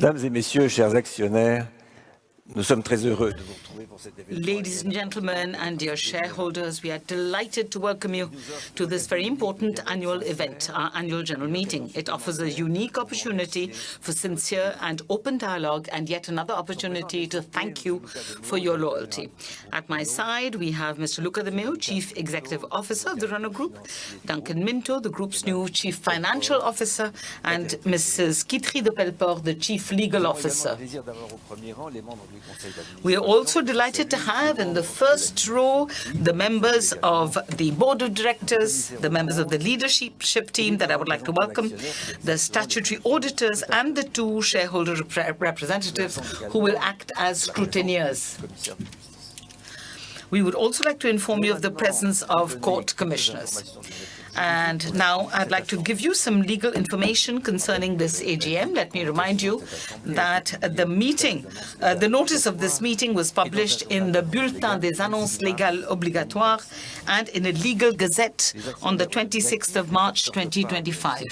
Mesdames et messieurs, chers actionnaires, nous sommes très heureux de vous retrouver pour cet événement. Ladies and gentlemen and dear shareholders, we are delighted to welcome you to this very important annual event, our annual general meeting. It offers a unique opportunity for sincere and open dialogue and yet another opportunity to thank you for your loyalty. At my side, we have Mr. Luca, Chief Executive Officer of the Renault Group, Duncan Minto, the group's new Chief Financial Officer, and Mrs. Quitterie de Pelleport, the Chief Legal Officer. We are also delighted to have in the first row the members of the board of directors, the members of the leadership team that I would like to welcome, the statutory auditors, and the two shareholder representatives who will act as scrutineers. We would also like to inform you of the presence of court commissioners. And now I'd like to give you some legal information concerning this AGM. Let me remind you that the notice of this meeting was published in the Bulletin des Annonces Légales Obligatoires and in a legal gazette on the 26th of March 2025.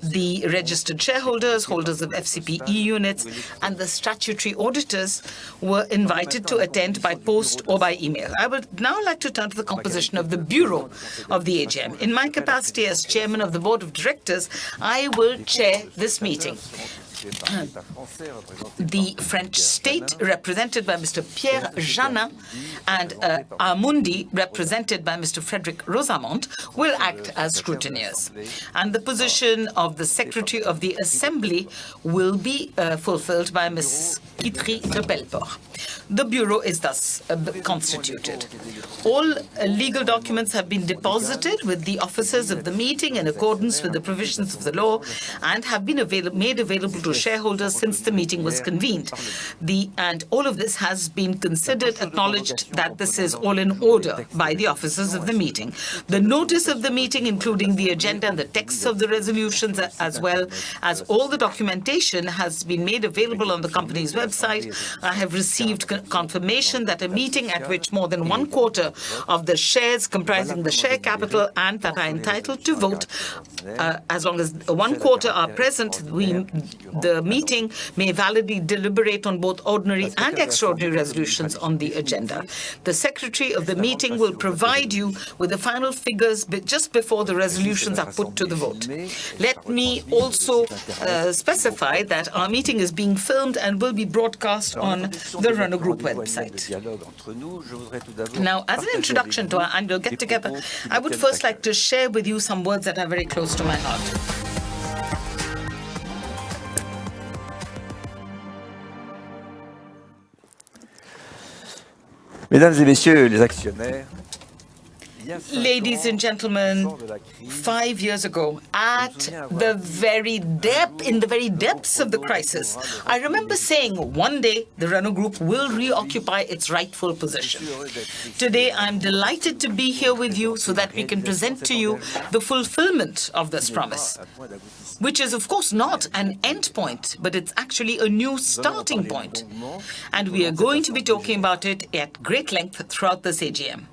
The registered shareholders, holders of FCPE units, and the statutory auditors were invited to attend by post or by email. I would now like to turn to the composition of the Bureau of the AGM. In my capacity as chairman of the board of directors, I will chair this meeting. The French state, represented by Mr. Pierre Janin, and Amundi, represented by Mr. Frédéric Rosamond, will act as scrutineers. And the position of the Secretary of the Assembly will be fulfilled by Ms. Quitterie de Pelleport. The Bureau is thus constituted. All legal documents have been deposited with the officers of the meeting in accordance with the provisions of the law and have been made available to shareholders since the meeting was convened. And all of this has been considered, acknowledged that this is all in order by the officers of the meeting. The notice of the meeting, including the agenda and the texts of the resolutions, as well as all the documentation, has been made available on the company's website. I have received confirmation that a meeting at which more than 1/4 of the shares comprising the share capital and that are entitled to vote, as long as 1/4 are present, the meeting may validly deliberate on both ordinary and extraordinary resolutions on the agenda. The Secretary of the meeting will provide you with the final figures just before the resolutions are put to the vote. Let me also specify that our meeting is being filmed and will be broadcast on the Renault Group website. Now, as an introduction to our annual get-together, I would first like to share with you some words that are very close to my heart. Mesdames et messieurs les actionnaires, ladies and gentlemen, 5 years ago, in the very depths of the crisis, I remember saying one day the Renault Group will reoccupy its rightful position. Today, I'm delighted to be here with you so that we can present to you the fulfillment of this promise, which is, of course, not an end point, but it's actually a new starting point. And we are going to be talking about it at great length throughout this AGM.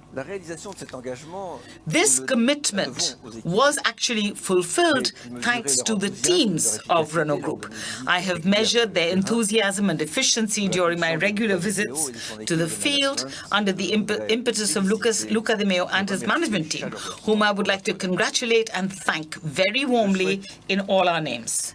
This commitment was actually fulfilled thanks to the teams of Renault Group. I have measured their enthusiasm and efficiency during my regular visits to the field under the impetus of Luca and his management team, whom I would like to congratulate and thank very warmly in all our names.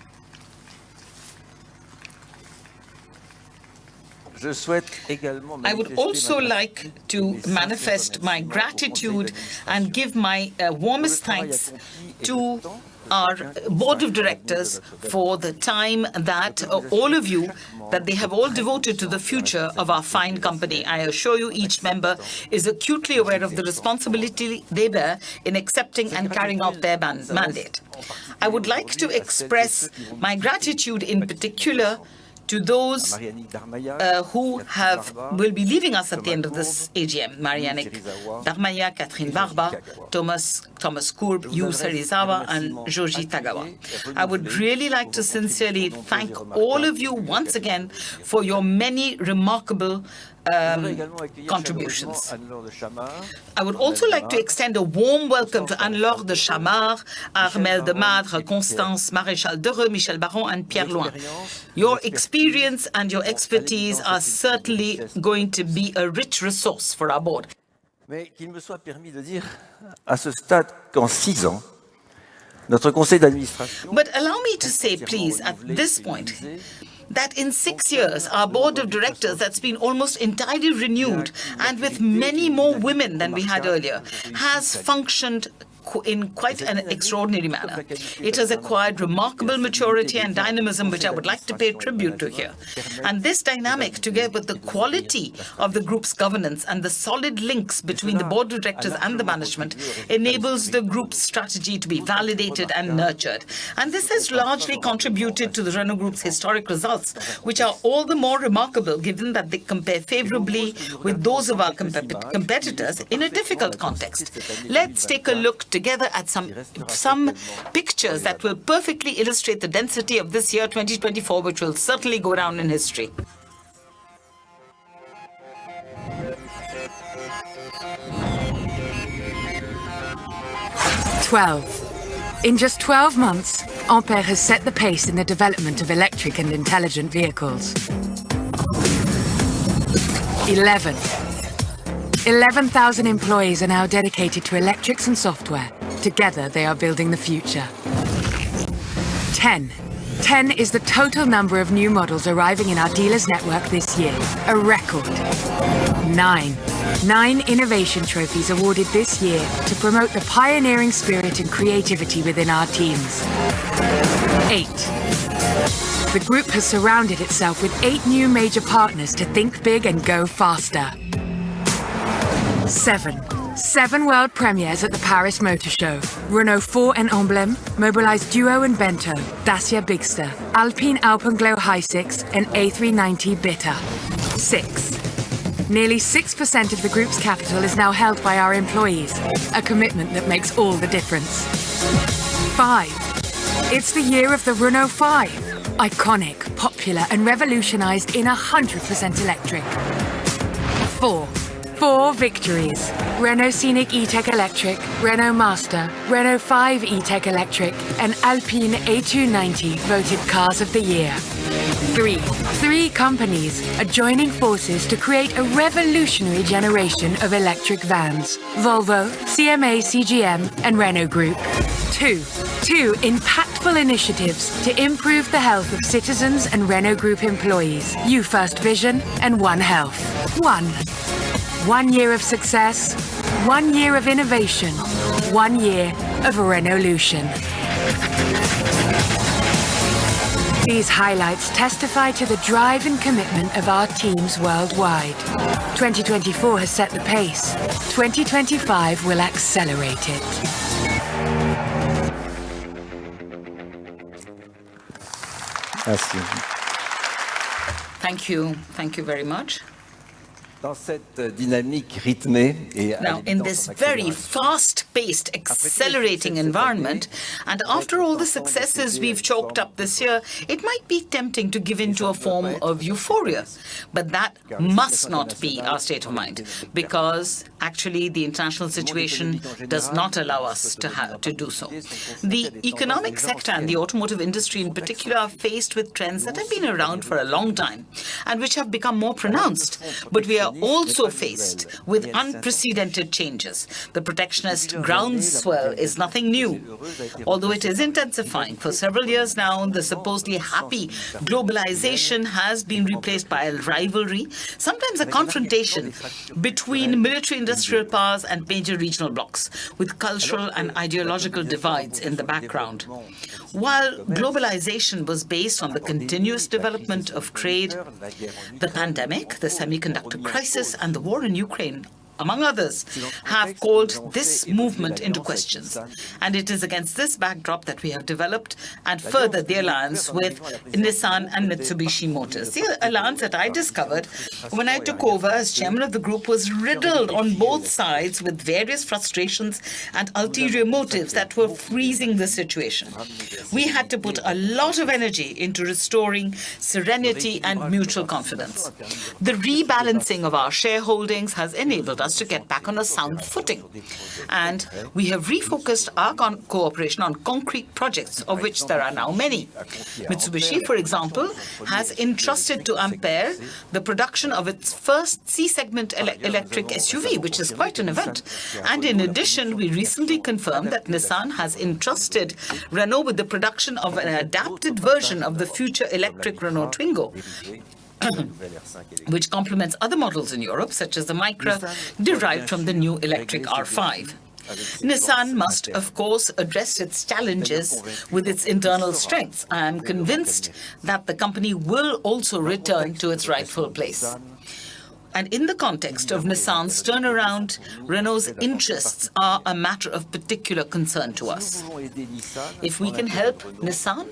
I would also like to manifest my gratitude and give my warmest thanks to our board of directors for the time that they have all devoted to the future of our fine company. I assure you each member is acutely aware of the responsibility they bear in accepting and carrying out their mandate. I would like to express my gratitude in particular to those who will be leaving us at the end of this AGM: Marianne Darmaya, Catherine Barba, Thomas Courbe, Yu Serizawa, and Joji Tagawa. I would really like to sincerely thank all of you once again for your many remarkable contributions. I would also like to extend a warm welcome to Anne-Laure de Chamard, Armel de Madre, Constance Maréchal Dereux, Michel Baron, and Pierre Loin. Your experience and your expertise are certainly going to be a rich resource for our board. Mais qu'il me soit permis de dire à ce stade qu'en 6 ans, notre conseil d'administration... But allow me to say, please, at this point, that in 6 years, our board of directors that's been almost entirely renewed and with many more women than we had earlier, has functioned in quite an extraordinary manner. It has acquired remarkable maturity and dynamism, which I would like to pay tribute to here. And this dynamic, together with the quality of the group's governance and the solid links between the board of directors and the management, enables the group's strategy to be validated and nurtured. And this has largely contributed to the Renault Group's historic results, which are all the more remarkable given that they compare favorably with those of our competitors in a difficult context. Let's take a look together at some pictures that will perfectly illustrate the density of this year 2024, which will certainly go down in history. In just 12 months, Ampere has set the pace in the development of electric and intelligent vehicles. 11,000 employees are now dedicated to electrics and software. Together, they are building the future. 10 is the total number of new models arriving in our dealers' network this year, a record. 9 innovation trophies awarded this year to promote the pioneering spirit and creativity within our teams. 8. The group has surrounded itself with 8 new major partners to think big and go faster. 7 world premieres at the Paris Motor Show. Renault 4 and Emblème, Mobilize Duo and Bento, Dacia Bigster, Alpine Alpenglow High6 and A390 Bitter. 6. Nearly 6% of the group's capital is now held by our employees, a commitment that makes all the difference. 5. It's the year of the Renault 5. Iconic, popular and revolutionized in 100% electric. 4 victories. Renault Scenic E-Tech Electric, Renault Master, Renault 5 E-Tech Electric, and Alpine A290 voted Cars of the Year. 3 companies are joining forces to create a revolutionary generation of electric vans. Volvo, CMA CGM, and Renault Group. 2 impactful initiatives to improve the health of citizens and Renault Group employees. You First Vision and One Health. 1 year of success, 1 year of innovation, 1 year of Renaulution. These highlights testify to the drive and commitment of our teams worldwide. 2024 has set the pace. 2025 will accelerate it. Merci. Thank you. Thank you very much. Dans cette dynamique rythmée et Now, in this very fast-paced, accelerating environment, and after all the successes we've chalked up this year, it might be tempting to give in to a form of euphoria. But that must not be our state of mind, because actually the international situation does not allow us to do so. The economic sector and the automotive industry in particular are faced with trends that have been around for a long time and which have become more pronounced. But we are also faced with unprecedented changes. The protectionist groundswell is nothing new, although it is intensifying. For several years now, the supposedly happy globalization has been replaced by a rivalry, sometimes a confrontation between military-industrial powers and major regional blocs, with cultural and ideological divides in the background. While globalization was based on the continuous development of trade, the pandemic, the semiconductor crisis, and the war in Ukraine among others, have called this movement into questions. And it is against this backdrop that we have developed and furthered the alliance with Nissan and Mitsubishi Motors. The alliance that I discovered when I took over as chairman of the group was riddled on both sides with various frustrations and ulterior motives that were freezing the situation. We had to put a lot of energy into restoring serenity and mutual confidence. The rebalancing of our shareholdings has enabled us to get back on a sound footing. And we have refocused our cooperation on concrete projects, of which there are now many. Mitsubishi, for example, has entrusted to Ampere the production of its first C-segment electric SUV, which is quite an event. And in addition, we recently confirmed that Nissan has entrusted Renault with the production of an adapted version of the future electric Renault Twingo, which complements other models in Europe, such as the Micra, derived from the new electric R5. Nissan must, of course, address its challenges with its internal strengths. I am convinced that the company will also return to its rightful place. And in the context of Nissan's turnaround, Renault's interests are a matter of particular concern to us. If we can help Nissan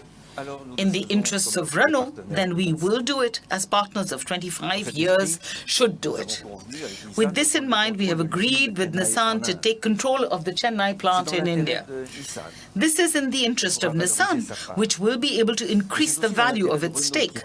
in the interests of Renault, then we will do it as partners of 25 years should do it. With this in mind, we have agreed with Nissan to take control of the Chennai plant in India. This is in the interest of Nissan, which will be able to increase the value of its stake,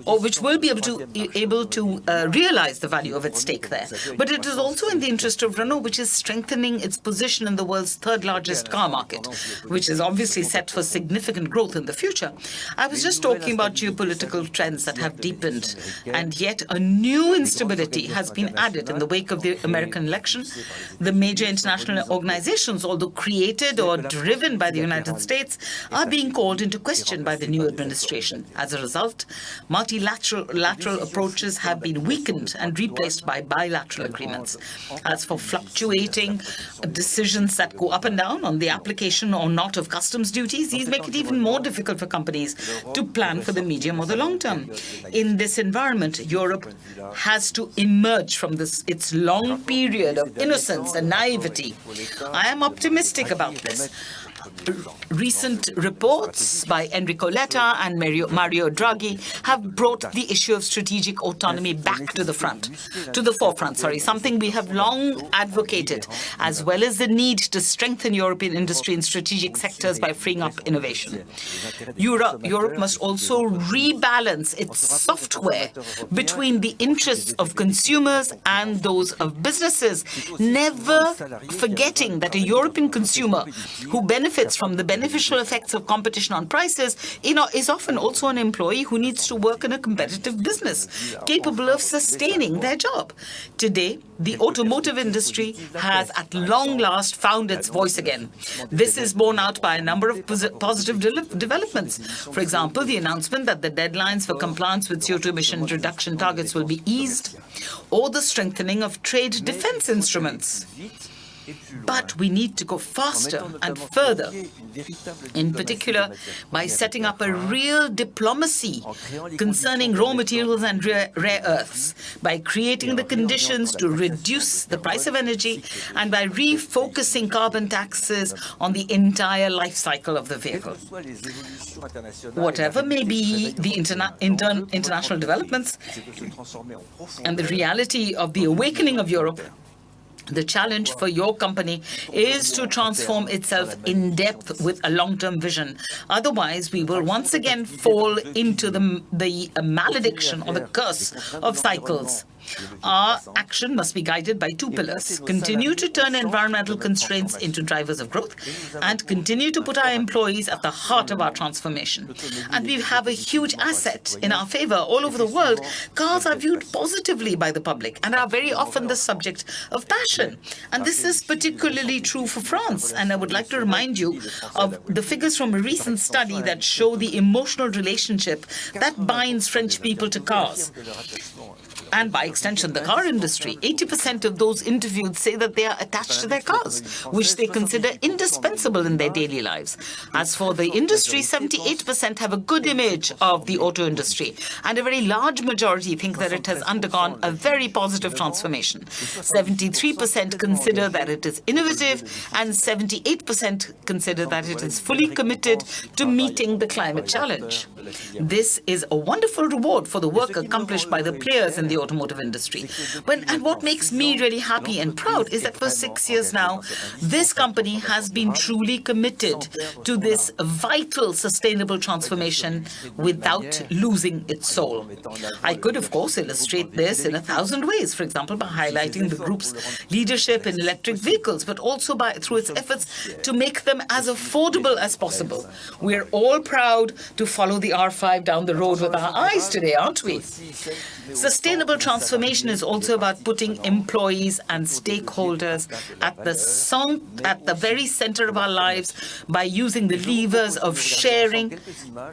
or which will be able to realize the value of its stake there. But it is also in the interest of Renault, which is strengthening its position in the world's third largest car market, which is obviously set for significant growth in the future. I was just talking about geopolitical trends that have deepened, and yet a new instability has been added in the wake of the American election. The major international organizations, although created or driven by the United States, are being called into question by the new administration. As a result, multilateral approaches have been weakened and replaced by bilateral agreements. As for fluctuating decisions that go up and down on the application or not of customs duties, these make it even more difficult for companies to plan for the medium or the long term. In this environment, Europe has to emerge from its long period of innocence and naivety. I am optimistic about this. Recent reports by Enrico Letta and Mario Draghi have brought the issue of strategic autonomy back to the forefront, something we have long advocated, as well as the need to strengthen European industry in strategic sectors by freeing up innovation. Europe must also rebalance its software between the interests of consumers and those of businesses, never forgetting that a European consumer who benefits from the beneficial effects of competition on prices is often also an employee who needs to work in a competitive business, capable of sustaining their job. Today, the automotive industry has at long last found its voice again. This is borne out by a number of positive developments. For example, the announcement that the deadlines for compliance with CO2 emission reduction targets will be eased, or the strengthening of trade defense instruments. But we need to go faster and further, in particular by setting up a real diplomacy concerning raw materials and rare earths, by creating the conditions to reduce the price of energy, and by refocusing carbon taxes on the entire life cycle of the vehicle. Whatever may be the international developments and the reality of the awakening of Europe, the challenge for your company is to transform itself in depth with a long-term vision. Otherwise, we will once again fall into the malediction or the curse of cycles. Our action must be guided by two pillars: continue to turn environmental constraints into drivers of growth, and continue to put our employees at the heart of our transformation. And we have a huge asset in our favor. All over the world, cars are viewed positively by the public and are very often the subject of passion. And this is particularly true for France. And I would like to remind you of the figures from a recent study that show the emotional relationship that binds French people to cars. and by extension the car industry. 80% of those interviewed say that they are attached to their cars, which they consider indispensable in their daily lives. As for the industry, 78% have a good image of the auto industry, and a very large majority think that it has undergone a very positive transformation. 73% consider that it is innovative, and 78% consider that it is fully committed to meeting the climate challenge. This is a wonderful reward for the work accomplished by the players in the automotive industry. And what makes me really happy and proud is that for 6 years now, this company has been truly committed to this vital sustainable transformation without losing its soul. I could, of course, illustrate this in 1,000 ways, for example, by highlighting the group's leadership in electric vehicles, but also through its efforts to make them as affordable as possible. We're all proud to follow the R5 down the road with our eyes today, aren't we? Sustainable transformation is also about putting employees and stakeholders at the very center of our lives by using the levers of sharing,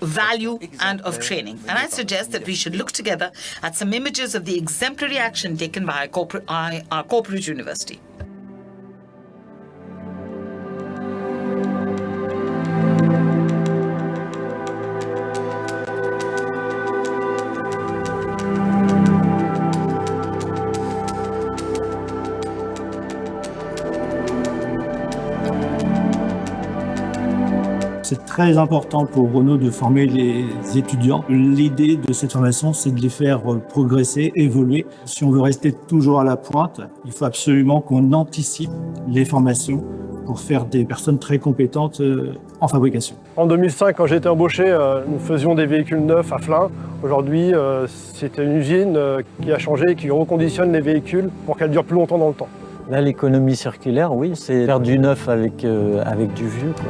value, and of training. And I suggest that we should look together at some images of the exemplary action taken by our corporate university. C'est très important pour Renault de former les étudiants. L'idée de cette formation, c'est de les faire progresser, évoluer. Si on veut rester toujours à la pointe, il faut absolument qu'on anticipe les formations pour faire des personnes très compétentes en fabrication. En 2005, quand j'ai été embauché, nous faisions des véhicules neufs à flin. Aujourd'hui, c'est une usine qui a changé et qui reconditionne les véhicules pour qu'elles durent plus longtemps dans le temps. Là, l'économie circulaire, oui, c'est faire du neuf avec du vieux, quoi.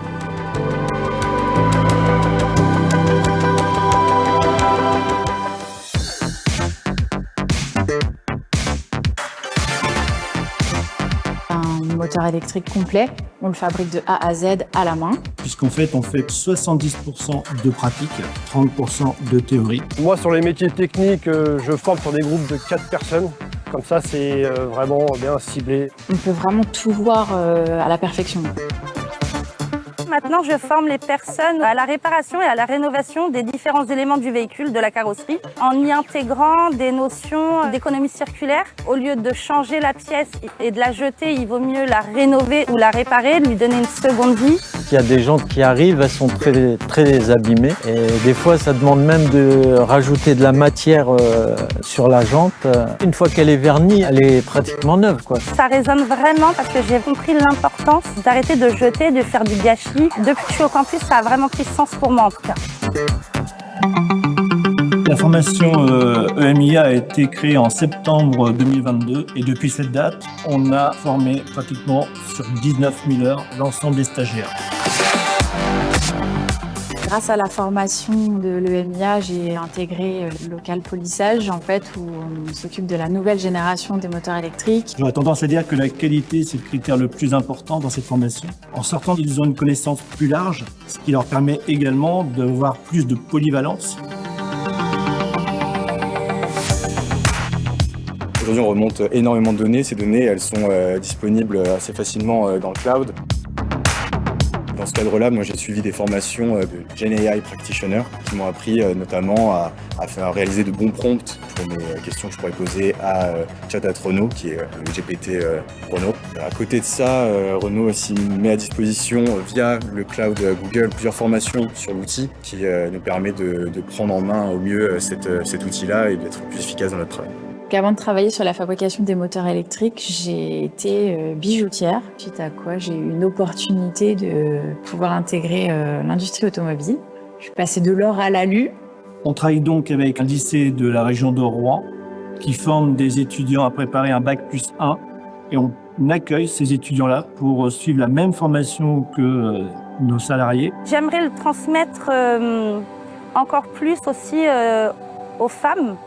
Moteur électrique complet, on le fabrique de A à Z à la main. Puisqu'en fait, on fait 70% de pratique, 30% de théorie. Moi, sur les métiers techniques, je forme sur des groupes de 4 personnes. Comme ça, c'est vraiment bien ciblé. On peut vraiment tout voir à la perfection. Maintenant, je forme les personnes à la réparation et à la rénovation des différents éléments du véhicule, de la carrosserie, en y intégrant des notions d'économie circulaire. Au lieu de changer la pièce et de la jeter, il vaut mieux la rénover ou la réparer, lui donner une seconde vie. Il y a des jantes qui arrivent, elles sont très abîmées. Et des fois, ça demande même de rajouter de la matière sur la jante. Une fois qu'elle est vernie, elle est pratiquement neuve, quoi. Ça résonne vraiment parce que j'ai compris l'importance d'arrêter de jeter, de faire du gâchis. Depuis que je suis au campus, ça a vraiment pris sens pour moi en tout cas. La formation EMIA a été créée en septembre 2022 et depuis cette date, on a formé pratiquement sur 19 000 heures l'ensemble des stagiaires. Grâce à la formation de l'EMIA, j'ai intégré le local polissage, en fait, où on s'occupe de la nouvelle génération des moteurs électriques. J'aurais tendance à dire que la qualité, c'est le critère le plus important dans cette formation. En sortant, ils ont une connaissance plus large, ce qui leur permet également d'avoir plus de polyvalence. Aujourd'hui, on remonte énormément de données. Ces données, elles sont disponibles assez facilement dans le cloud. Dans ce cadre-là, moi j'ai suivi des formations de Gen AI Practitioner qui m'ont appris notamment à réaliser de bons prompts pour mes questions que je pourrais poser à Renault, qui est le GPT Renault. À côté de ça, Renault aussi met à disposition via le cloud Google plusieurs formations sur l'outil qui nous permet de prendre en main au mieux cet outil-là et d'être plus efficace dans notre travail. Avant de travailler sur la fabrication des moteurs électriques, j'ai été bijoutière, suite à quoi j'ai eu une opportunité de pouvoir intégrer l'industrie automobile. Je suis passée de l'or à l'alu. On travaille donc avec un lycée de la région de Rouen qui forme des étudiants à préparer un bac+1 et on accueille ces étudiants-là pour suivre la même formation que nos salariés. J'aimerais le transmettre encore plus aussi aux femmes.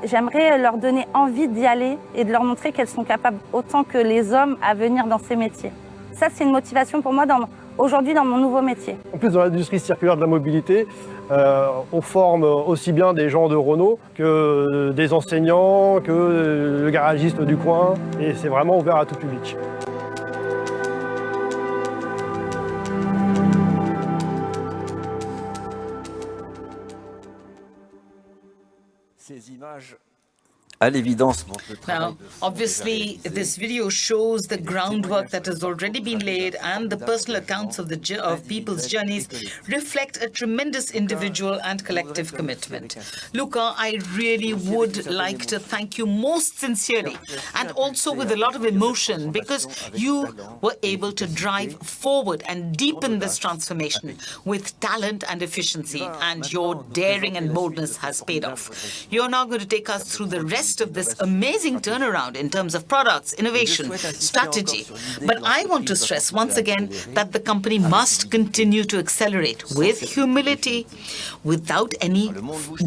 J'aimerais leur donner envie d'y aller et de leur montrer qu'elles sont capables autant que les hommes à venir dans ces métiers. Ça, c'est une motivation pour moi aujourd'hui dans mon nouveau métier. En plus, dans l'industrie circulaire de la mobilité, on forme aussi bien des gens de Renault que des enseignants, que le garagiste du coin, et c'est vraiment ouvert à tout public. Ces images, à l'évidence, montrent le travail Now, obviously, this video shows the groundwork that has already been laid, and the personal accounts of people's journeys reflect a tremendous individual and collective commitment. Luca, I really would like to thank you most sincerely, and also with a lot of emotion, because you were able to drive forward and deepen this transformation with talent and efficiency, and your daring and boldness has paid off. You're now going to take us through the rest of this amazing turnaround in terms of products, innovation, strategy. But I want to stress once again that the company must continue to accelerate with humility, without any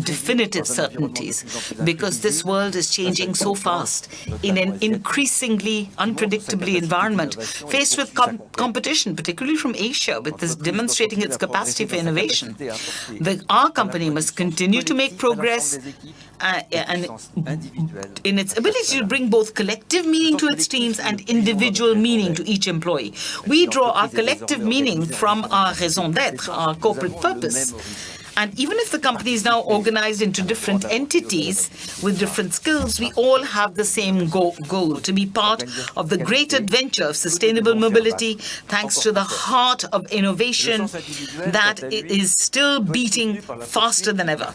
definitive certainties, because this world is changing so fast in an increasingly unpredictable environment, faced with competition, particularly from Asia, with this demonstrating its capacity for innovation. Our company must continue to make progress and in its ability to bring both collective meaning to its teams and individual meaning to each employee. We draw our collective meaning from our raison d'être, our corporate purpose. And even if the company is now organized into different entities with different skills, we all have the same goal, to be part of the great adventure of sustainable mobility, thanks to the heart of innovation that is still beating faster than ever.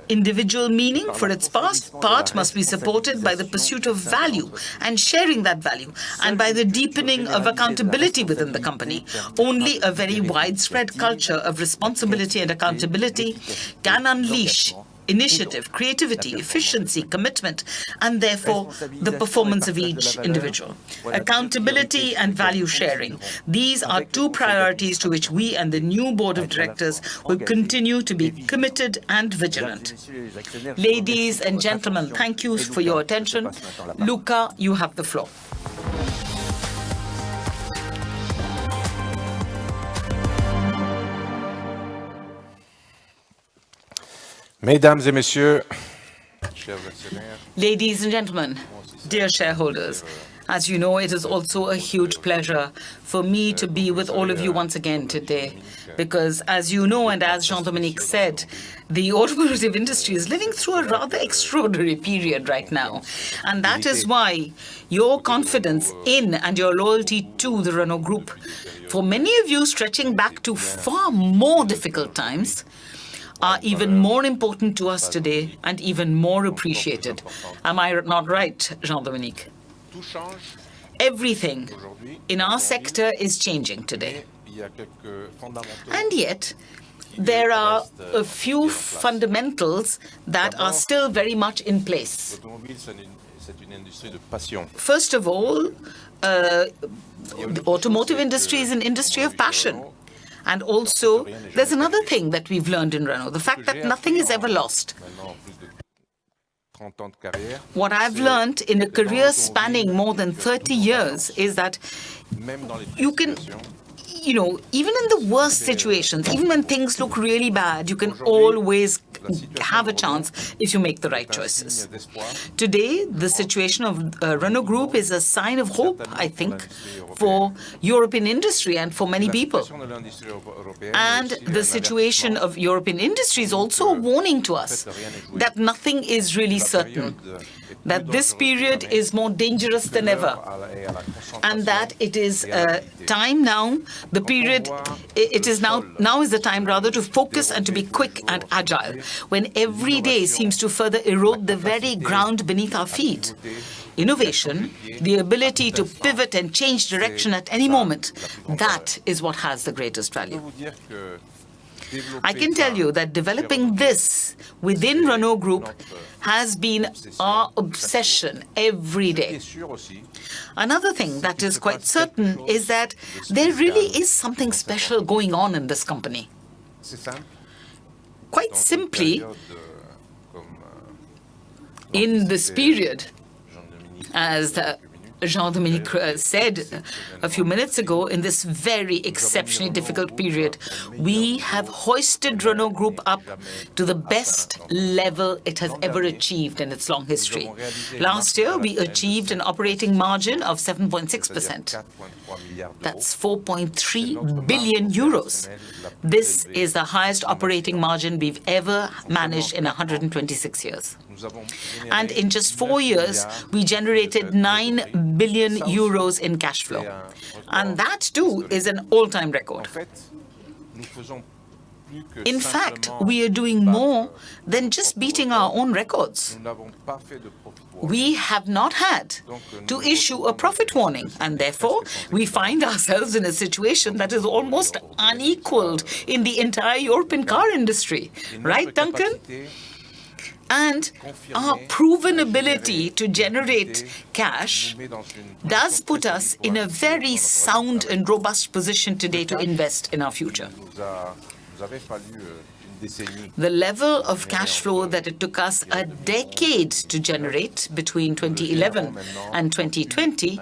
Individual meaning, for its part, must be supported by the pursuit of value and sharing that value, and by the deepening of accountability within the company. Only a very widespread culture of responsibility and accountability can unleash initiative, creativity, efficiency, commitment, and therefore the performance of each individual. Accountability and value sharing. These are two priorities to which we and the new board of directors will continue to be committed and vigilant. Ladies and gentlemen, thank you for your attention. Luca, you have the floor. Mesdames et messieurs, chers actionnaires, ladies and gentlemen, dear shareholders, as you know, it is also a huge pleasure for me to be with all of you once again today. Because as you know, and as Jean-Dominique said, the automotive industry is living through a rather extraordinary period right now. And that is why your confidence in and your loyalty to the Renault Group, for many of you stretching back to far more difficult times, are even more important to us today and even more appreciated. Am I not right, Jean-Dominique? Everything in our sector is changing today. And yet, there are a few fundamentals that are still very much in place. First of all, the automotive industry is an industry of passion. And also, there's another thing that we've learned in Renault, the fact that nothing is ever lost. What I've learned in a career spanning more than 30 years is that you can, even in the worst situations, even when things look really bad, you can always have a chance if you make the right choices. Today, the situation of Renault Group is a sign of hope, I think, for European industry and for many people. And the situation of European industry is also a warning to us that nothing is really certain, that this period is more dangerous than ever, and that it is time now, the period, it is now is the time rather to focus and to be quick and agile, when every day seems to further erode the very ground beneath our feet. Innovation, the ability to pivot and change direction at any moment, that is what has the greatest value. I can tell you that developing this within Renault Group has been our obsession every day. Another thing that is quite certain is that there really is something special going on in this company. Quite simply, in this period, as Jean-Dominique said a few minutes ago, in this very exceptionally difficult period, we have hoisted Renault Group up to the best level it has ever achieved in its long history. Last year, we achieved an operating margin of 7.6%. That's 4.3 billion euros. This is the highest operating margin we've ever managed in 126 years. And in just 4 years, we generated 9 billion euros in cash flow. And that, too, is an all-time record. In fact, we are doing more than just beating our own records. We have not had to issue a profit warning, and therefore we find ourselves in a situation that is almost unequaled in the entire European car industry. Right, Duncan? And our proven ability to generate cash does put us in a very sound and robust position today to invest in our future. The level of cash flow that it took us a decade to generate between 2011 and 2020,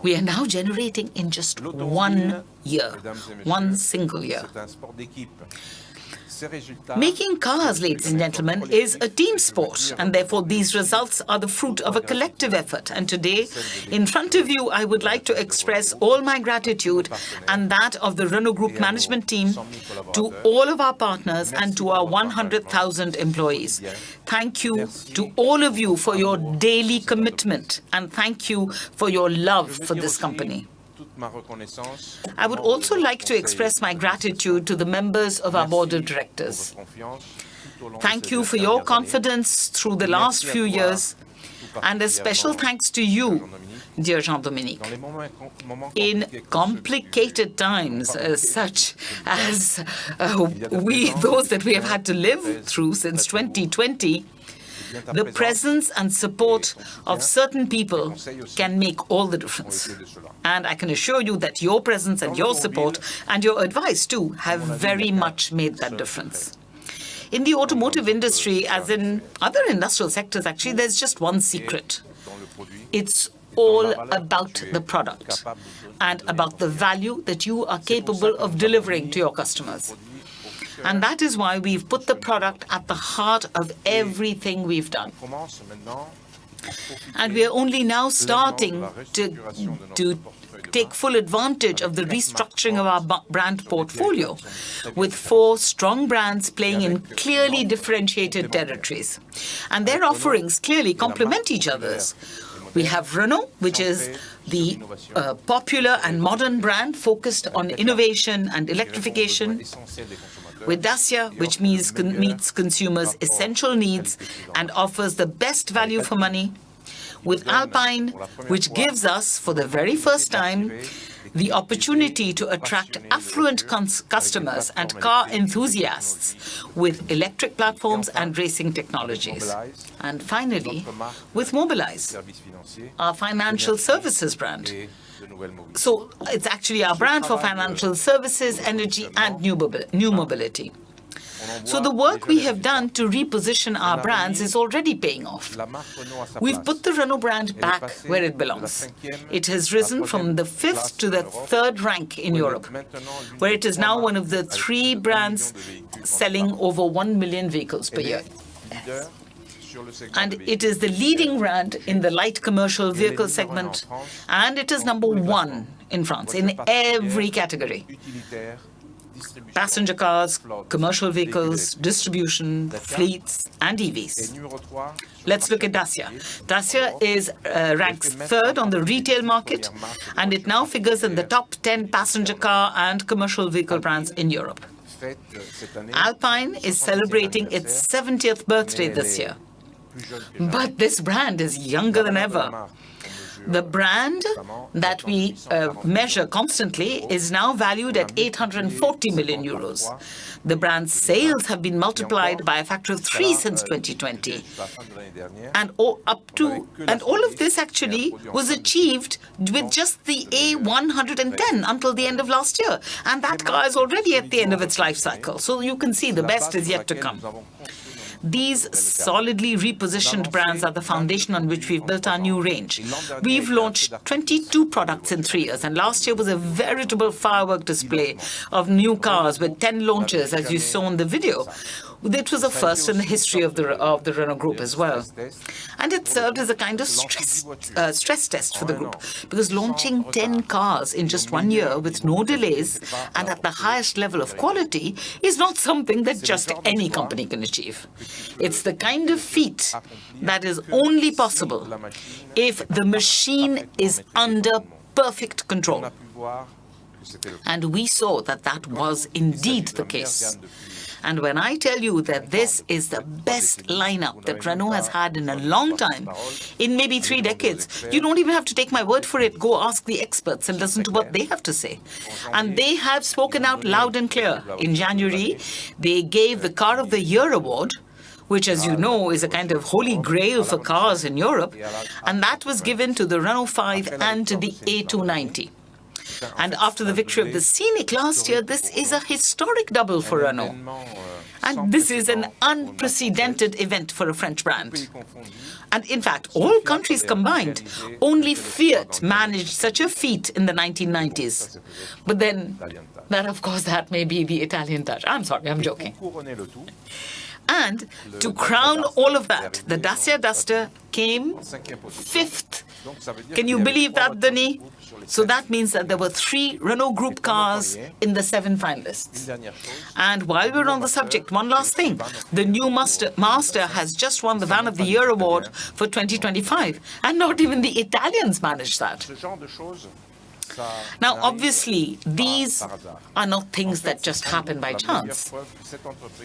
we are now generating in just 1 year, one single year. Making cars, ladies and gentlemen, is a team sport, and therefore these results are the fruit of a collective effort. And today, in front of you, I would like to express all my gratitude and that of the Renault Group management team to all of our partners and to our 100,000 employees. Thank you to all of you for your daily commitment, and thank you for your love for this company. I would also like to express my gratitude to the members of our board of directors. Thank you for your confidence through the last few years, and a special thanks to you, dear Jean-Dominique. In complicated times, such as those that we have had to live through since 2020, the presence and support of certain people can make all the difference. And I can assure you that your presence and your support and your advice, too, have very much made that difference. In the automotive industry, as in other industrial sectors, actually, there's just one secret. It's all about the product and about the value that you are capable of delivering to your customers. And that is why we've put the product at the heart of everything we've done. And we are only now starting to take full advantage of the restructuring of our brand portfolio, with 4 strong brands playing in clearly differentiated territories. And their offerings clearly complement each other's. We have Renault, which is the popular and modern brand focused on innovation and electrification, with Dacia, which meets consumers' essential needs and offers the best value for money, with Alpine, which gives us, for the very first time, the opportunity to attract affluent customers and car enthusiasts with electric platforms and racing technologies. And finally, with Mobilize, our financial services brand. So it's actually our brand for financial services, energy, and new mobility. So the work we have done to reposition our brands is already paying off. We've put the Renault brand back where it belongs. It has risen from the 5th to the 3rd rank in Europe, where it is now one of the 3 brands selling over 1 million vehicles per year. And it is the leading brand in the light commercial vehicle segment, and it is number 1 in France in every category. Passenger cars, commercial vehicles, distribution, fleets, and EVs. Let's look at Dacia. Dacia ranks 3rd on the retail market, and it now figures in the top 10 passenger car and commercial vehicle brands in Europe. Alpine is celebrating its 70th birthday this year. But this brand is younger than ever. The brand that we measure constantly is now valued at 840 million euros. The brand's sales have been multiplied by a factor of 3 since 2020. And all of this actually was achieved with just the A110 until the end of last year. And that car is already at the end of its life cycle. So you can see the best is yet to come. These solidly repositioned brands are the foundation on which we've built our new range. We've launched 22 products in 3 years, and last year was a veritable firework display of new cars with 10 launches, as you saw in the video. It was a first in the history of the Renault Group as well. And it served as a kind of stress test for the group, because launching 10 cars in just 1 year with no delays and at the highest level of quality is not something that just any company can achieve. It's the kind of feat that is only possible if the machine is under perfect control. And we saw that that was indeed the case. And when I tell you that this is the best lineup that Renault has had in a long time, in maybe 3 decades, you don't even have to take my word for it. Go ask the experts and listen to what they have to say. And they have spoken out loud and clear. In January, they gave the Car of the Year award, which, as you know, is a kind of holy grail for cars in Europe, and that was given to the Renault 5 and to the A290. And after the victory of the Scenic last year, this is a historic double for Renault. And this is an unprecedented event for a French brand. And in fact, all countries combined, only Fiat managed such a feat in the 1990s. But then, of course, that may be the Italian touch. I'm sorry, I'm joking. And to crown all of that, the Dacia Duster came 5th. Can you believe that, Denis? So that means that there were 3 Renault Group cars in the 7 finalists. And while we're on the subject, one last thing. The new Master has just won the Van of the Year award for 2025. And not even the Italians managed that. Now, obviously, these are not things that just happen by chance.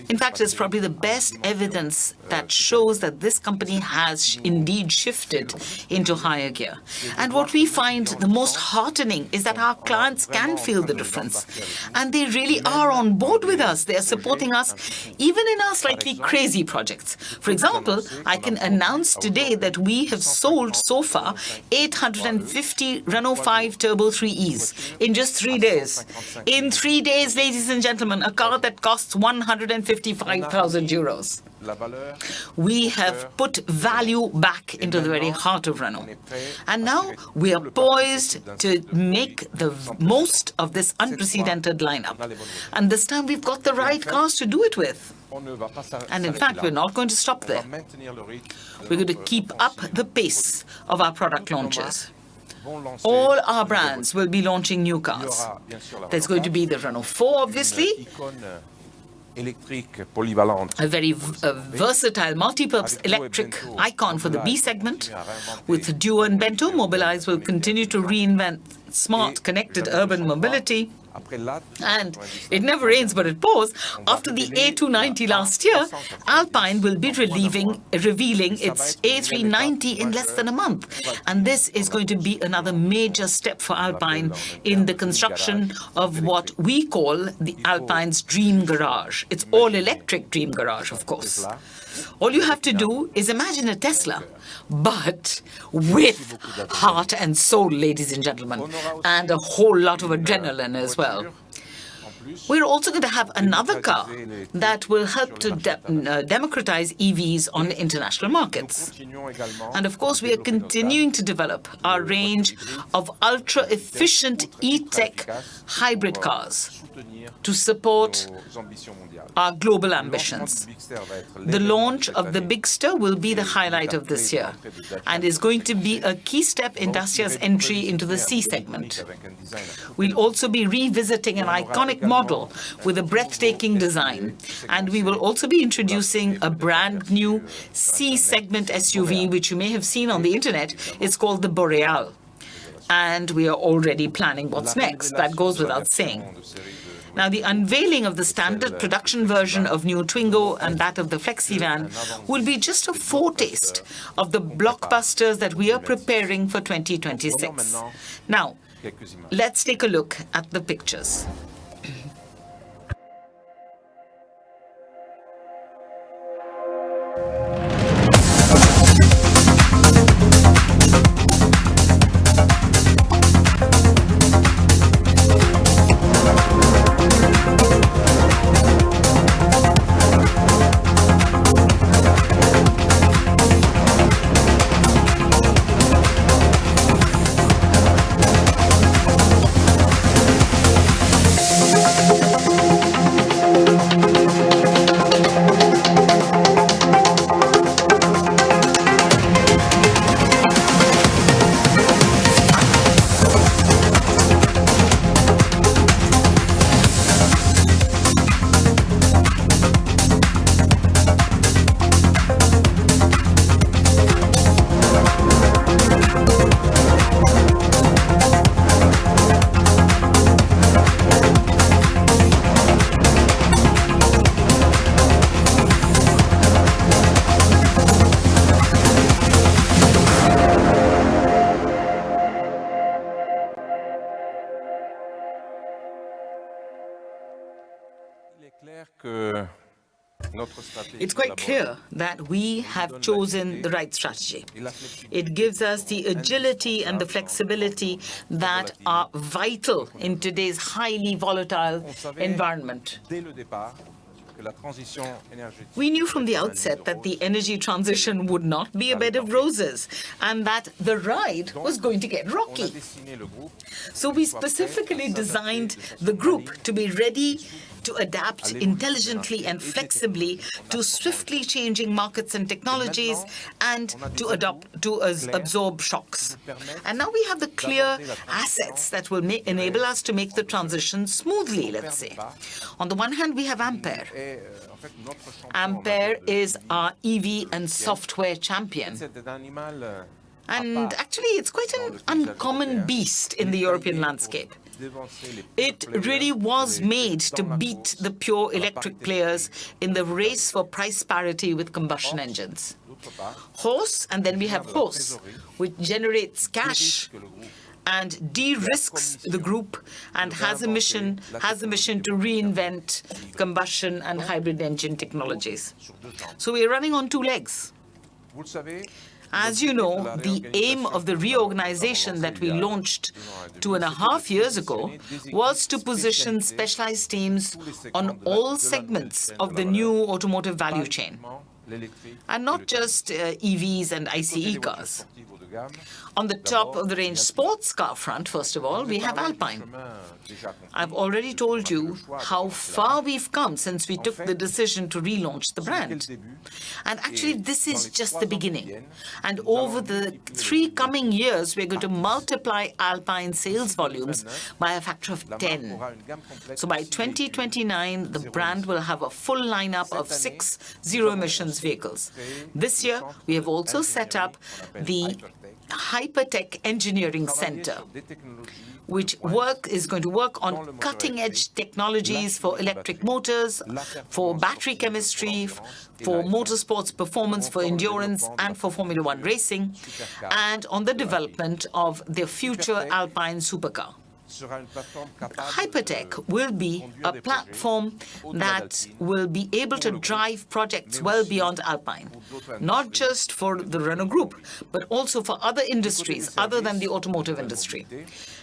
In fact, it's probably the best evidence that shows that this company has indeed shifted into higher gear. And what we find the most heartening is that our clients can feel the difference. And they really are on board with us. They are supporting us even in our slightly crazy projects. For example, I can announce today that we have sold so far 850 Renault 5 Turbo 3Es in just 3 days. In 3 days, ladies and gentlemen, a car that costs 155,000 euros. We have put value back into the very heart of Renault. And now we are poised to make the most of this unprecedented lineup. And this time we've got the right cars to do it with. And in fact, we're not going to stop there. We're going to keep up the pace of our product launches. All our brands will be launching new cars. There's going to be the Renault 4, obviously, a very versatile multi-purpose electric icon for the B segment. With Duo and Bento, Mobilize will continue to reinvent smart, connected urban mobility. And it never rains, but it pours. After the A290 last year, Alpine will be revealing its A390 in less than a month. And this is going to be another major step for Alpine in the construction of what we call the Alpine's Dream Garage. It's all-electric Dream Garage, of course. All you have to do is imagine a Tesla, but with heart and soul, ladies and gentlemen, and a whole lot of adrenaline as well. We're also going to have another car that will help to democratize EVs on the international markets. And of course, we are continuing to develop our range of ultra-efficient e-tech hybrid cars to support our global ambitions. The launch of the Bigster will be the highlight of this year and is going to be a key step in Dacia's entry into the C segment. We'll also be revisiting an iconic model with a breathtaking design, and we will also be introducing a brand new C segment SUV, which you may have seen on the internet. It's called the Boreal. And we are already planning what's next. That goes without saying. Now, the unveiling of the standard production version of new Twingo and that of the Flexivan will be just a foretaste of the blockbusters that we are preparing for 2026. Now, let's take a look at the pictures. It's quite clear that we have chosen the right strategy. It gives us the agility and the flexibility that are vital in today's highly volatile environment. We knew from the outset that the energy transition would not be a bed of roses and that the ride was going to get rocky. So we specifically designed the group to be ready to adapt intelligently and flexibly to swiftly changing markets and technologies and to absorb shocks. And now we have the clear assets that will enable us to make the transition smoothly, let's say. On the one hand, we have Ampere. Ampere is our EV and software champion. And actually, it's quite an uncommon beast in the European landscape. It really was made to beat the pure electric players in the race for price parity with combustion engines. Horse, and then we have Horse, which generates cash and de-risks the group and has the mission to reinvent combustion and hybrid engine technologies. So we're running on two legs. As you know, the aim of the reorganization that we launched 2.5 years ago was to position specialized teams on all segments of the new automotive value chain, and not just EVs and ICE cars. On the top of the range sports car front, first of all, we have Alpine. I've already told you how far we've come since we took the decision to relaunch the brand. And actually, this is just the beginning. And over the 3 coming years, we're going to multiply Alpine sales volumes by a factor of 10. So by 2029, the brand will have a full lineup of 6 zero-emissions vehicles. This year, we have also set up the Hypertech Engineering Center, which is going to work on cutting-edge technologies for electric motors, for battery chemistry, for motorsports performance, for endurance, and for Formula One racing, and on the development of the future Alpine supercar. Hypertech will be a platform that will be able to drive projects well beyond Alpine, not just for the Renault Group, but also for other industries other than the automotive industry.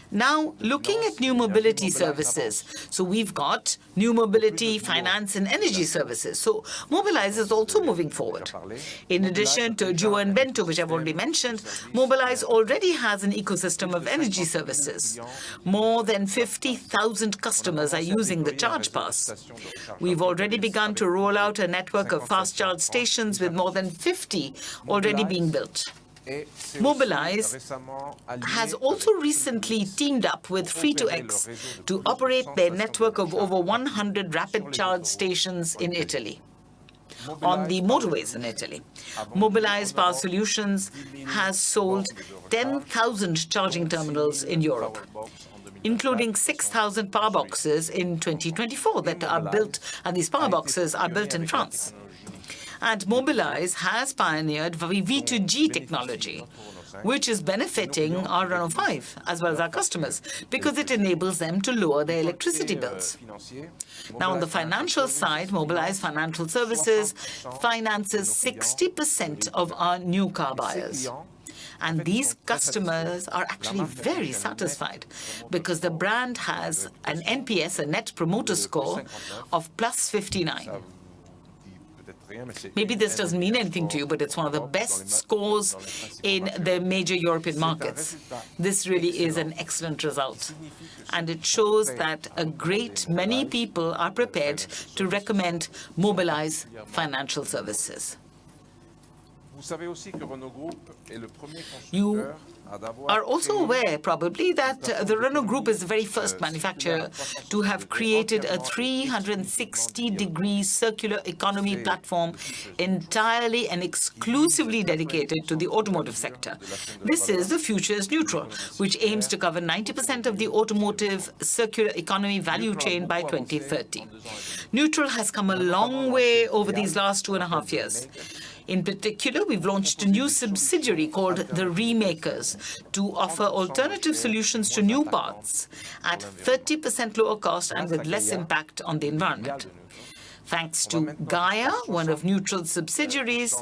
Now, looking at new mobility services, so we've got new mobility, finance, and energy services. So Mobilize is also moving forward. In addition to Duo and Bento, which I've already mentioned, Mobilize already has an ecosystem of energy services. More than 50,000 customers are using the Charge Pass. We've already begun to roll out a network of fast charge stations with more than 50 already being built. Mobilize has also recently teamed up with Free2X to operate their network of over 100 rapid charge stations in Italy, on the motorways in Italy. Mobilize Power Solutions has sold 10,000 charging terminals in Europe, including 6,000 power boxes in 2024 that are built, and these power boxes are built in France. And Mobilize has pioneered V2G technology, which is benefiting our Renault 5 as well as our customers because it enables them to lower their electricity bills. Now, on the financial side, Mobilize Financial Services finances 60% of our new car buyers. And these customers are actually very satisfied because the brand has an NPS, a Net Promoter Score, of plus 59. Maybe this doesn't mean anything to you, but it's one of the best scores in the major European markets. This really is an excellent result. And it shows that a great many people are prepared to recommend Mobilize Financial Services. You are also aware, probably, that the Renault Group is the very first manufacturer to have created a 360-degree circular economy platform entirely and exclusively dedicated to the automotive sector. This is the Futures Neutral, which aims to cover 90% of the automotive circular economy value chain by 2030. Neutral has come a long way over these last 2.5 years. In particular, we've launched a new subsidiary called the Remakers to offer alternative solutions to new parts at 30% lower cost and with less impact on the environment. Thanks to Gaia, one of Neutral's subsidiaries,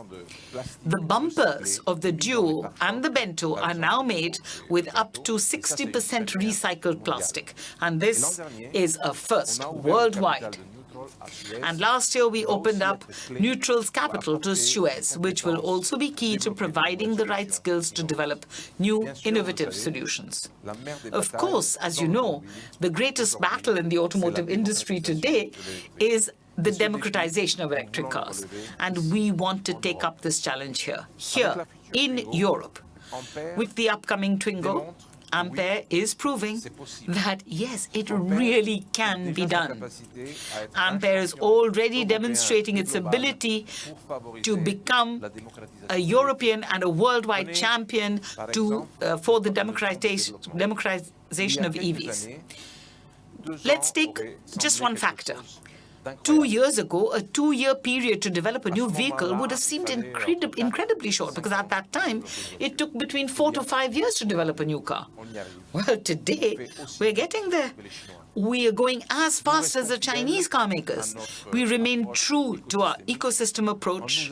the bumpers of the Duo and the Bento are now made with up to 60% recycled plastic. And this is a first worldwide. And last year, we opened up Neutral's capital to Suez, which will also be key to providing the right skills to develop new innovative solutions. Of course, as you know, the greatest battle in the automotive industry today is the democratization of electric cars. And we want to take up this challenge here in Europe. With the upcoming Twingo, Ampere is proving that, yes, it really can be done. Ampere is already demonstrating its ability to become a European and a worldwide champion for the democratization of EVs. Let's take just one factor. 2 years ago, a 2-year period to develop a new vehicle would have seemed incredibly short, because at that time, it took between 4 to 5 years to develop a new car. Well, today, we're getting there. We are going as fast as the Chinese car makers. We remain true to our ecosystem approach.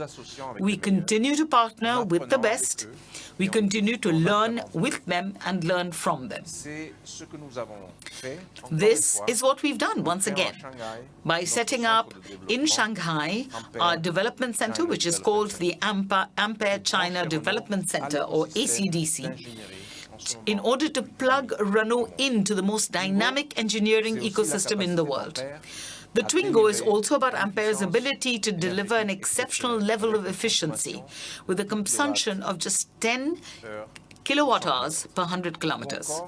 We continue to partner with the best. We continue to learn with them and learn from them. This is what we've done once again by setting up in Shanghai our development center, which is called the Ampere China Development Center, or ACDC, in order to plug Renault into the most dynamic engineering ecosystem in the world. The Twingo is also about Ampere's ability to deliver an exceptional level of efficiency with a consumption of just 10 kilowatt hours per 100 kilometers.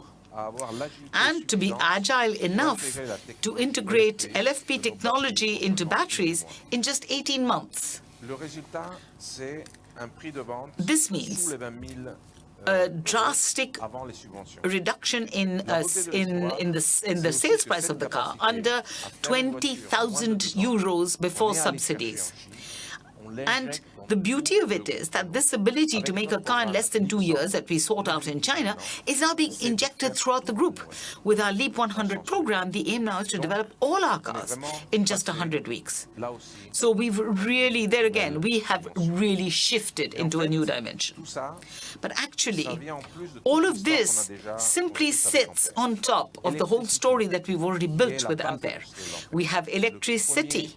And to be agile enough to integrate LFP technology into batteries in just 18 months. This means a drastic reduction in the sales price of the car, under 20,000 euros before subsidies. And the beauty of it is that this ability to make a car in less than 2 years that we sought out in China is now being injected throughout the group. With our Leap 100 program, the aim now is to develop all our cars in just 100 weeks. So we've really, there again, we have really shifted into a new dimension. But actually, all of this simply sits on top of the whole story that we've already built with Ampere. We have electricity,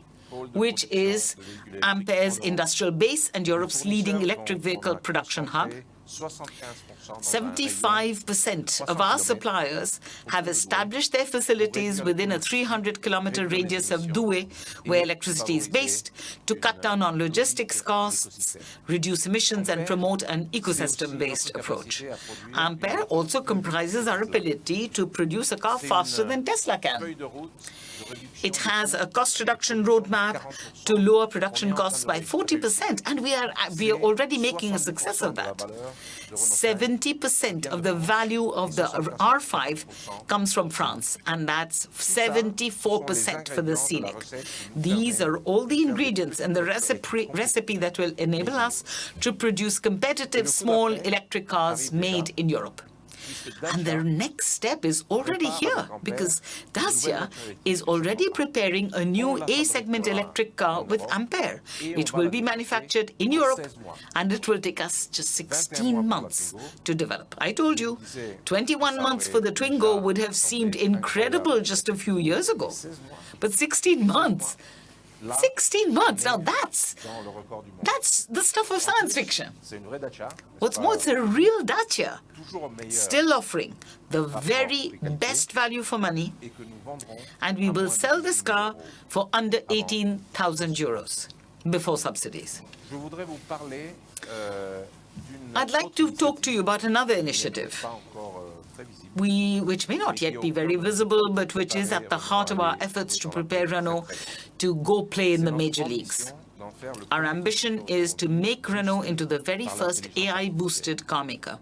which is Ampere's industrial base and Europe's leading electric vehicle production hub. 75% of our suppliers have established their facilities within a 300-kilometer radius of Douai, where electricity is based, to cut down on logistics costs, reduce emissions, and promote an ecosystem-based approach. Ampere also comprises our ability to produce a car faster than Tesla can. It has a cost reduction roadmap to lower production costs by 40%, and we are already making a success of that. 70% of the value of the R5 comes from France, and that's 74% for the Scenic. These are all the ingredients and the recipe that will enable us to produce competitive small electric cars made in Europe. And their next step is already here, because Dacia is already preparing a new A-segment electric car with Ampere. It will be manufactured in Europe, and it will take us just 16 months to develop. I told you, 21 months for the Twingo would have seemed incredible just a few years ago. But 16 months... 16 months! Now that's the stuff of science fiction. What's more, it's a real Dacia, still offering the very best value for money, and we will sell this car for under 18,000 euros before subsidies. I'd like to talk to you about another initiative, which may not yet be very visible, but which is at the heart of our efforts to prepare Renault to go play in the major leagues. Our ambition is to make Renault into the very first AI-boosted car maker.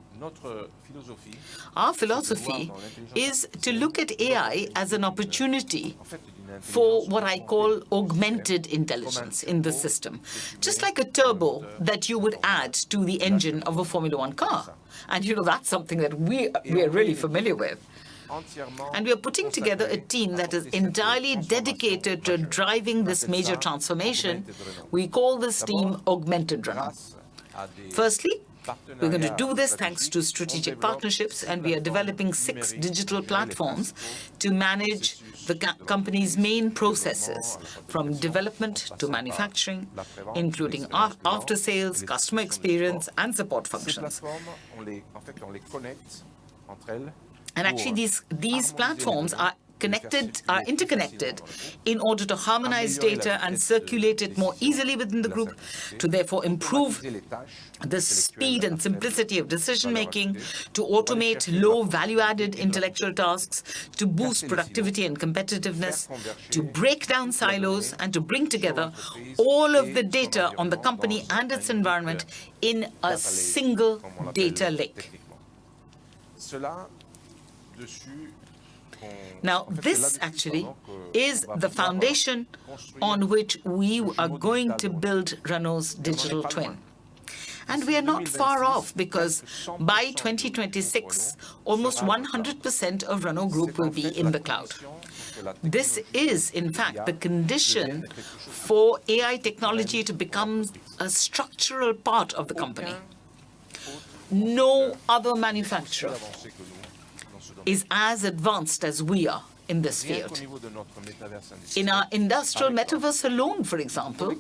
Our philosophy is to look at AI as an opportunity for what I call augmented intelligence in the system, just like a turbo that you would add to the engine of a Formula One car. And that's something that we are really familiar with. And we are putting together a team that is entirely dedicated to driving this major transformation. We call this team Augmented Renault. Firstly, we're going to do this thanks to strategic partnerships, and we are developing 6 digital platforms to manage the company's main processes, from development to manufacturing, including after-sales, customer experience, and support functions. And actually, these platforms are interconnected in order to harmonize data and circulate it more easily within the group, to therefore improve the speed and simplicity of decision-making, to automate low value-added intellectual tasks, to boost productivity and competitiveness, to break down silos, and to bring together all of the data on the company and its environment in a single data lake. Now, this actually is the foundation on which we are going to build Renault's digital twin. And we are not far off, because by 2026, almost 100% of Renault Group will be in the cloud. This is, in fact, the condition for AI technology to become a structural part of the company. No other manufacturer is as advanced as we are in this field. In our industrial metaverse alone, for example,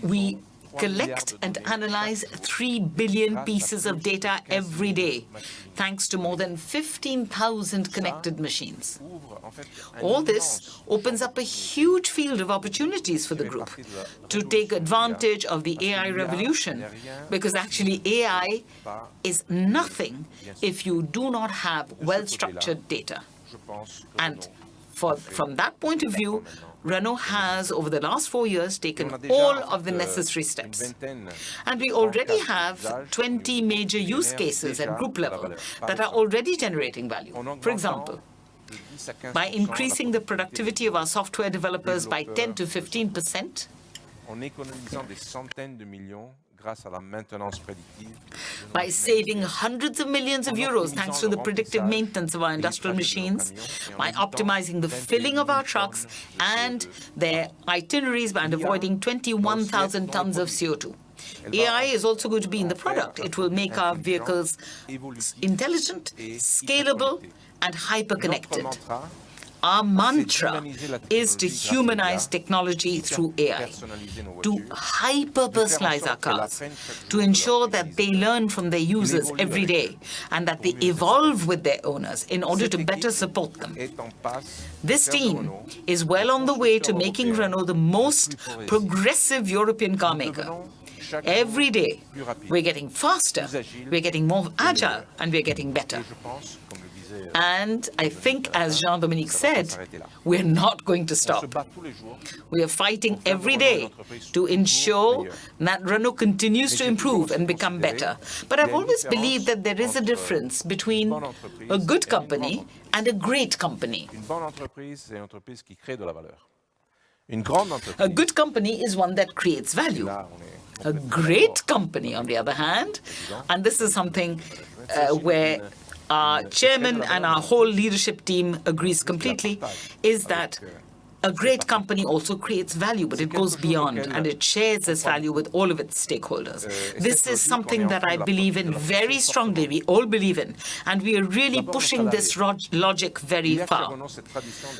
we collect and analyze 3 billion pieces of data every day, thanks to more than 15,000 connected machines. All this opens up a huge field of opportunities for the group to take advantage of the AI revolution, because actually AI is nothing if you do not have well-structured data. And from that point of view, Renault has, over the last 4 years, taken all of the necessary steps. And we already have 20 major use cases at group level that are already generating value. For example, by increasing the productivity of our software developers by 10 to 15%, by saving hundreds of millions of euros thanks to the predictive maintenance of our industrial machines, by optimizing the filling of our trucks and their itineraries and avoiding 21,000 tons of CO2. AI is also going to be in the product. It will make our vehicles intelligent, scalable, and hyper-connected. Our mantra is to humanize technology through AI, to hyper-personalize our cars, to ensure that they learn from their users every day and that they evolve with their owners in order to better support them. This team is well on the way to making Renault the most progressive European car maker. Every day, we're getting faster, we're getting more agile, and we're getting better. And I think, as Jean-Dominique said, we're not going to stop. We are fighting every day to ensure that Renault continues to improve and become better. But I've always believed that there is a difference between a good company and a great company. A good company is one that creates value. A great company, on the other hand, and this is something where our chairman and our whole leadership team agrees completely, is that a great company also creates value, but it goes beyond, and it shares this value with all of its stakeholders. This is something that I believe in very strongly, we all believe in, and we are really pushing this logic very far.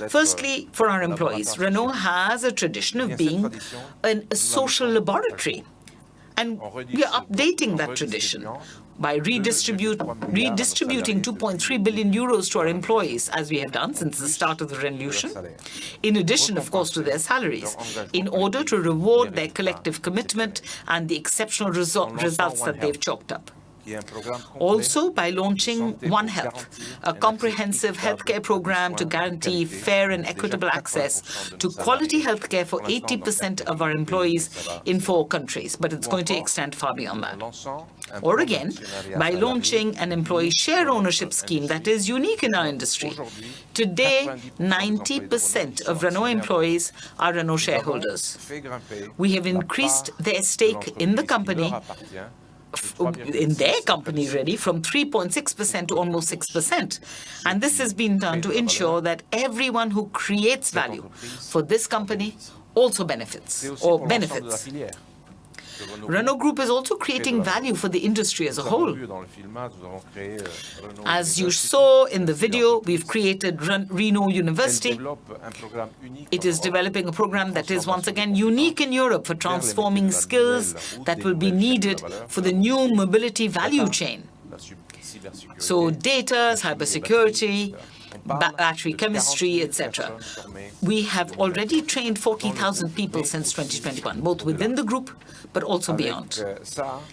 Firstly, for our employees, Renault has a tradition of being a social laboratory. And we are updating that tradition by redistributing 2.3 billion euros to our employees, as we have done since the start of the Renaulution, in addition, of course, to their salaries, in order to reward their collective commitment and the exceptional results that they've chalked up. Also, by launching One Health, a comprehensive healthcare program to guarantee fair and equitable access to quality healthcare for 80% of our employees in 4 countries, but it's going to extend far beyond that. Or again, by launching an employee share ownership scheme that is unique in our industry. Today, 90% of Renault employees are Renault shareholders. We have increased their stake in the company in their company, really, from 3.6% to almost 6%. And this has been done to ensure that everyone who creates value for this company also benefits or benefits. Renault Group is also creating value for the industry as a whole. As you saw in the video, we've created Renault University. It is developing a program that is once again unique in Europe for transforming skills that will be needed for the new mobility value chain. So data, cybersecurity, battery chemistry, etc. We have already trained 40,000 people since 2021, both within the group but also beyond.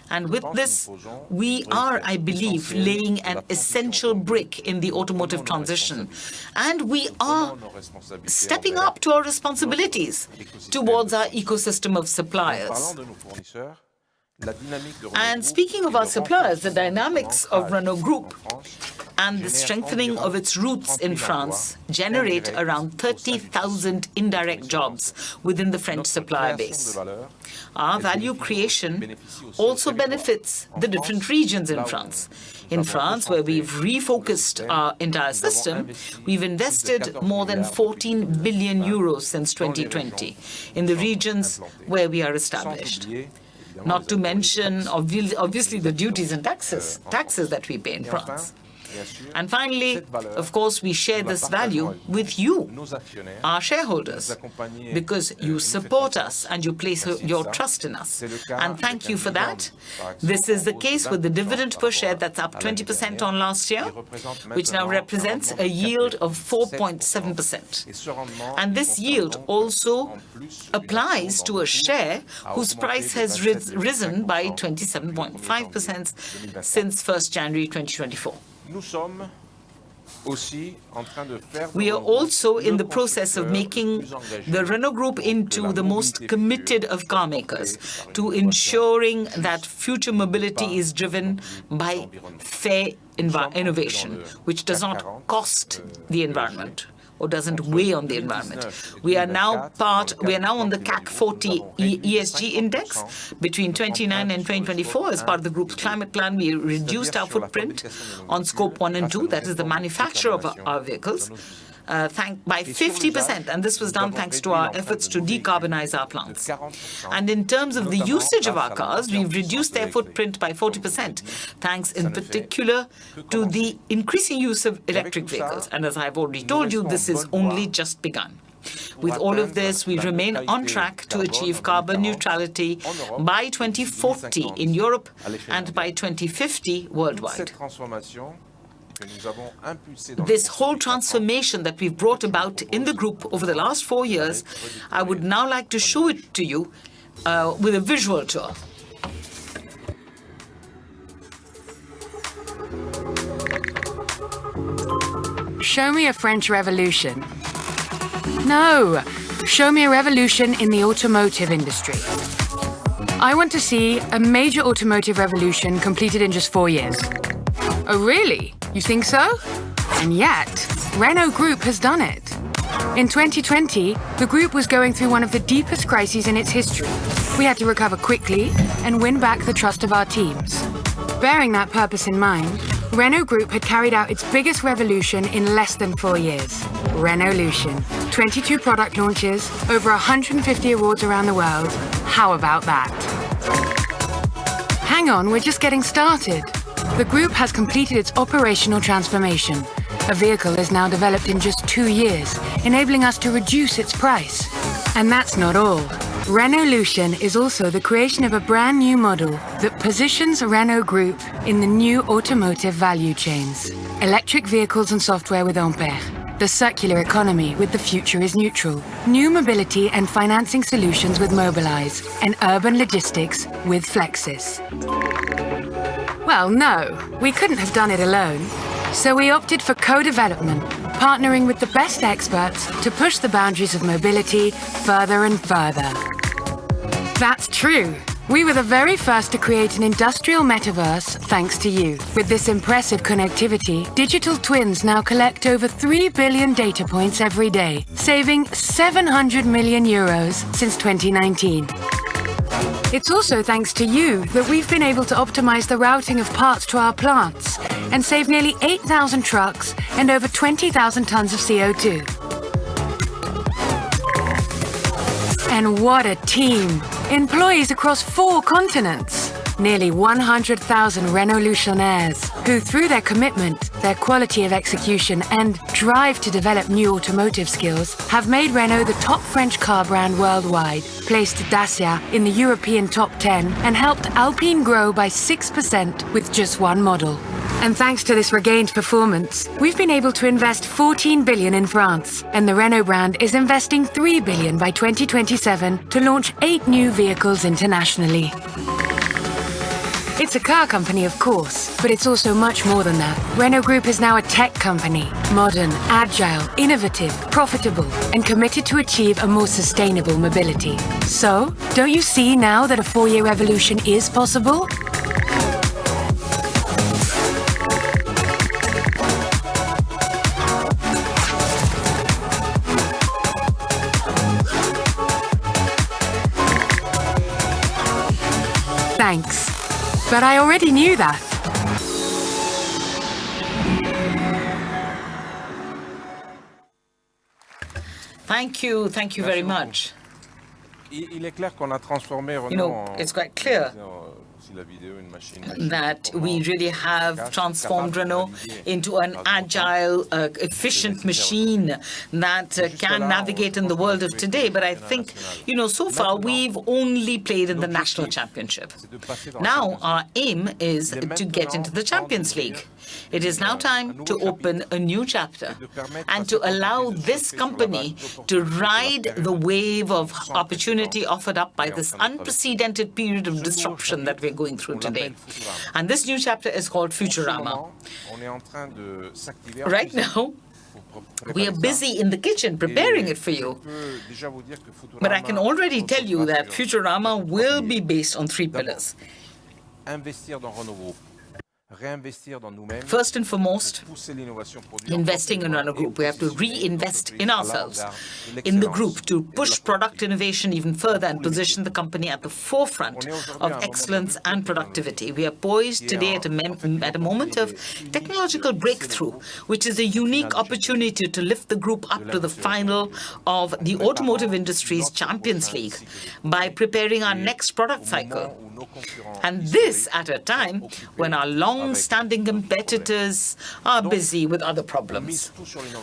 And with this, we are, I believe, laying an essential brick in the automotive transition. And we are stepping up to our responsibilities towards our ecosystem of suppliers. And speaking of our suppliers, the dynamics of Renault Group and the strengthening of its roots in France generate around 30,000 indirect jobs within the French supplier base. Our value creation also benefits the different regions in France. In France, where we've refocused our entire system, we've invested more than 14 billion euros since 2020 in the regions where we are established. Not to mention, obviously, the duties and taxes that we pay in France. And finally, of course, we share this value with you, our shareholders, because you support us and you place your trust in us. And thank you for that. This is the case with the dividend per share that's up 20% on last year, which now represents a yield of 4.7%. And this yield also applies to a share whose price has risen by 27.5% since 1st January 2024. We are also in the process of making the Renault Group into the most committed of car makers to ensuring that future mobility is driven by fair innovation, which does not cost the environment or doesn't weigh on the environment. We are now on the CAC 40 ESG index. Between 2009 and 2024, as part of the group's climate plan, we reduced our footprint on scope 1 and 2, that is the manufacture of our vehicles, by 50%, and this was done thanks to our efforts to decarbonize our plants. And in terms of the usage of our cars, we've reduced their footprint by 40%, thanks in particular to the increasing use of electric vehicles. And as I've already told you, this is only just begun. With all of this, we remain on track to achieve carbon neutrality by 2040 in Europe and by 2050 worldwide. This whole transformation that we've brought about in the group over the last 4 years, I would now like to show it to you with a visual tour. Show me a French revolution. No, show me a revolution in the automotive industry. I want to see a major automotive revolution completed in just 4 years. Oh, really? You think so? And yet, Renault Group has done it. In 2020, the group was going through one of the deepest crises in its history. We had to recover quickly and win back the trust of our teams. Bearing that purpose in mind, Renault Group had carried out its biggest revolution in less than 4 years. Renaulution. 22 product launches, over 150 awards around the world. How about that? Hang on, we're just getting started. The group has completed its operational transformation. A vehicle is now developed in just 2 years, enabling us to reduce its price. And that's not all. Renaulution is also the creation of a brand new model that positions Renault Group in the new automotive value chains. Electric vehicles and software with Ampere. The circular economy with The Future is Neutral. New mobility and financing solutions with Mobilize. And urban logistics with Flexis. Well, no, we couldn't have done it alone. So we opted for co-development, partnering with the best experts to push the boundaries of mobility further and further. That's true. We were the very first to create an industrial metaverse thanks to you. With this impressive connectivity, digital twins now collect over 3 billion data points every day, saving 700 million euros since 2019. It's also thanks to you that we've been able to optimize the routing of parts to our plants and save nearly 8,000 trucks and over 20,000 tons of CO2. And what a team! Employees across 4 continents. Nearly 100,000 Renaulutionaires who, through their commitment, their quality of execution and drive to develop new automotive skills, have made Renault the top French car brand worldwide, placed Dacia in the European top 10 and helped Alpine grow by 6% with just one model. And thanks to this regained performance, we've been able to invest 14 billion in France, and the Renault brand is investing 3 billion by 2027 to launch 8 new vehicles internationally. It's a car company, of course, but it's also much more than that. Renault Group is now a tech company, modern, agile, innovative, profitable, and committed to achieve a more sustainable mobility. So, don't you see now that a 4-year revolution is possible? Thanks. But I already knew that. Thank you very much. Il est clair qu'on a transformé Renault You know, it's quite clear that we really have transformed Renault into an agile, efficient machine that can navigate in the world of today. But I think, you know, so far we've only played in the national championship. Now our aim is to get into the Champions League. It is now time to open a new chapter and to allow this company to ride the wave of opportunity offered up by this unprecedented period of disruption that we're going through today. And this new chapter is called Futurama. Right now, we are busy in the kitchen preparing it for you. But I can already tell you that Futurama will be based on 3 pillars. First and foremost, investing in Renault Group. We have to reinvest in ourselves, in the group, to push product innovation even further and position the company at the forefront of excellence and productivity. We are poised today at a moment of technological breakthrough, which is a unique opportunity to lift the group up to the final of the automotive industry's Champions League by preparing our next product cycle. And this at a time when our long-standing competitors are busy with other problems.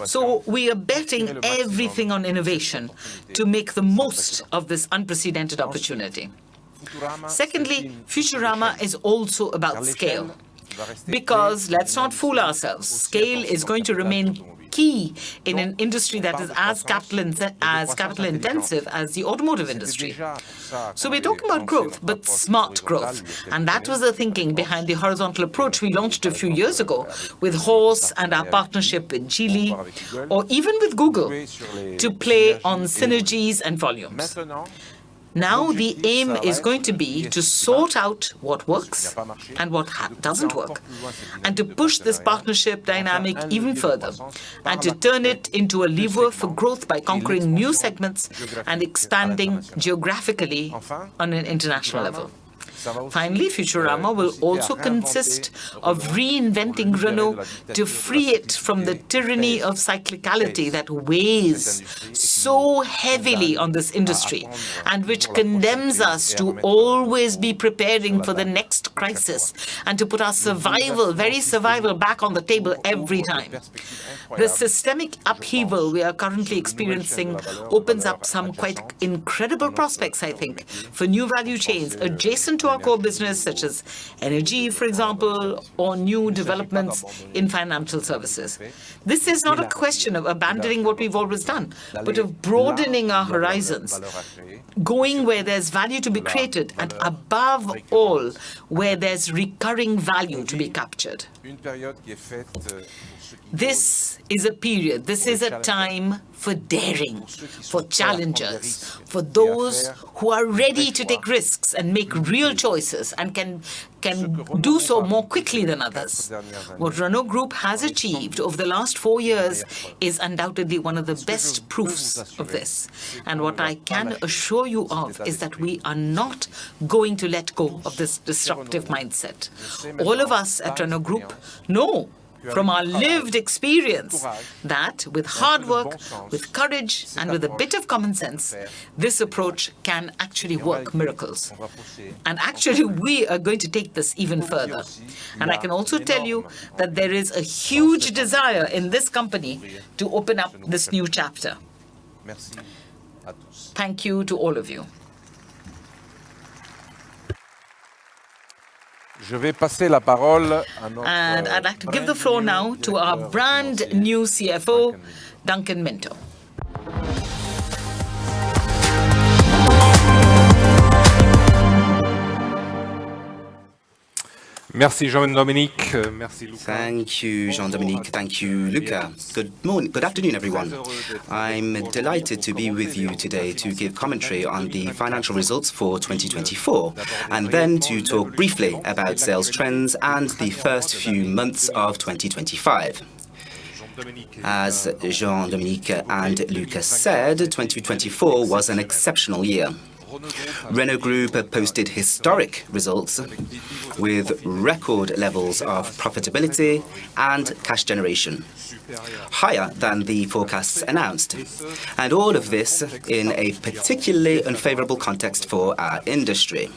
So we are betting everything on innovation to make the most of this unprecedented opportunity. Secondly, Futurama is also about scale. Because let's not fool ourselves, scale is going to remain key in an industry that is as capital intensive as the automotive industry. So we're talking about growth, but smart growth. And that was the thinking behind the horizontal approach we launched a few years ago with Horse and our partnership with Geely, or even with Google, to play on synergies and volumes. Now the aim is going to be to sort out what works and what doesn't work, and to push this partnership dynamic even further, and to turn it into a lever for growth by conquering new segments and expanding geographically on an international level. Finally, Futurama will also consist of reinventing Renault to free it from the tyranny of cyclicality that weighs so heavily on this industry and which condemns us to always be preparing for the next crisis and to put our very survival back on the table every time. The systemic upheaval we are currently experiencing opens up some quite incredible prospects, I think, for new value chains adjacent to our core business, such as energy, for example, or new developments in financial services. This is not a question of abandoning what we've always done, but of broadening our horizons, going where there's value to be created, and above all, where there's recurring value to be captured. This is a period, this is a time for daring, for challengers, for those who are ready to take risks and make real choices and can do so more quickly than others. What Renault Group has achieved over the last 4 years is undoubtedly one of the best proofs of this. And what I can assure you of is that we are not going to let go of this disruptive mindset. All of us at Renault Group know from our lived experience that with hard work, with courage, and with a bit of common sense, this approach can actually work miracles. And actually, we are going to take this even further. And I can also tell you that there is a huge desire in this company to open up this new chapter. Thank you to all of you. And I'd like to give the floor now to our brand new CFO, Duncan Minto. Merci Jean-Dominique. Merci Luca. Thank you, Jean-Dominique. Thank you, Luca. Good morning. Good afternoon, everyone. I'm delighted to be with you today to give commentary on the financial results for 2024, and then to talk briefly about sales trends and the first few months of 2025. As Jean-Dominique and Luca said, 2024 was an exceptional year. Renault Group posted historic results with record levels of profitability and cash generation, higher than the forecasts announced, and all of this in a particularly unfavorable context for our industry.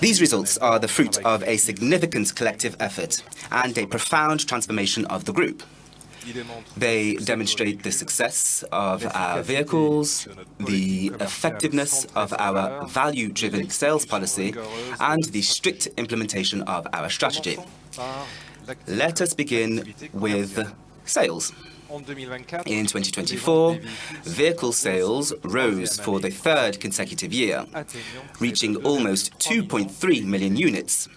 These results are the fruit of a significant collective effort and a profound transformation of the group. They demonstrate the success of our vehicles, the effectiveness of our value-driven sales policy, and the strict implementation of our strategy. Let us begin with sales. In 2024, vehicle sales rose for the third consecutive year, reaching almost 2.3 million units.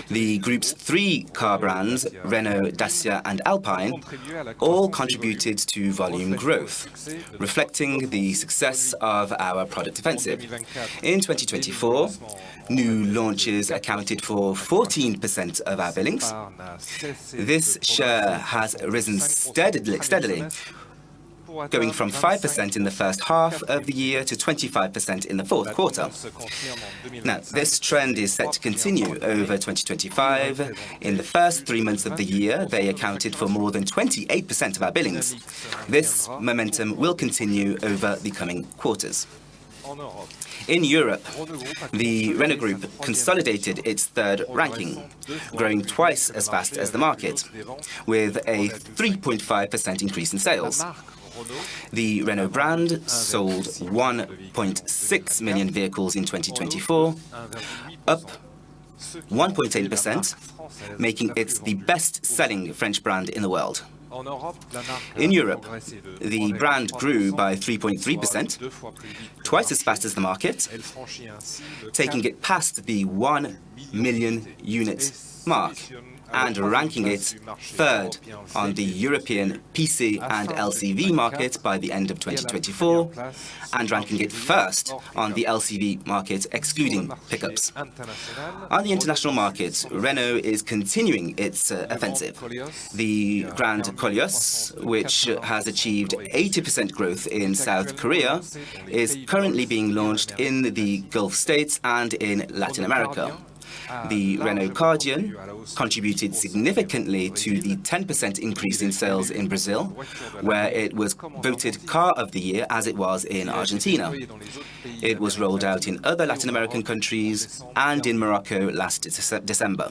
The group's 3 car brands, Renault, Dacia and Alpine, all contributed to volume growth, reflecting the success of our product offensive. In 2024, new launches accounted for 14% of our billings. This share has risen steadily, going from 5% in the first half of the year to 25% in the fourth quarter. Now, this trend is set to continue over 2025. In the first 3 months of the year, they accounted for more than 28% of our billings. This momentum will continue over the coming quarters. In Europe, the Renault Group consolidated its third ranking, growing twice as fast as the market, with a 3.5% increase in sales. The Renault brand sold 1.6 million vehicles in 2024, up 1.8%, making it the best-selling French brand in the world. In Europe, the brand grew by 3.3%, twice as fast as the market, taking it past the 1 million unit mark and ranking it third on the European PC and LCV market by the end of 2024, and ranking it first on the LCV market excluding pickups. On the international market, Renault is continuing its offensive. The Grand Koleos, which has achieved 80% growth in South Korea, is currently being launched in the Gulf states and in Latin America. The Renault Cardian contributed significantly to the 10% increase in sales in Brazil, where it was voted Car of the Year as it was in Argentina. It was rolled out in other Latin American countries and in Morocco last December.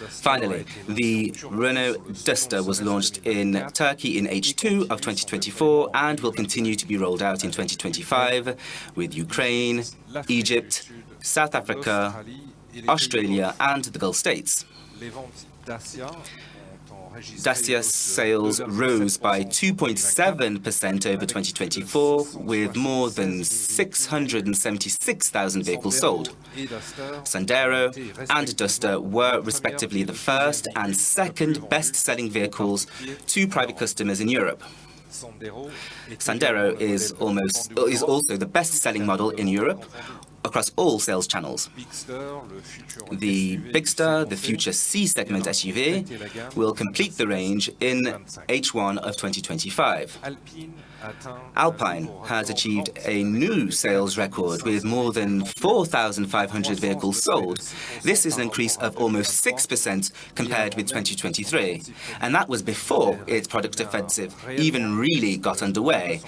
Finally, the Renault Duster was launched in Turkey in H2 of 2024 and will continue to be rolled out in 2025 with Ukraine, Egypt, South Africa, Australia and the Gulf states. Dacia sales rose by 2.7% over 2024, with more than 676,000 vehicles sold. Sandero and Duster were respectively the first and second best-selling vehicles to private customers in Europe. Sandero is also the best-selling model in Europe across all sales channels. The Bigster, the future C-segment SUV, will complete the range in H1 of 2025. Alpine has achieved a new sales record with more than 4,500 vehicles sold. This is an increase of almost 6% compared with 2023, and that was before its product offensive even really got underway,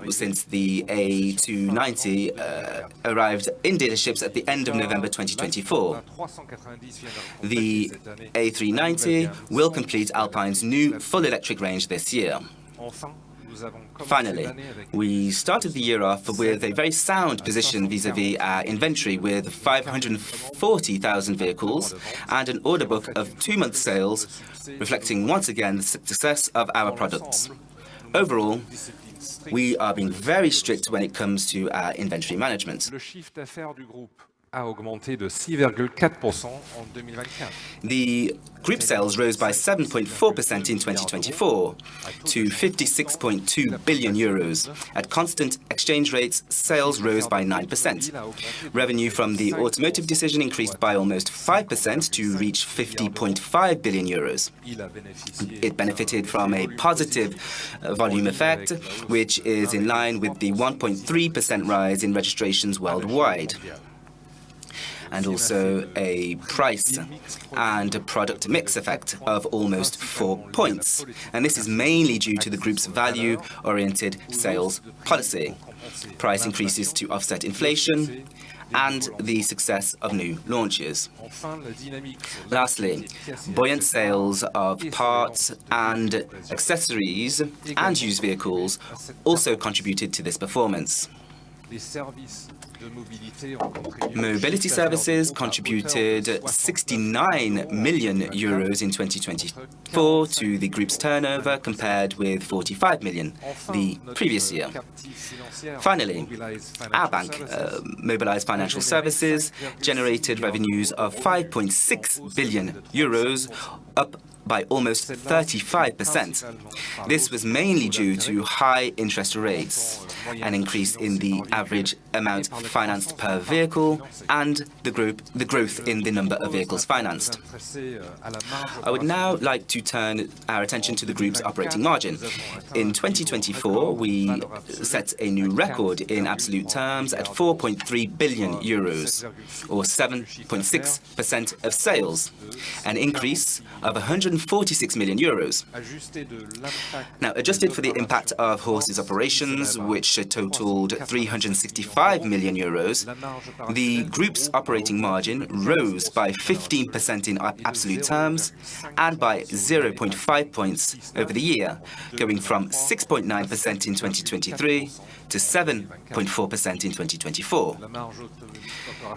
since the A290 arrived in dealerships at the end of November 2024. The A390 will complete Alpine's new full electric range this year. Finally, we started the year off with a very sound position vis-à-vis our inventory, with 540,000 vehicles and an order book of 2-month sales, reflecting once again the success of our products. Overall, we are being very strict when it comes to our inventory management. The group sales rose by 7.4% in 2024 to 56.2 billion euros. At constant exchange rates, sales rose by 9%. Revenue from the automotive division increased by almost 5% to reach 50.5 billion euros. It benefited from a positive volume effect, which is in line with the 1.3% rise in registrations worldwide, and also a price and a product mix effect of almost 4 points. And this is mainly due to the group's value-oriented sales policy, price increases to offset inflation, and the success of new launches. Lastly, buoyant sales of parts and accessories and used vehicles also contributed to this performance. Mobility services contributed 69 million euros in 2024 to the group's turnover, compared with 45 million the previous year. Finally, our bank, Mobilized Financial Services, generated revenues of 5.6 billion euros, up by almost 35%. This was mainly due to high interest rates, an increase in the average amount financed per vehicle, and the growth in the number of vehicles financed. I would now like to turn our attention to the group's operating margin. In 2024, we set a new record in absolute terms at 4.3 billion euros, or 7.6% of sales, an increase of 146 million euros. Now, adjusted for the impact of Horse's operations, which totaled 365 million euros, the group's operating margin rose by 15% in absolute terms and by 0.5 points over the year, going from 6.9% in 2023 to 7.4% in 2024.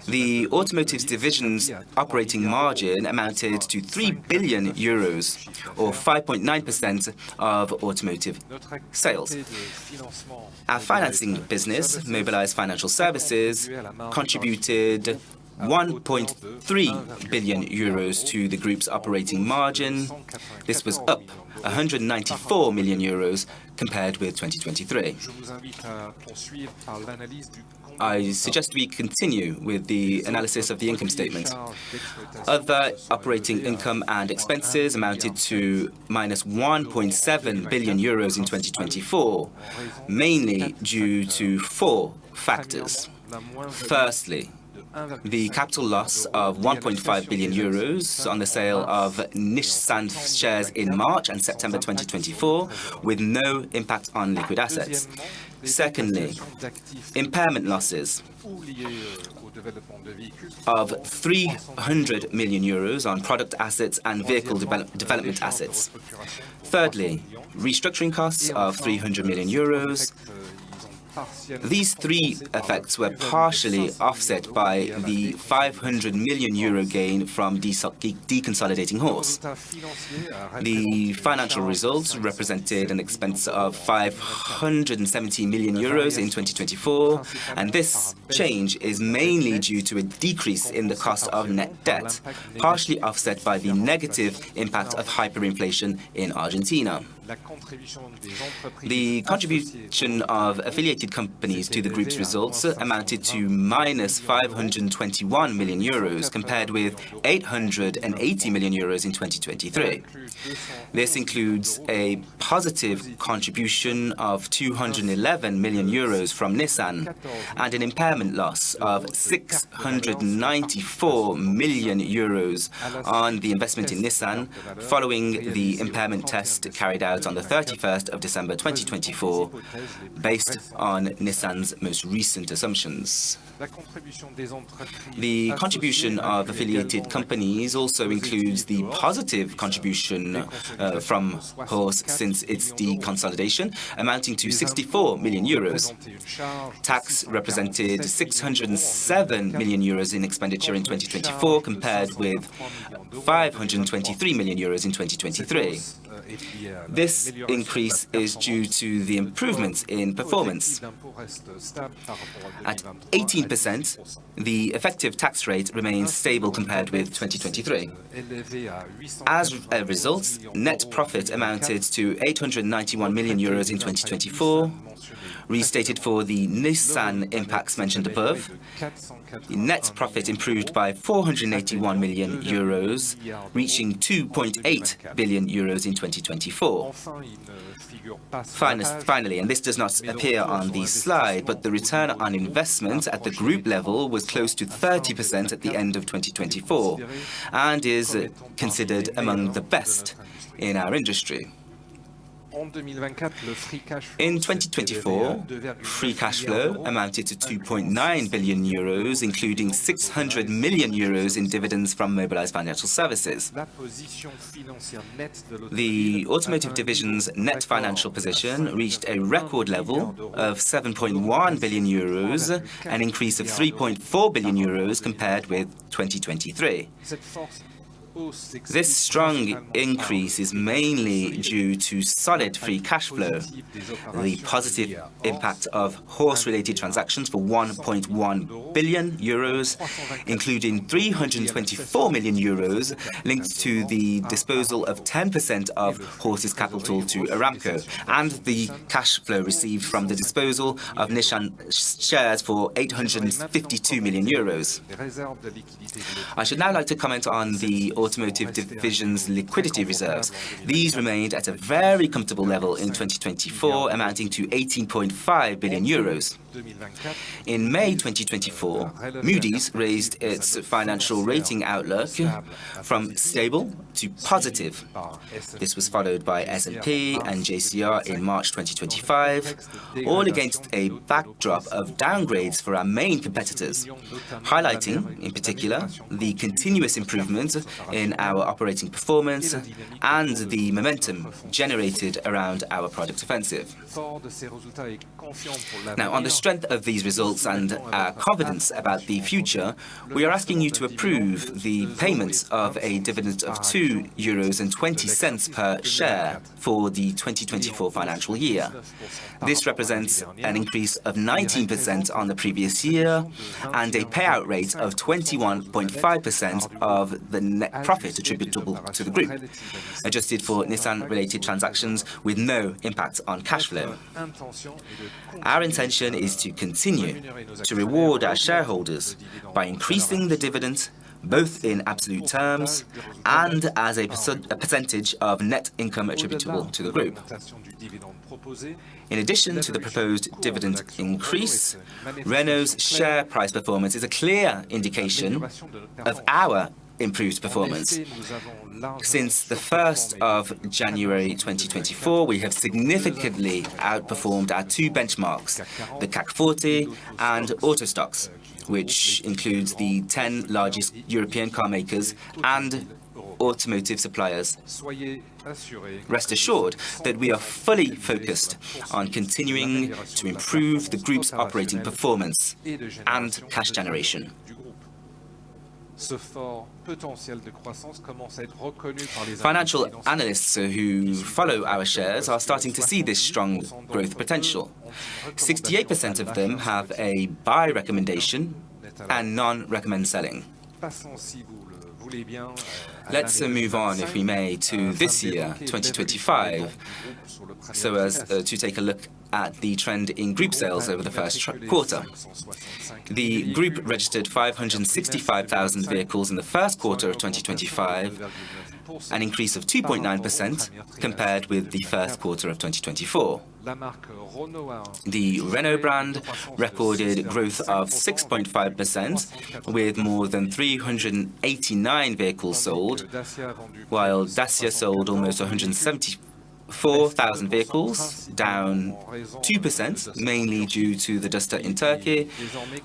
The automotive division's operating margin amounted to 3 billion euros, or 5.9% of automotive sales. Our financing business, Mobilized Financial Services, contributed 1.3 billion euros to the group's operating margin. This was up 194 million euros compared with 2023. I suggest we continue with the analysis of the income statement. Other operating income and expenses amounted to minus 1.7 billion euros in 2024, mainly due to 4 factors. Firstly, the capital loss of 1.5 billion euros on the sale of Nissan shares in March and September 2024, with no impact on liquid assets. Secondly, impairment losses of 300 million euros on product assets and vehicle development assets. Thirdly, restructuring costs of 300 million euros. These 3 effects were partially offset by the 500 million euro gain from deconsolidating Horse. The financial results represented an expense of 570 million euros in 2024, and this change is mainly due to a decrease in the cost of net debt, partially offset by the negative impact of hyperinflation in Argentina. The contribution of affiliated companies to the group's results amounted to minus 521 million euros, compared with 880 million euros in 2023. This includes a positive contribution of 211 million euros from Nissan and an impairment loss of 694 million euros on the investment in Nissan following the impairment test carried out on the 31st of December 2024, based on Nissan's most recent assumptions. The contribution of affiliated companies also includes the positive contribution from Horse since its deconsolidation, amounting to 64 million euros. Tax represented 607 million euros in expenditure in 2024, compared with 523 million euros in 2023. This increase is due to the improvements in performance. At 18%, the effective tax rate remains stable compared with 2023. As a result, net profit amounted to 891 million euros in 2024, restated for the Nissan impacts mentioned above. The net profit improved by 481 million euros, reaching 2.8 billion euros in 2024. Finally, and this does not appear on the slide, but the return on investment at the group level was close to 30% at the end of 2024 and is considered among the best in our industry. In 2024, free cash flow amounted to 2.9 billion euros, including 600 million euros in dividends from Mobilize Financial Services. The automotive division's net financial position reached a record level of 7.1 billion euros, an increase of 3.4 billion euros compared with 2023. This strong increase is mainly due to solid free cash flow, the positive impact of horse-related transactions for 1.1 billion euros, including 324 million euros linked to the disposal of 10% of Horse's capital to Aramco, and the cash flow received from the disposal of Nissan shares for 852 million euros. I should now like to comment on the automotive division's liquidity reserves. These remained at a very comfortable level in 2024, amounting to 18.5 billion euros. In May 2024, Moody's raised its financial rating outlook from stable to positive. This was followed by S&P and JCR in March 2025, all against a backdrop of downgrades for our main competitors, highlighting, in particular, the continuous improvement in our operating performance and the momentum generated around our product offensive. Now, on the strength of these results and our confidence about the future, we are asking you to approve the payment of a dividend of €2.20 per share for the 2024 financial year. This represents an increase of 19% on the previous year and a payout rate of 21.5% of the net profit attributable to the group, adjusted for Nissan-related transactions with no impact on cash flow. Our intention is to continue to reward our shareholders by increasing the dividend both in absolute terms and as a percentage of net income attributable to the group. In addition to the proposed dividend increase, Renault's share price performance is a clear indication of our improved performance. Since the 1st of January 2024, we have significantly outperformed our two benchmarks, the CAC 40 and Auto Stocks, which includes the 10 largest European car makers and automotive suppliers. Rest assured that we are fully focused on continuing to improve the group's operating performance and cash generation. Financial analysts who follow our shares are starting to see this strong growth potential. 68% of them have a buy recommendation and none recommend selling. Let's move on, if we may, to this year, 2025, so as to take a look at the trend in group sales over the first quarter. The group registered 565,000 vehicles in the first quarter of 2025, an increase of 2.9% compared with the first quarter of 2024. The Renault brand recorded growth of 6.5% with more than 389 vehicles sold, while Dacia sold almost 174,000 vehicles, down 2%, mainly due to the Duster in Turkey,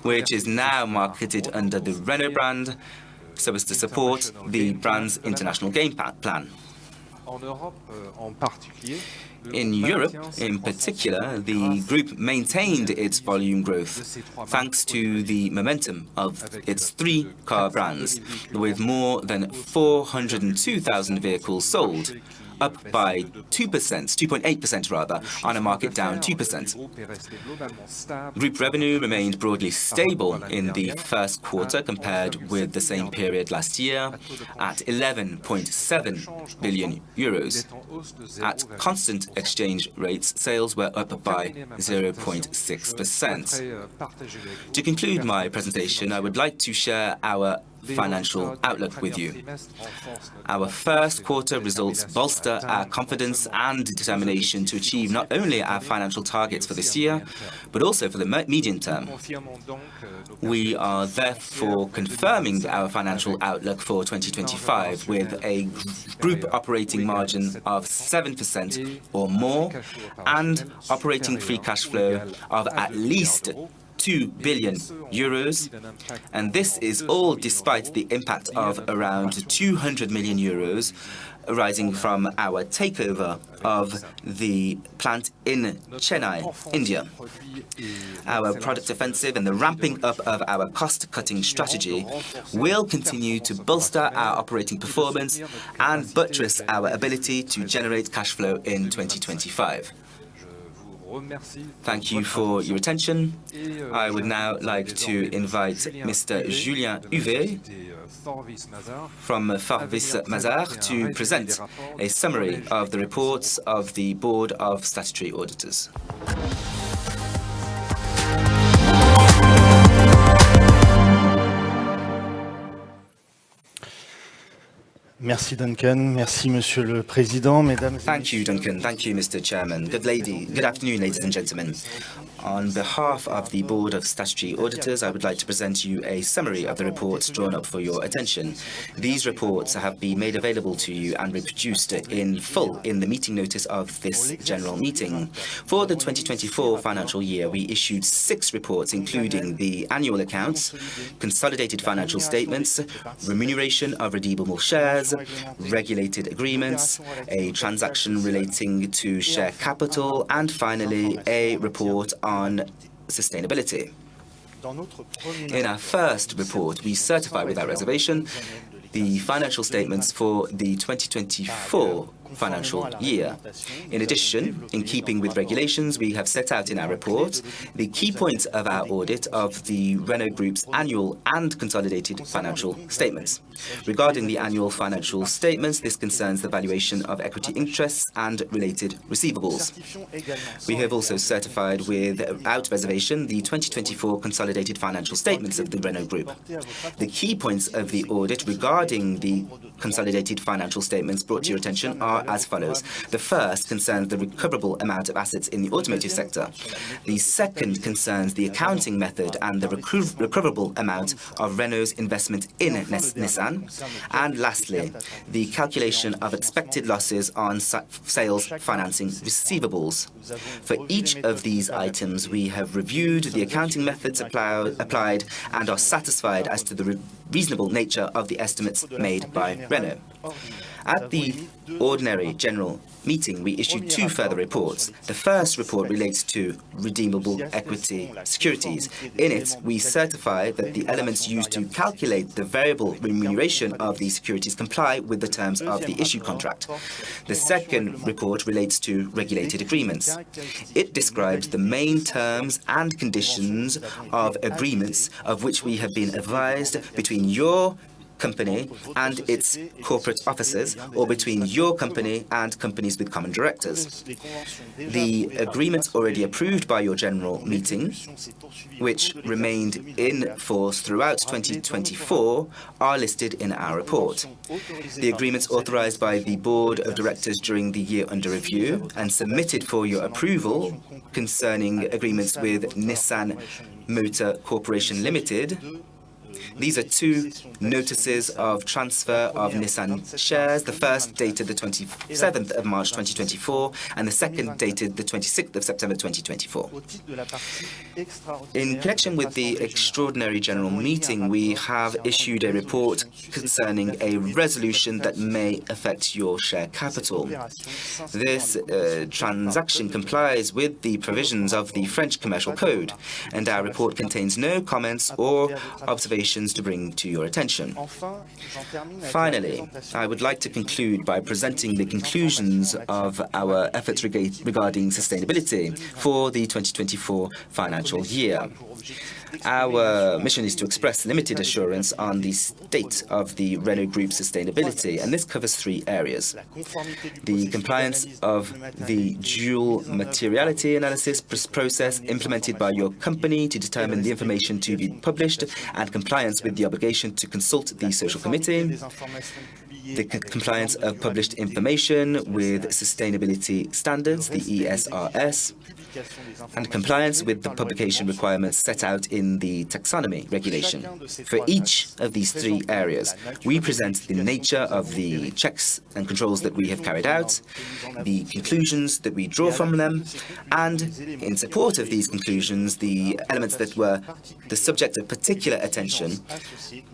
which is now marketed under the Renault brand, so as to support the brand's international game plan. In Europe, in particular, the group maintained its volume growth thanks to the momentum of its three-car brands, with more than 402,000 vehicles sold, up by 2.8% rather, on a market down 2%. Group revenue remained broadly stable in the first quarter compared with the same period last year at 11.7 billion euros. At constant exchange rates, sales were up by 0.6%. To conclude my presentation, I would like to share our financial outlook with you. Our first quarter results bolster our confidence and determination to achieve not only our financial targets for this year, but also for the medium term. We are therefore confirming our financial outlook for 2025 with a group operating margin of 7% or more and operating free cash flow of at least 2 billion euros, and this is all despite the impact of around 200 million euros arising from our takeover of the plant in Chennai, India. Our product offensive and the ramping up of our cost-cutting strategy will continue to bolster our operating performance and buttress our ability to generate cash flow in 2025. Thank you for your attention. I would now like to invite Mr. Julien Huvet from Farvis Mazars to present a summary of the reports of the Board of Statutory Auditors. Merci Duncan, merci Monsieur le Président, Mesdames et Thank you, Duncan. Thank you, Mr. Chairman. Good afternoon, ladies and gentlemen. On behalf of the Board of Statutory Auditors, I would like to present you a summary of the reports drawn up for your attention. These reports have been made available to you and reproduced in full in the meeting notice of this general meeting. For the 2024 financial year, we issued 6 reports, including the annual accounts, consolidated financial statements, remuneration of redeemable shares, regulated agreements, a transaction relating to share capital, and finally, a report on sustainability. In our first report, we certify without reservation the financial statements for the 2024 financial year. In addition, in keeping with regulations, we have set out in our report the key points of our audit of the Renault Group's annual and consolidated financial statements. Regarding the annual financial statements, this concerns the valuation of equity interests and related receivables. We have also certified without reservation the 2024 consolidated financial statements of the Renault Group. The key points of the audit regarding the consolidated financial statements brought to your attention are as follows. The first concerns the recoverable amount of assets in the automotive sector. The second concerns the accounting method and the recoverable amount of Renault's investment in Nissan. And lastly, the calculation of expected losses on sales financing receivables. For each of these items, we have reviewed the accounting methods applied and are satisfied as to the reasonable nature of the estimates made by Renault. At the ordinary general meeting, we issued 2 further reports. The first report relates to redeemable equity securities. In it, we certify that the elements used to calculate the variable remuneration of these securities comply with the terms of the issue contract. The second report relates to regulated agreements. It describes the main terms and conditions of agreements of which we have been advised between your company and its corporate officers, or between your company and companies with common directors. The agreements already approved by your general meeting, which remained in force throughout 2024, are listed in our report. The agreements authorized by the Board of Directors during the year under review and submitted for your approval concerning agreements with Nissan Motor Corporation Limited. These are two notices of transfer of Nissan shares, the first dated the 27th of March 2024 and the second dated the 26th of September 2024. In connection with the extraordinary general meeting, we have issued a report concerning a resolution that may affect your share capital. This transaction complies with the provisions of the French Commercial Code, and our report contains no comments or observations to bring to your attention. Finally, I would like to conclude by presenting the conclusions of our efforts regarding sustainability for the 2024 financial year. Our mission is to express limited assurance on the state of the Renault Group's sustainability, and this covers three areas: the compliance of the dual materiality analysis process implemented by your company to determine the information to be published, and compliance with the obligation to consult the social committee, the compliance of published information with sustainability standards, the ESRS, and compliance with the publication requirements set out in the taxonomy regulation. For each of these three areas, we present the nature of the checks and controls that we have carried out, the conclusions that we draw from them, and in support of these conclusions, the elements that were the subject of particular attention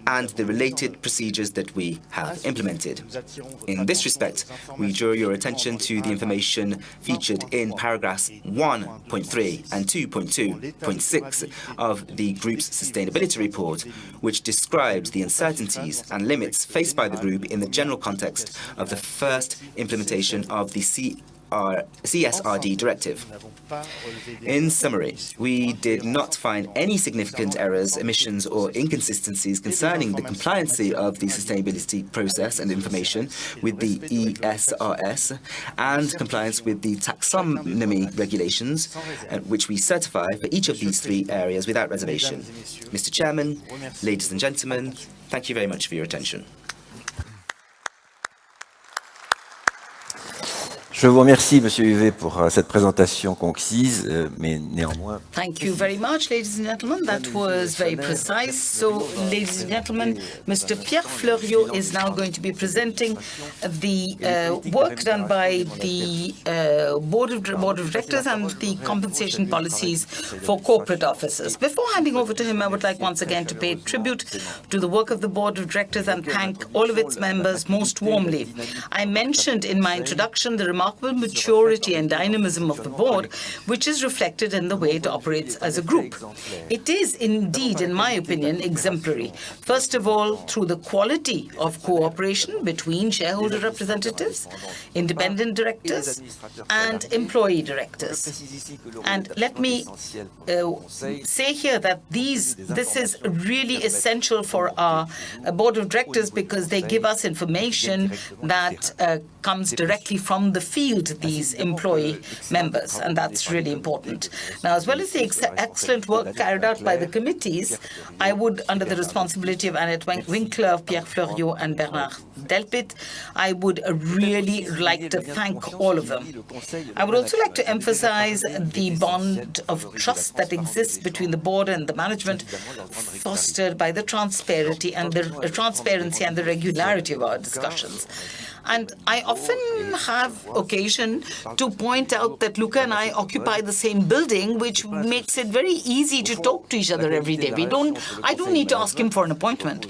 and the related procedures that we have implemented. In this respect, we draw your attention to the information featured in paragraphs 1.3 and 2.2.6 of the Group's sustainability report, which describes the uncertainties and limits faced by the Group in the general context of the first implementation of the CSRD directive. In summary, we did not find any significant errors, omissions, or inconsistencies concerning the compliancy of the sustainability process and information with the ESRS and compliance with the taxonomy regulations, which we certify for each of these three areas without reservation. Mr. Chairman, ladies and gentlemen, thank you very much for your attention. Je vous remercie, Monsieur Huvet, pour cette présentation concise, mais néanmoins. Thank you very much, ladies and gentlemen. That was very precise. So, ladies and gentlemen, Mr. Pierre Fleuriot is now going to be presenting the work done by the Board of Directors and the compensation policies for corporate officers. Before handing over to him, I would like once again to pay tribute to the work of the Board of Directors and thank all of its members most warmly. I mentioned in my introduction the remarkable maturity and dynamism of the board, which is reflected in the way it operates as a group. It is indeed, in my opinion, exemplary. First of all, through the quality of cooperation between shareholder representatives, independent directors, and employee directors. And let me say here that this is really essential for our board of directors because they give us information that comes directly from the field, these employee members, and that's really important. Now, as well as the excellent work carried out by the committees, I would, under the responsibility of Annette Winkler, Pierre Fleuriot, and Bernard Delpit, I would really like to thank all of them. I would also like to emphasize the bond of trust that exists between the board and the management, fostered by the transparency and the regularity of our discussions. And I often have occasion to point out that Luca and I occupy the same building, which makes it very easy to talk to each other every day. I don't need to ask him for an appointment.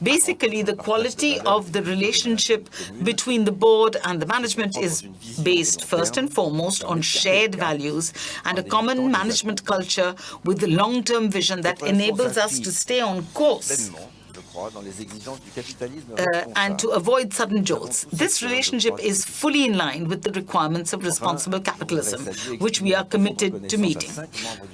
Basically, the quality of the relationship between the board and the management is based first and foremost on shared values and a common management culture with a long-term vision that enables us to stay on course and to avoid sudden jolts. This relationship is fully in line with the requirements of responsible capitalism, which we are committed to meeting.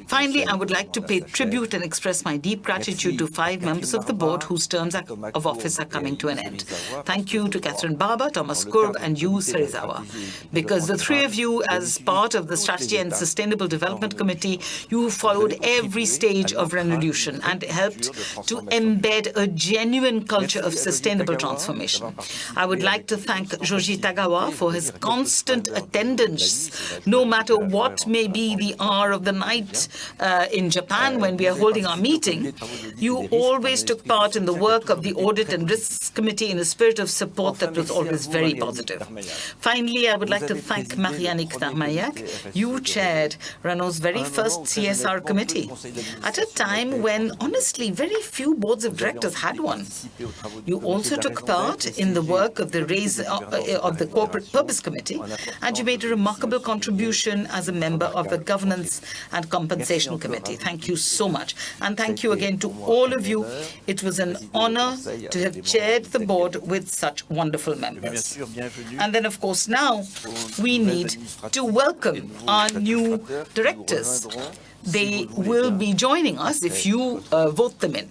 Finally, I would like to pay tribute and express my deep gratitude to 5 members of the board whose terms of office are coming to an end. Thank you to Catherine Barber, Thomas Kurb, and you, Serizawa. Because the 3 of you, as part of the Strategy and Sustainable Development Committee, you followed every stage of Renaulution and helped to embed a genuine culture of sustainable transformation. I would like to thank Joji Tagawa for his constant attendance, no matter what may be the hour of the night in Japan when we are holding our meeting. You always took part in the work of the Audit and Risks Committee in a spirit of support that was always very positive. Finally, I would like to thank Marianne Darmayac. You chaired Renault's very first CSR committee at a time when, honestly, very few boards of directors had one. You also took part in the work of the Corporate Purpose Committee, and you made a remarkable contribution as a member of the Governance and Compensation Committee. Thank you so much. And thank you again to all of you. It was an honor to have chaired the board with such wonderful members. And then, of course, now we need to welcome our new directors. They will be joining us if you vote them in.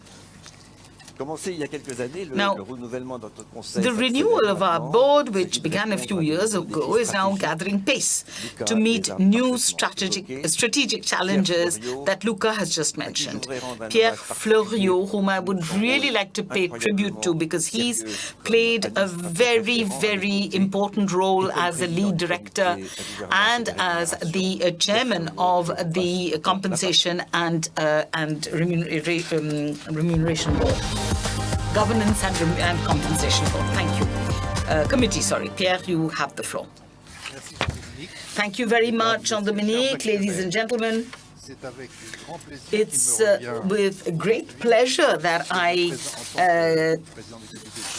Now, the renewal of our board, which began a few years ago, is now gathering pace to meet new strategic challenges that Luca has just mentioned. Pierre Fleuriot, whom I would really like to pay tribute to because he's played a very, very important role as a lead director and as the chairman of the Compensation and Remuneration Board. Governance and Compensation Board. Thank you. Committee, sorry. Pierre, you have the floor. Thank you very much, Jean-Dominique, ladies and gentlemen. It's with great pleasure that I,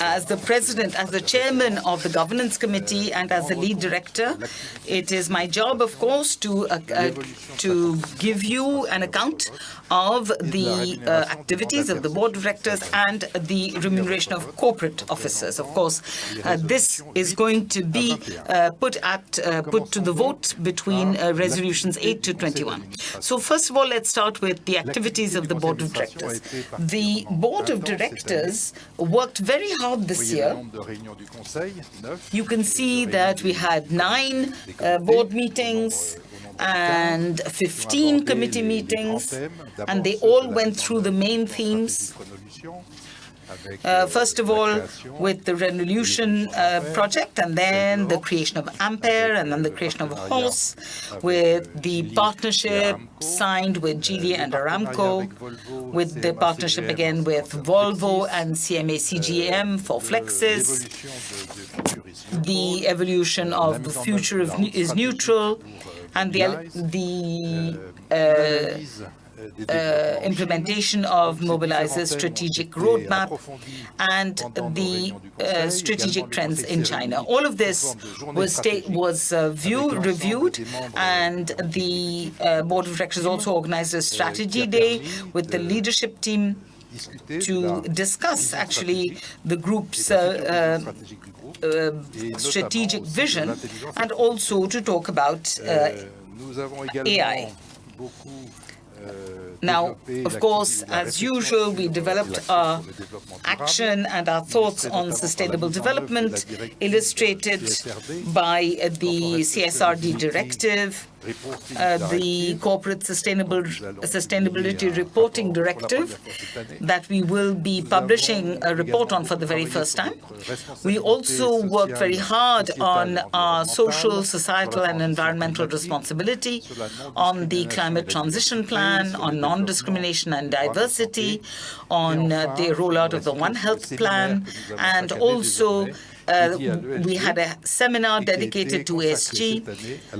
as the president, as the chairman of the governance committee and as the lead director, it is my job, of course, to give you an account of the activities of the board of directors and the remuneration of corporate officers. Of course, this is going to be put to the vote between resolutions 8 to 21. So first of all, let's start with the activities of the board of directors. The board of directors worked very hard this year. You can see that we had 9 board meetings and 15 committee meetings, and they all went through the main themes. First of all, with the Renaulution project, and then the creation of Ampere, and then the creation of Horse, with the partnership signed with Geely and Aramco, with the partnership again with Volvo and CMA CGM for Flexis, the evolution of the future is neutral, and the implementation of Mobilize's strategic roadmap and the strategic trends in China. All of this was reviewed, and the board of directors also organized a strategy day with the leadership team to discuss actually the group's strategic vision and also to talk about AI. Now, of course, as usual, we developed our action and our thoughts on sustainable development, illustrated by the CSRD directive, the Corporate Sustainability Reporting Directive that we will be publishing a report on for the very first time. We also worked very hard on our social, societal and environmental responsibility, on the climate transition plan, on non-discrimination and diversity, on the rollout of the One Health plan, and also we had a seminar dedicated to ESG,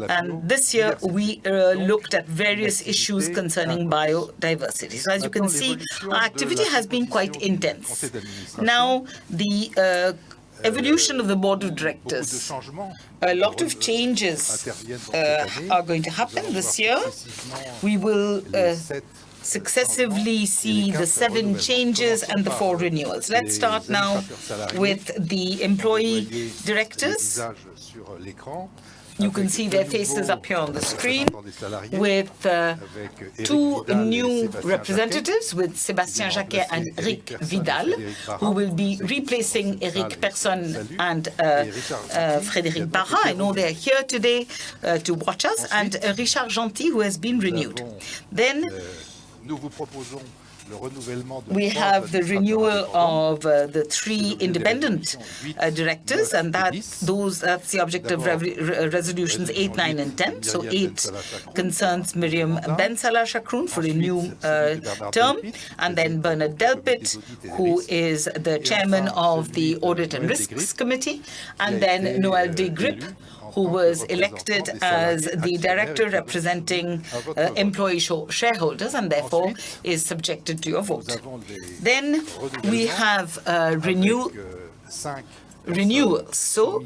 and this year we looked at various issues concerning biodiversity. So as you can see, our activity has been quite intense. Now, the evolution of the board of directors. A lot of changes are going to happen this year. We will successively see the 7 changes and the 4 renewals. Let's start now with the employee directors. You can see their faces up here on the screen with 2 new representatives, with Sébastien Jacquet and Eric Vidal, who will be replacing Eric Persson and Frédéric Barra. I know they're here today to watch us, and Richard Gentil, who has been renewed. Then we have the renewal of the 3 independent directors, and that's the object of resolutions 8, 9, and 10. So 8 concerns Miriam Ben Salah Shakroun for a new term, and then Bernard Delpit, who is the chairman of the Audit and Risks Committee, and then Noël de Grip, who was elected as the director representing employee shareholders and therefore is subjected to your vote. Then we have renewals. So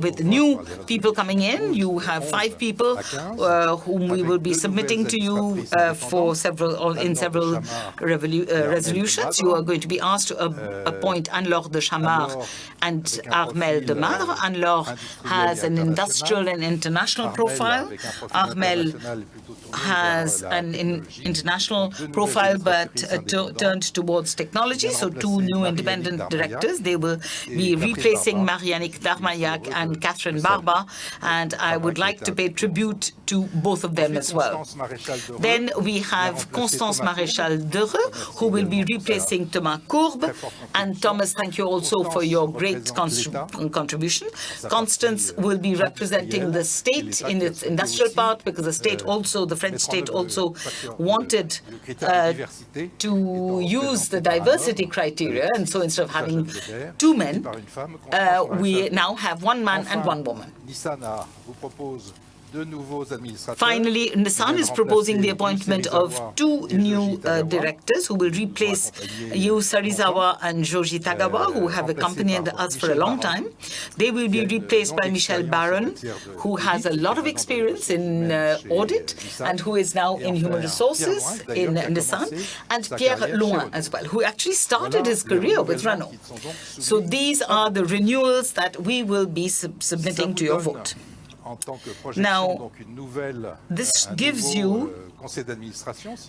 with new people coming in, you have 5 people whom we will be submitting to you for several resolutions. You are going to be asked to appoint Anne-Laure de Chamard and Armel de Madre. Anne-Laure has an industrial and international profile. Armel has an international profile but turned towards technology. So 2 new independent directors. They will be replacing Marianne Darmaillac and Catherine Barba, and I would like to pay tribute to both of them as well. Then we have Constance Maréchal Dereux, who will be replacing Thomas Courbe. And Thomas, thank you also for your great contribution. Constance will be representing the state in its industrial part, because the state also, the French state also wanted to use the diversity criteria, and so instead of having 2 men, we now have 1 man and 1 woman. Finally, Nissan is proposing the appointment of 2 new directors who will replace Yu Sarizawa and Joji Tagawa, who have accompanied us for a long time. They will be replaced by Michel Baron, who has a lot of experience in audit and who is now in human resources in Nissan, and Pierre Loin as well, who actually started his career with Renault. So these are the renewals that we will be submitting to your vote. Now, this gives you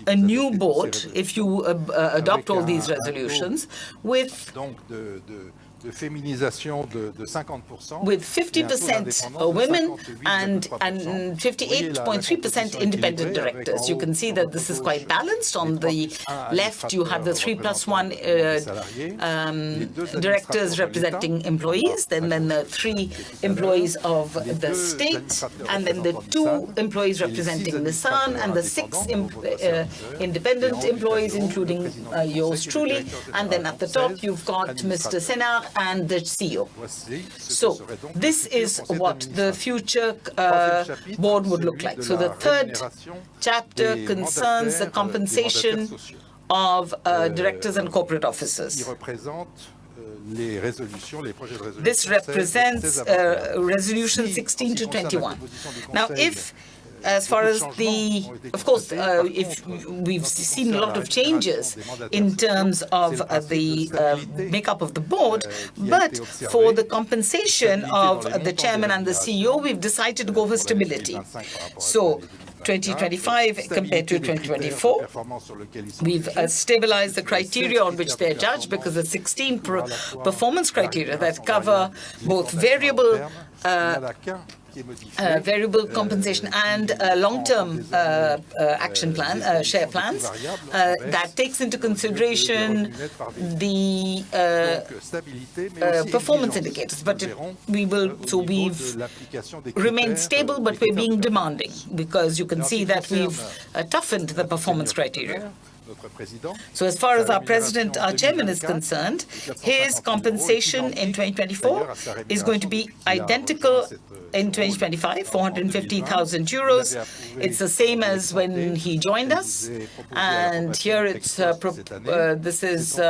a new board, if you adopt all these resolutions, with 50% women and 58.3% independent directors. You can see that this is quite balanced. On the left, you have the 3+1 directors representing employees, then the 3 employees of the state, and then the 2 employees representing Nissan, and the 6 independent employees, including yours truly. And then at the top, you've got Mr. Senard and the CEO. So this is what the future board would look like. So the 3rd chapter concerns the compensation of directors and corporate officers. This represents resolution 16 to 21. Now, as far as of course, if we've seen a lot of changes in terms of the makeup of the board, but for the compensation of the chairman and the CEO, we've decided to go for stability. So 2025 compared to 2024. We've stabilized the criteria on which they're judged, because the 16 performance criteria that cover both variable compensation and long-term action plan, share plans, that takes into consideration the performance indicators. But we've remained stable, but we're being demanding, because you can see that we've toughened the performance criteria. So as far as our president, our chairman is concerned, his compensation in 2024 is going to be identical in 2025, 450,000 euros. It's the same as when he joined us. And here it's this is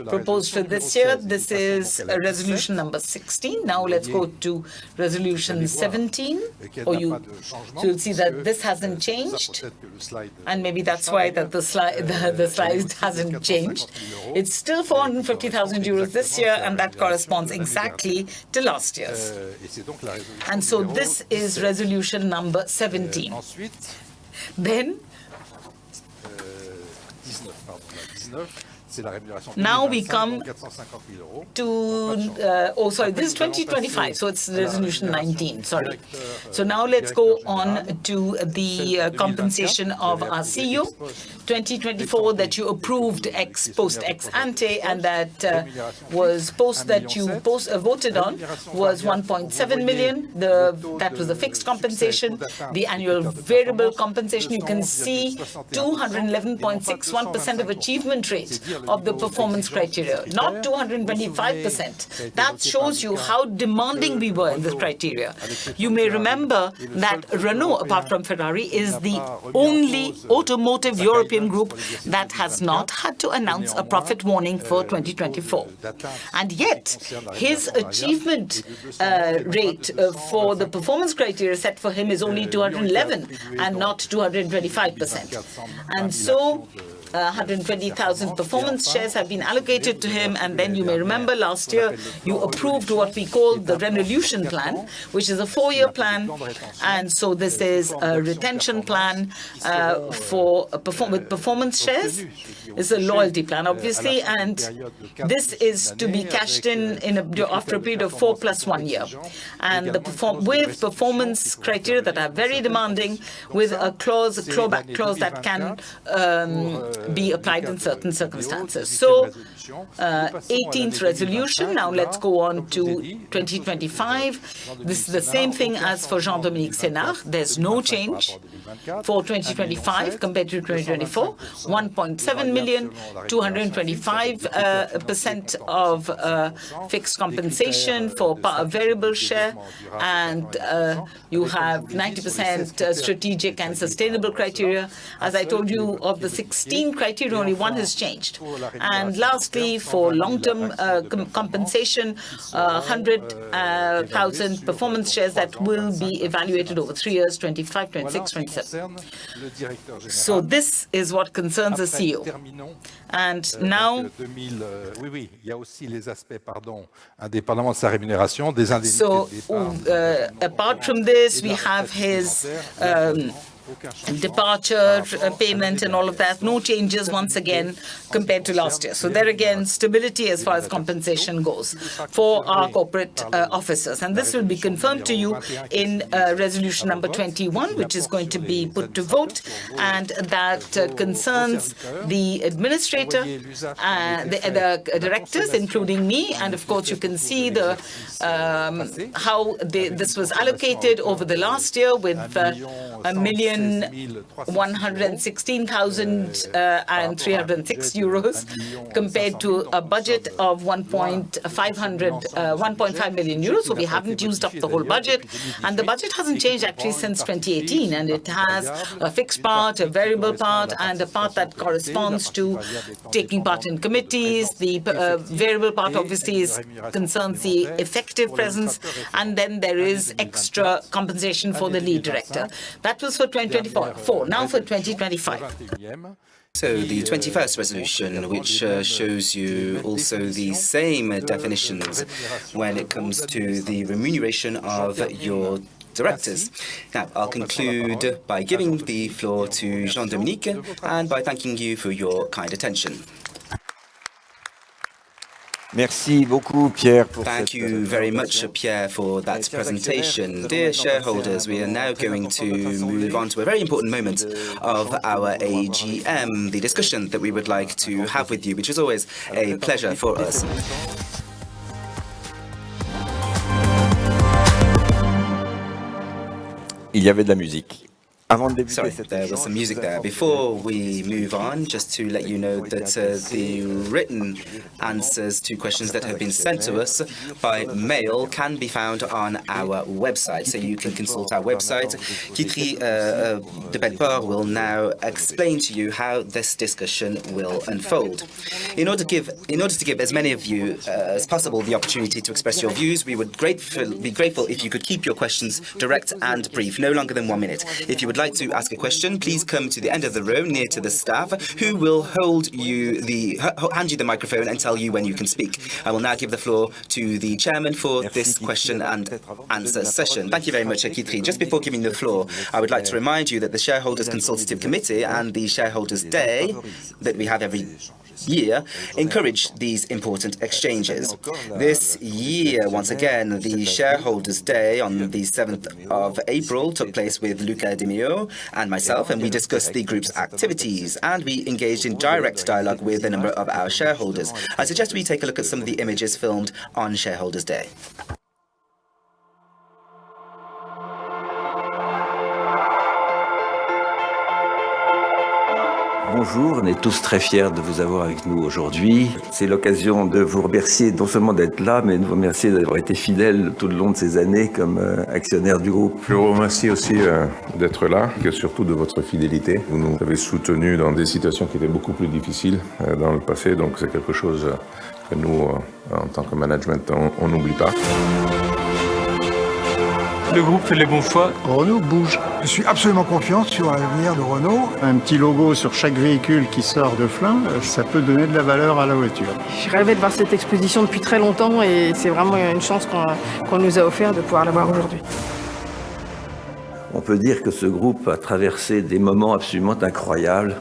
proposed for this year. This is resolution number 16. Now let's go to resolution 17. So you'll see that this hasn't changed. And maybe that's why that the slide hasn't changed. It's still 450,000 euros this year, and that corresponds exactly to last year's. And so this is resolution number 17. Then, now we come to, this is 2025, so it's resolution 19, sorry. So now let's go on to the compensation of our CEO. 2024 that you approved post ex ante, and that was voted on was 1.7 million. That was the fixed compensation. The annual variable compensation, you can see 211.61% of achievement rate of the performance criteria, not 225%. That shows you how demanding we were in this criteria. You may remember that Renault, apart from Ferrari, is the only automotive European group that has not had to announce a profit warning for 2024. And yet, his achievement rate for the performance criteria set for him is only 211 and not 225%. And so 120,000 performance shares have been allocated to him, and then you may remember last year you approved what we called the Renaulution plan, which is a 4-year plan, and so this is a retention plan with performance shares. It's a loyalty plan, obviously, and this is to be cashed in after a period of 4 + 1 year, and with performance criteria that are very demanding, with a clawback clause that can be applied in certain circumstances. So, 18th resolution. Now let's go on to 2025. This is the same thing as for Jean-Dominique Senard. There's no change for 2025 compared to 2024. 1.7 million, 225% of fixed compensation for variable share, and you have 90% strategic and sustainable criteria. As I told you, of the 16 criteria, only one has changed. And lastly, for long-term compensation, 100,000 performance shares that will be evaluated over 3 years, 25, 26, 27. So this is what concerns the CEO. And now, so apart from this, we have his departure payment and all of that. No changes once again compared to last year. So there again, stability as far as compensation goes for our corporate officers. And this will be confirmed to you in resolution number 21, which is going to be put to vote, and that concerns the administrator, the directors, including me. And of course, you can see the how this was allocated over the last year with 1,116,306 euros compared to a budget of 1.5 million euros. So we haven't used up the whole budget, and the budget hasn't changed actually since 2018, and it has a fixed part, a variable part, and a part that corresponds to taking part in committees. The variable part obviously concerns the effective presence, and then there is extra compensation for the lead director. That was for 2024. Now for 2025. So the 21st resolution, which shows you also the same definitions when it comes to the remuneration of your directors. Now, I'll conclude by giving the floor to Jean-Dominique and by thanking you for your kind attention. Merci beaucoup, Pierre. Thank you very much, Pierre, for that presentation. Dear shareholders, we are now going to move on to a very important moment of our AGM, the discussion that we would like to have with you, which is always a pleasure for us. Il y avait de la musique. Sorry, there was some music there. Before we move on, just to let you know that the written answers to questions that have been sent to us by mail can be found on our website. So you can consult our website. Quitterie de Pelleport will now explain to you how this discussion will unfold. In order to give as many of you as possible the opportunity to express your views, we would be grateful if you could keep your questions direct and brief, no longer than 1 minute. If you would like to ask a question, please come to the end of the row near to the staff, who will hand you the microphone and tell you when you can speak. I will now give the floor to the chairman for this question and answer session. Thank you very much, Quitterie. Just before giving the floor, I would like to remind you that the Shareholders Consultative Committee and the Shareholders Day that we have every year encourage these important exchanges. This year, once again, the Shareholders' Day on the 7th of April took place with Luca and myself, and we discussed the group's activities, and we engaged in direct dialogue with a number of our shareholders. I suggest we take a look at some of the images filmed on Shareholders' Day. Bonjour, on est tous très fiers de vous avoir avec nous aujourd'hui. C'est l'occasion de vous remercier non seulement d'être là, mais de vous remercier d'avoir été fidèle tout le long de ces années comme actionnaire du groupe. Je vous remercie aussi d'être là, et surtout de votre fidélité. Vous nous avez soutenus dans des situations qui étaient beaucoup plus difficiles dans le passé, donc c'est quelque chose que nous, en tant que management, on n'oublie pas. Le groupe fait les bons choix. Renault bouge. Je suis absolument confiant sur l'avenir de Renault. Un petit logo sur chaque véhicule qui sort de Flins, ça peut donner de la valeur à la voiture. Je rêvais de voir cette exposition depuis très longtemps et c'est vraiment une chance qu'on nous a offert de pouvoir la voir aujourd'hui. On peut dire que ce groupe a traversé des moments absolument incroyables,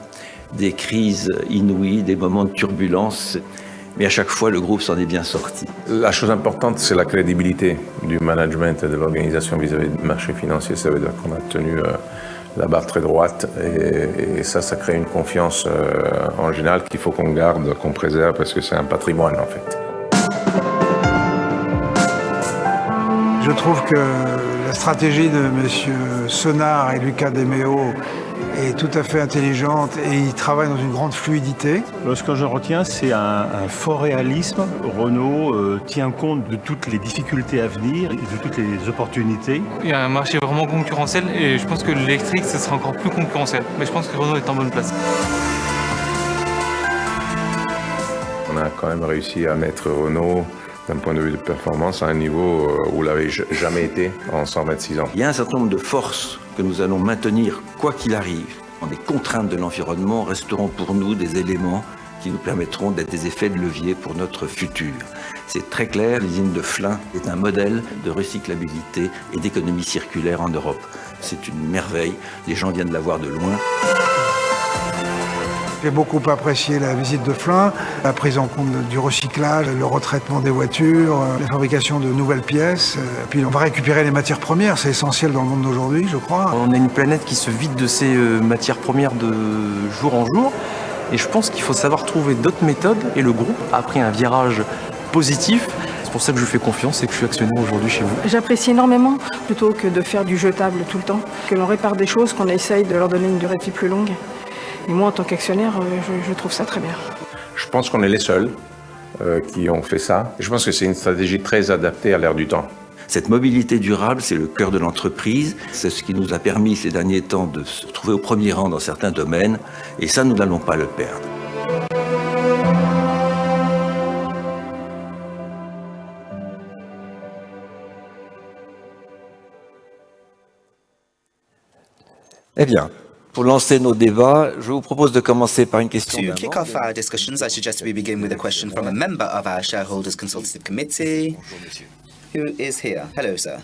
des crises inouïes, des moments de turbulence. Mais à chaque fois, le groupe s'en est bien sorti. La chose importante, c'est la crédibilité du management et de l'organisation vis-à-vis du marché financier. Ça veut dire qu'on a tenu la barre très droite et ça crée une confiance en général qu'il faut qu'on garde, qu'on préserve, parce que c'est un patrimoine en fait. Je trouve que la stratégie de M. Senard et Luca est tout à fait intelligente et ils travaillent dans une grande fluidité. Ce que je retiens, c'est un fort réalisme. Renault tient compte de toutes les difficultés à venir et de toutes les opportunités. Il y a un marché vraiment concurrentiel et je pense que l'électrique, ce sera encore plus concurrentiel. Mais je pense que Renault est en bonne place. On a quand même réussi à mettre Renault, d'un point de vue de performance, à un niveau où il n'avait jamais été en 126 ans. Il y a un certain nombre de forces que nous allons maintenir quoi qu'il arrive. Les contraintes de l'environnement resteront pour nous des éléments qui nous permettront d'être des effets de levier pour notre futur. C'est très clair, l'usine de Flins est un modèle de recyclabilité et d'économie circulaire en Europe. C'est une merveille, les gens viennent la voir de loin. J'ai beaucoup apprécié la visite de Flins, la prise en compte du recyclage, le retraitement des voitures, la fabrication de nouvelles pièces. Puis on va récupérer les matières premières, c'est essentiel dans le monde d'aujourd'hui, je crois. On a une planète qui se vide de ses matières premières de jour en jour. Et je pense qu'il faut savoir trouver d'autres méthodes. Et le groupe a pris un virage positif. C'est pour ça que je fais confiance et que je suis actionnaire aujourd'hui chez vous. J'apprécie énormément, plutôt que de faire du jetable tout le temps, que l'on répare des choses, qu'on essaye de leur donner une durée de vie plus longue. Et moi, en tant qu'actionnaire, je trouve ça très bien. Je pense qu'on est les seuls qui ont fait ça. Je pense que c'est une stratégie très adaptée à l'ère du temps. Cette mobilité durable, c'est le cœur de l'entreprise. C'est ce qui nous a permis ces derniers temps de se trouver au premier rang dans certains domaines. Et ça, nous n'allons pas le perdre. Eh bien, pour lancer nos débats, je vous propose de commencer par une question. To kick off our discussions, I suggest we begin with a question from a member of our Shareholders Consultative Committee, who is here. Hello, sir.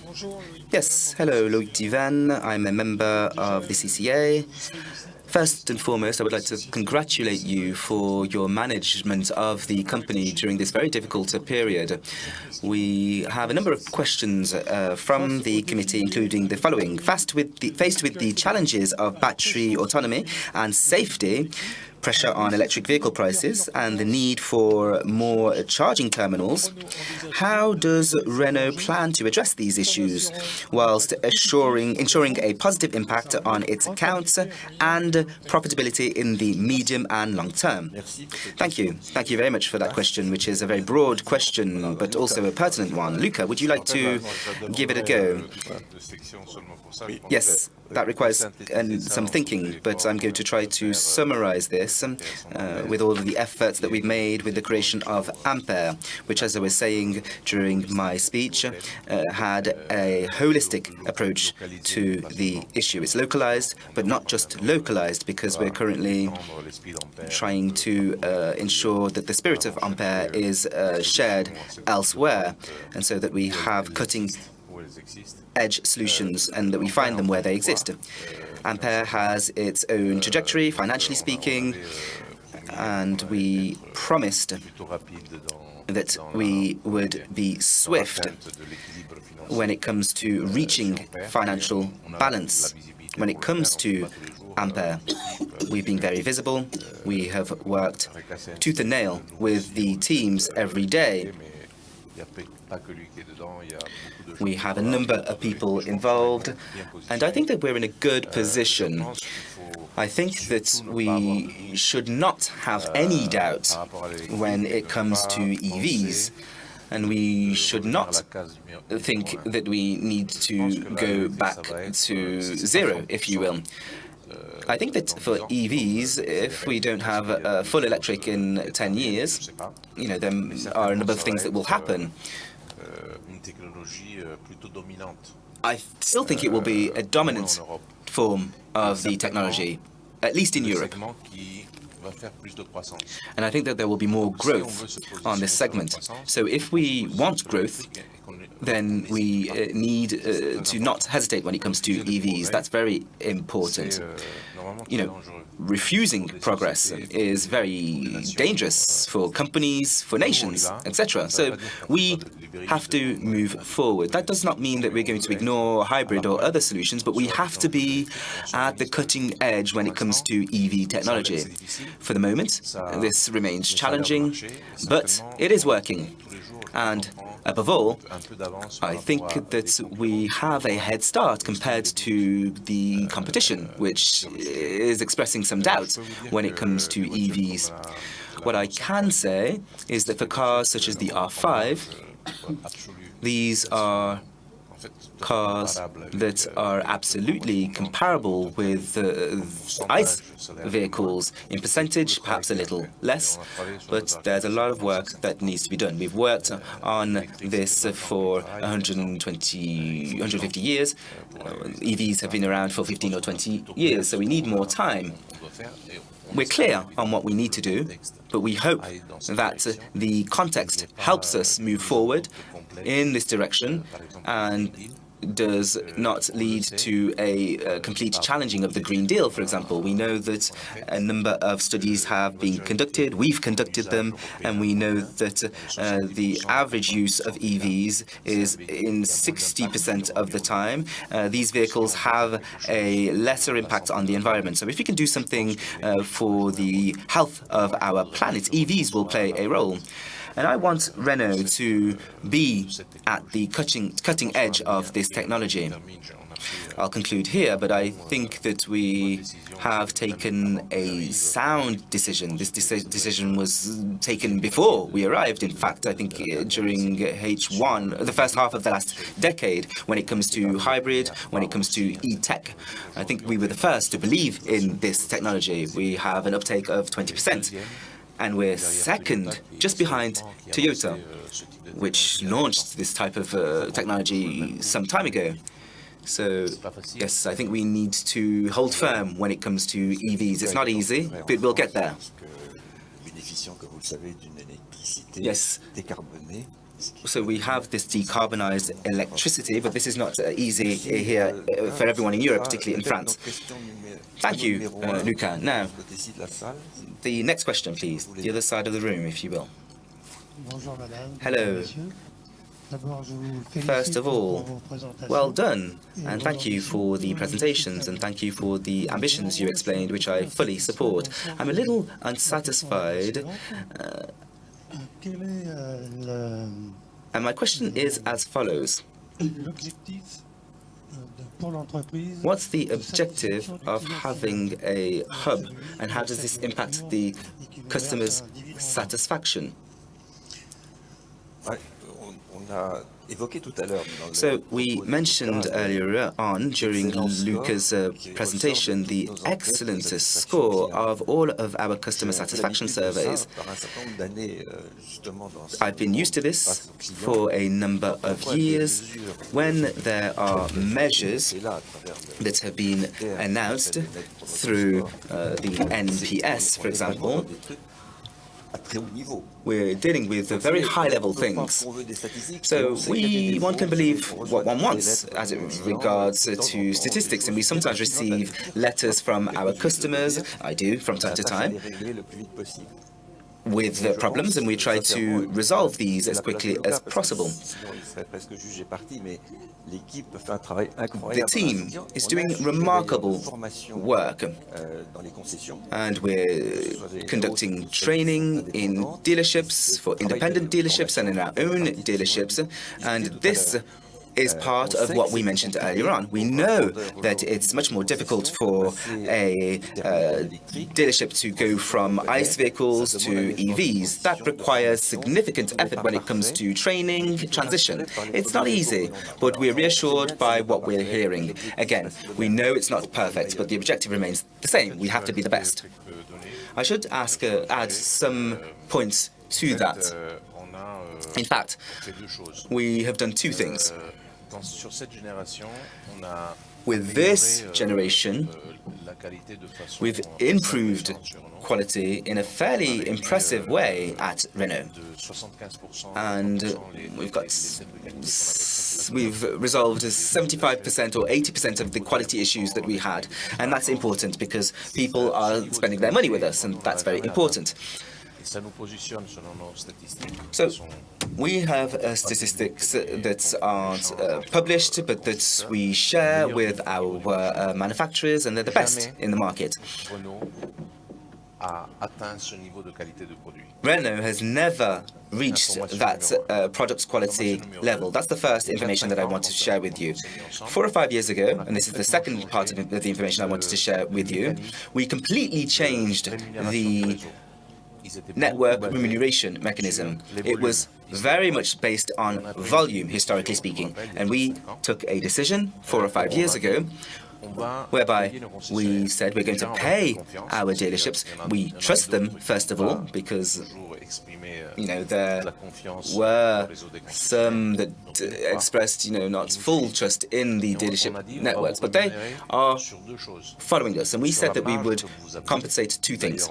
Yes, hello, Loïc Divan. I'm a member of the CCA. First and foremost, I would like to congratulate you for your management of the company during this very difficult period. We have a number of questions from the committee, including the following. Faced with the challenges of battery autonomy and safety, pressure on electric vehicle prices and the need for more charging terminals, how does Renault plan to address these issues whilst ensuring a positive impact on its accounts and profitability in the medium and long term? Thank you. Thank you very much for that question, which is a very broad question, but also a pertinent one. Luca, would you like to give it a go? Yes, that requires some thinking, but I'm going to try to summarize this with all of the efforts that we've made with the creation of Ampere, which, as I was saying during my speech, had a holistic approach to the issue. It's localized, but not just localized, because we're currently trying to ensure that the spirit of Ampere is shared elsewhere, and so that we have cutting-edge solutions and that we find them where they exist. Ampere has its own trajectory, financially speaking, and we promised that we would be swift when it comes to reaching financial balance. When it comes to Ampere, we've been very visible. We have worked tooth and nail with the teams every day. We have a number of people involved, and I think that we're in a good position. I think that we should not have any doubt when it comes to EVs, and we should not think that we need to go back to zero, if you will. I think that for EVs, if we don't have a full electric in 10 years, there are a number of things that will happen. I still think it will be a dominant form of the technology, at least in Europe. And I think that there will be more growth on this segment. So if we want growth, then we need to not hesitate when it comes to EVs. That's very important. Refusing progress is very dangerous for companies, for nations, etc. So we have to move forward. That does not mean that we're going to ignore hybrid or other solutions, but we have to be at the cutting edge when it comes to EV technology. For the moment, this remains challenging, but it is working. And above all, I think that we have a head start compared to the competition, which is expressing some doubt when it comes to EVs. What I can say is that for cars such as the R5, these are cars that are absolutely comparable with ICE vehicles in percentage, perhaps a little less, but there's a lot of work that needs to be done. We've worked on this for 150 years. EVs have been around for 15 or 20 years, so we need more time. We're clear on what we need to do, but we hope that the context helps us move forward in this direction and does not lead to a complete challenging of the Green Deal, for example. We know that a number of studies have been conducted, we've conducted them, and we know that the average use of EVs is in 60% of the time. These vehicles have a lesser impact on the environment. So if we can do something for the health of our planet, EVs will play a role. And I want Renault to be at the cutting edge of this technology. I'll conclude here, but I think that we have taken a sound decision. This decision was taken before we arrived. In fact, I think during H1, the first half of the last decade, when it comes to hybrid, when it comes to e-tech, I think we were the first to believe in this technology. We have an uptake of 20%. And we're second, just behind Toyota, which launched this type of technology some time ago. So, yes, I think we need to hold firm when it comes to EVs. It's not easy, but we'll get there. Yes. So we have this decarbonized electricity, but this is not easy here for everyone in Europe, particularly in France. Thank you, Luca. Now, the next question, please. The other side of the room, if you will. Hello. First of all, well done, and thank you for the presentations, and thank you for the ambitions you explained, which I fully support. I'm a little unsatisfied, and my question is as follows. What's the objective of having a hub, and how does this impact the customer's satisfaction? So we mentioned earlier on during Luca's presentation the excellent score of all of our customer satisfaction surveys. I've been used to this for a number of years. When there are measures that have been announced through the NPS, for example, we're dealing with very high-level things. So one can believe what one wants as it regards to statistics, and we sometimes receive letters from our customers, I do from time to time, with problems, and we try to resolve these as quickly as possible. The team is doing remarkable work, and we're conducting training in dealerships, for independent dealerships and in our own dealerships, and this is part of what we mentioned earlier on. We know that it's much more difficult for a dealership to go from ICE vehicles to EVs. That requires significant effort when it comes to training, transition. It's not easy, but we're reassured by what we're hearing. Again, we know it's not perfect, but the objective remains the same. We have to be the best. I should add some points to that. In fact, we have done two things. With this generation, we've improved quality in a fairly impressive way at Renault. And we've resolved 75% or 80% of the quality issues that we had. And that's important because people are spending their money with us, and that's very important. So we have statistics that aren't published, but that we share with our manufacturers, and they're the best in the market. Renault has never reached that product quality level. That's the first information that I wanted to share with you. 4 or 5 years ago, and this is the second part of the information I wanted to share with you, we completely changed the network remuneration mechanism. It was very much based on volume, historically speaking, and we took a decision 4 or 5 years ago whereby we said we're going to pay our dealerships. We trust them, first of all, because there were some that expressed, not full trust in the dealership networks, but they are following us. And we said that we would compensate two things: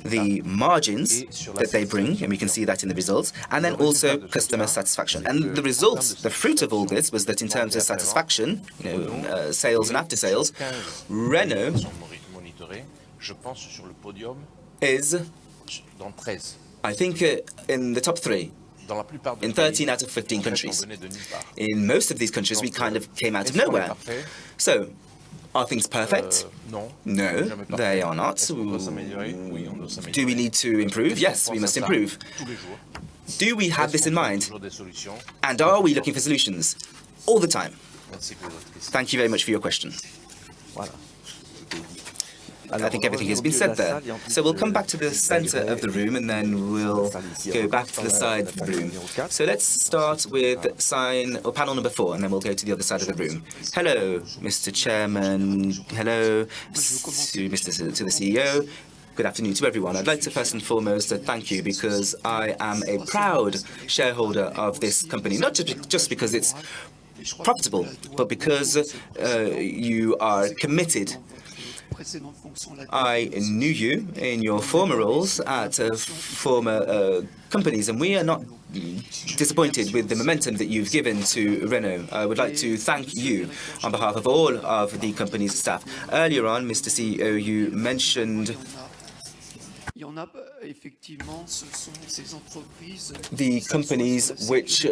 the margins that they bring, and we can see that in the results, and then also customer satisfaction. And the results, the fruit of all this, was that in terms of satisfaction, sales and after sales, Renault is, I think, in the top 3 in 13 out of 15 countries. In most of these countries, we kind of came out of nowhere. So, are things perfect? No, they are not. Do we need to improve? Yes, we must improve. Do we have this in mind? And are we looking for solutions? All the time. Thank you very much for your question. I think everything has been said there. So we'll come back to the center of the room, and then we'll go back to the side of the room. So let's start with panel number 4, and then we'll go to the other side of the room. Hello, Mr. Chairman. Hello to the CEO. Good afternoon to everyone. I'd like to first and foremost thank you, because I am a proud shareholder of this company, not just because it's profitable, but because you are committed. I knew you in your former roles at former companies, and we are not disappointed with the momentum that you've given to Renault. I would like to thank you on behalf of all of the company's staff. Earlier on, Mr. CEO, you mentioned the companies which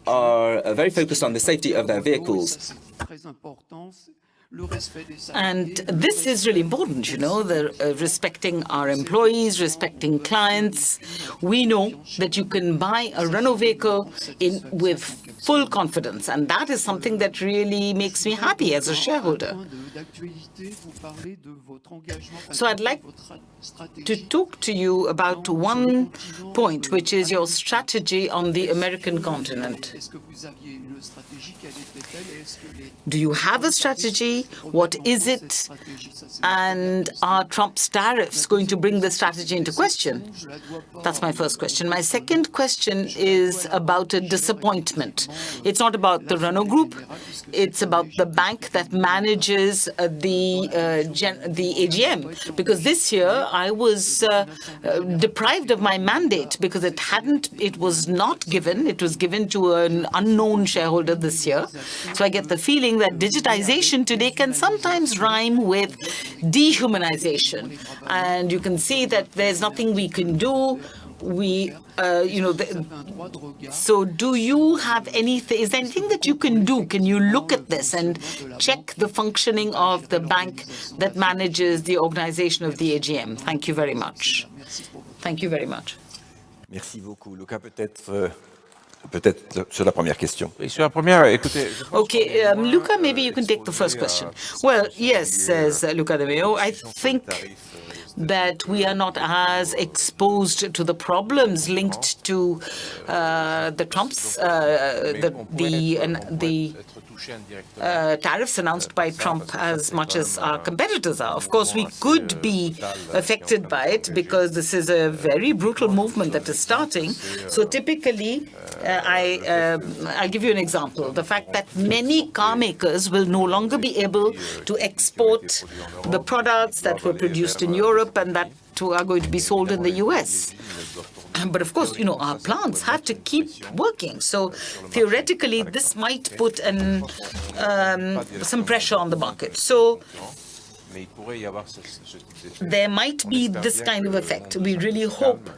are very focused on the safety of their vehicles. And this is really important, you know, respecting our employees, respecting clients. We know that you can buy a Renault vehicle with full confidence, and that is something that really makes me happy as a shareholder. So I'd like to talk to you about one point, which is your strategy on the American continent. Do you have a strategy? What is it? And are Trump's tariffs going to bring the strategy into question? That's my first question. My second question is about a disappointment. It's not about the Renault Group. It's about the bank that manages the AGM. Because this year I was deprived of my mandate because it was not given. It was given to an unknown shareholder this year. So I get the feeling that digitization today can sometimes rhyme with dehumanization. And you can see that there's nothing we can do. So do you have anything, is there anything that you can do? Can you look at this and check the functioning of the bank that manages the organization of the AGM? Thank you very much. Thank you very much. Merci beaucoup. Luca, peut-être sur la première question. Okay, Luca, maybe you can take the first question. Well, yes, says Luca de Meo, I think that we are not as exposed to the problems linked to the Trump's, the tariffs announced by Trump as much as our competitors are. Of course, we could be affected by it because this is a very brutal movement that is starting. So typically, I'll give you an example. The fact that many car makers will no longer be able to export the products that were produced in Europe and that are going to be sold in the US. But of course, you know, our plants have to keep working. So theoretically, this might put some pressure on the market. So there might be this kind of effect. We really hope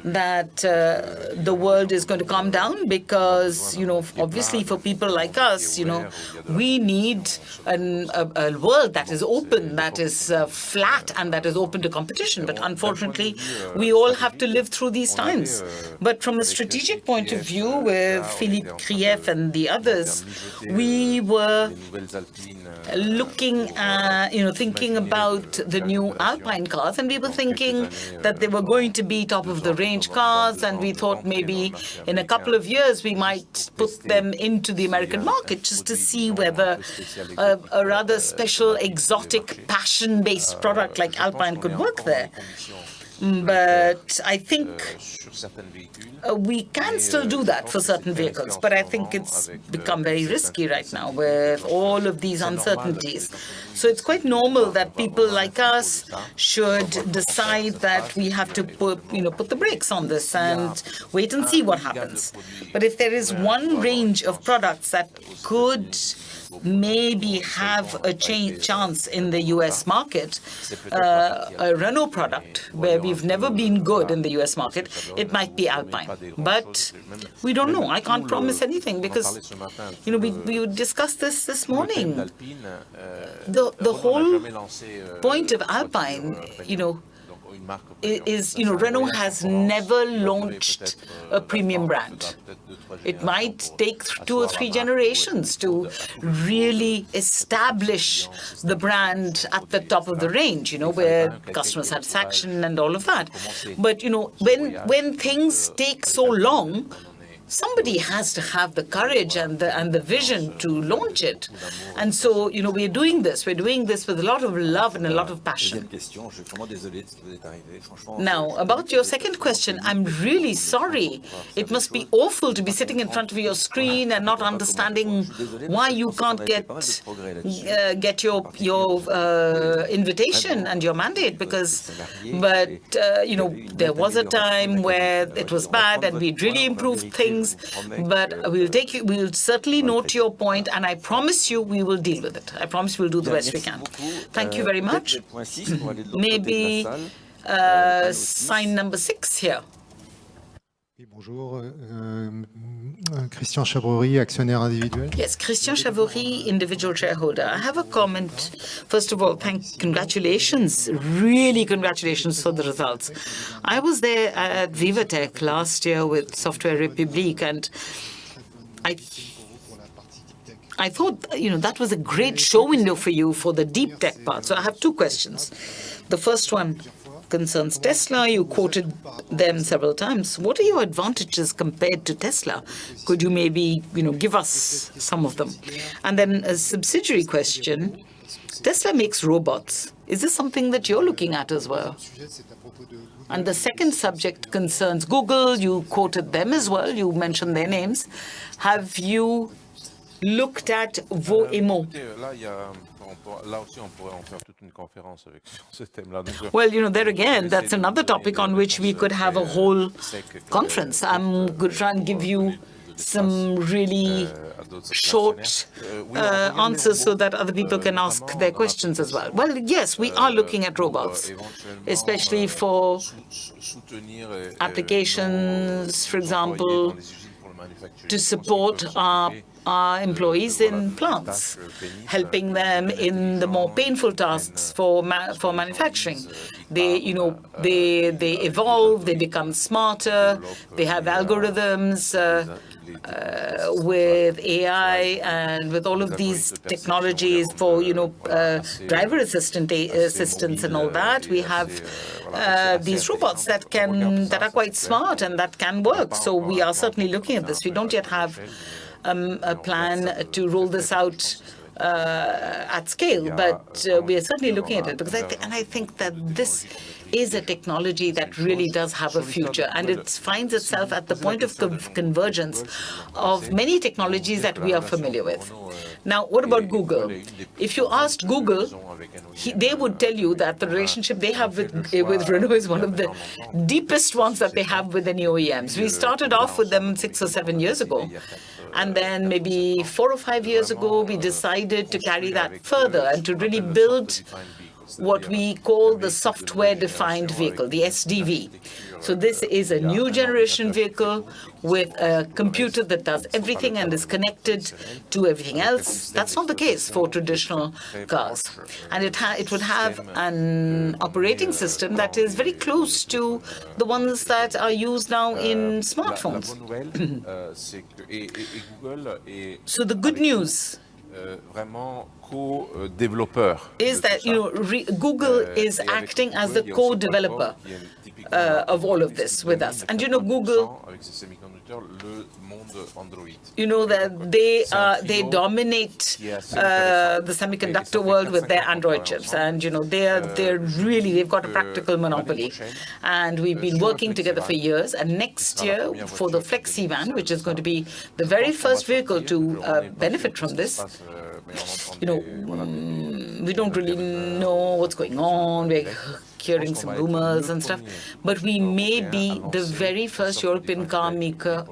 that the world is going to calm down because, you know, obviously for people like us, you know, we need a world that is open, that is flat and that is open to competition. But unfortunately, we all have to live through these times. But from a strategic point of view, with Philippe Krief and the others, we were looking at, you know, thinking about the new Alpine cars, and we were thinking that they were going to be top of the range cars, and we thought maybe in a couple of years we might put them into the American market just to see whether a rather special, exotic, passion-based product like Alpine could work there. But I think we can still do that for certain vehicles, but I think it's become very risky right now with all of these uncertainties. So it's quite normal that people like us should decide that we have to put the brakes on this and wait and see what happens. But if there is one range of products that could maybe have a chance in the US market, a Renault product where we've never been good in the US market, it might be Alpine. But we don't know. I can't promise anything because, you know, we discussed this morning. The whole point of Alpine, you know, is, you know, Renault has never launched a premium brand. It might take 2 or 3 generations to really establish the brand at the top of the range, you know, where customer satisfaction and all of that. But, you know, when things take so long, somebody has to have the courage and the vision to launch it. And so, you know, we're doing this with a lot of love and a lot of passion. Now, about your second question, I'm really sorry. It must be awful to be sitting in front of your screen and not understanding why you can't get your invitation and your mandate but you know, there was a time where it was bad and we'd really improved things. But we'll certainly note your point, and I promise you we will deal with it. I promise we'll do the best we can. Thank you very much. Maybe sign number 6 here. Bonjour. Christian Chabrerie, actionnaire individuel. Yes, Christian Chabrerie, individual shareholder. I have a comment. First of all, congratulations, really congratulations for the results. I was there at Vivatech last year with Software République, and I thought, that was a great show window for you for the deep tech part. So I have two questions. The first one concerns Tesla. You quoted them several times. What are your advantages compared to Tesla? Could you maybe, give us some of them? And then a subsidiary question. Tesla makes robots. Is this something that you're looking at as well? And the second subject concerns Google. You quoted them as well. You mentioned their names. Have you looked at Voemo? Well, there again, that's another topic on which we could have a whole conference. I'm going to try and give you some really short answers so that other people can ask their questions as well. Well, yes, we are looking at robots, especially for applications, for example, to support our employees in plants, helping them in the more painful tasks for manufacturing. They evolve, they become smarter, they have algorithms with AI and with all of these technologies for driver assistance and all that. We have these robots that are quite smart and that can work. So we are certainly looking at this. We don't yet have a plan to roll this out at scale, but we are certainly looking at it because I think that this is a technology that really does have a future, and it finds itself at the point of convergence of many technologies that we are familiar with. Now, what about Google? If you asked Google, they would tell you that the relationship they have with Renault is one of the deepest ones that they have with any OEMs. We started off with them 6 or 7 years ago. And then maybe 4 or 5 years ago, we decided to carry that further and to really build what we call the software-defined vehicle, the SDV. So this is a new generation vehicle with a computer that does everything and is connected to everything else. That's not the case for traditional cars. And it would have an operating system that is very close to the ones that are used now in smartphones. So the good news is that Google is acting as the co-developer of all of this with us. And Google, that they dominate the semiconductor world with their Android chips, and they've got a practical monopoly. And we've been working together for years. And next year, for the Flexi van, which is going to be the very first vehicle to benefit from this, we don't really know what's going on. We're hearing some rumors and stuff, but we may be the very first European car maker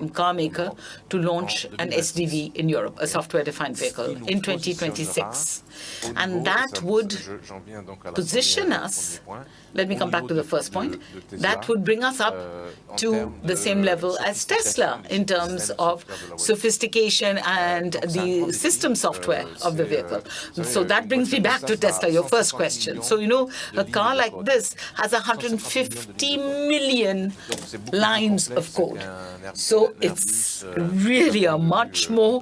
to launch an SDV in Europe, a software-defined vehicle, in 2026. And that would position us, let me come back to the first point, that would bring us up to the same level as Tesla in terms of sophistication and the system software of the vehicle. So that brings me back to Tesla, your first question. So, a car like this has 150 million lines of code. So it's really a much more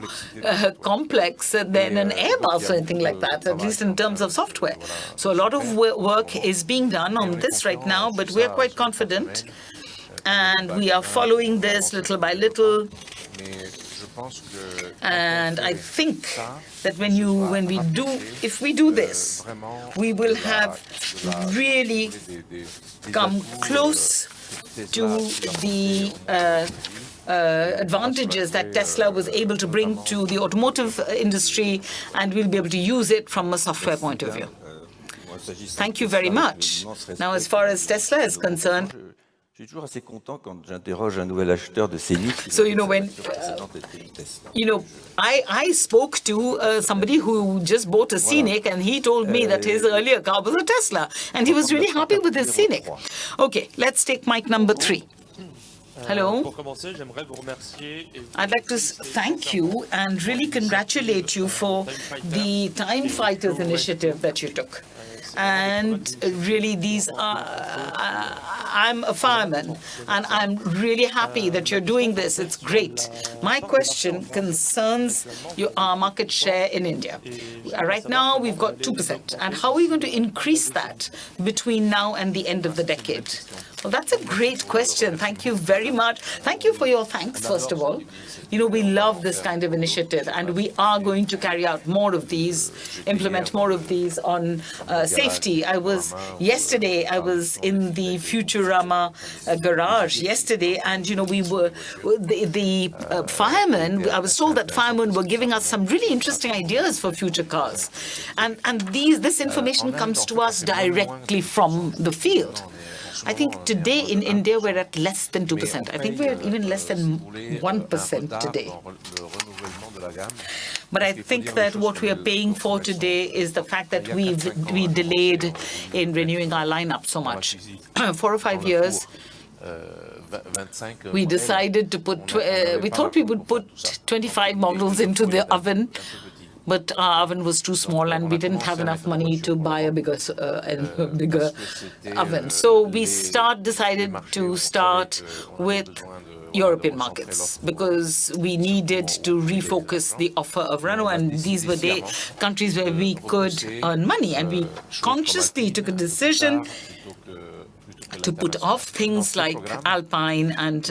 complex than an Airbus or anything like that, at least in terms of software. So a lot of work is being done on this right now, but we're quite confident, and we are following this little by little. And I think that if we do this, we will have really come close to the advantages that Tesla was able to bring to the automotive industry, and we'll be able to use it from a software point of view. Thank you very much. Now, as far as Tesla is concerned, so, I spoke to somebody who just bought a Scenic, and he told me that his earlier car was a Tesla, and he was really happy with his Scenic. Okay, let's take mic number 3. Hello. I'd like to thank you and really congratulate you for the Time Fighters initiative that you took. And really, these are, I'm a fireman, and I'm really happy that you're doing this. It's great. My question concerns our market share in India. Right now, we've got 2%. And how are you going to increase that between now and the end of the decade? Well, that's a great question. Thank you very much. Thank you for your thanks, first of all. You know, we love this kind of initiative, and we are going to carry out more of these, implement more of these on safety. Yesterday, I was in the Futurama garage yesterday, and, you know, we were, the firemen, I was told that firemen were giving us some really interesting ideas for future cars. And this information comes to us directly from the field. I think today in India we're at less than 2%. I think we're at even less than 1% today. But I think that what we are paying for today is the fact that we delayed in renewing our lineup so much. 4 or 5 years, we decided to put, we thought we would put 25 models into the oven, but our oven was too small and we didn't have enough money to buy a bigger oven. So we decided to start with European markets because we needed to refocus the offer of Renault, and these were the countries where we could earn money, and we consciously took a decision to put off things like Alpine and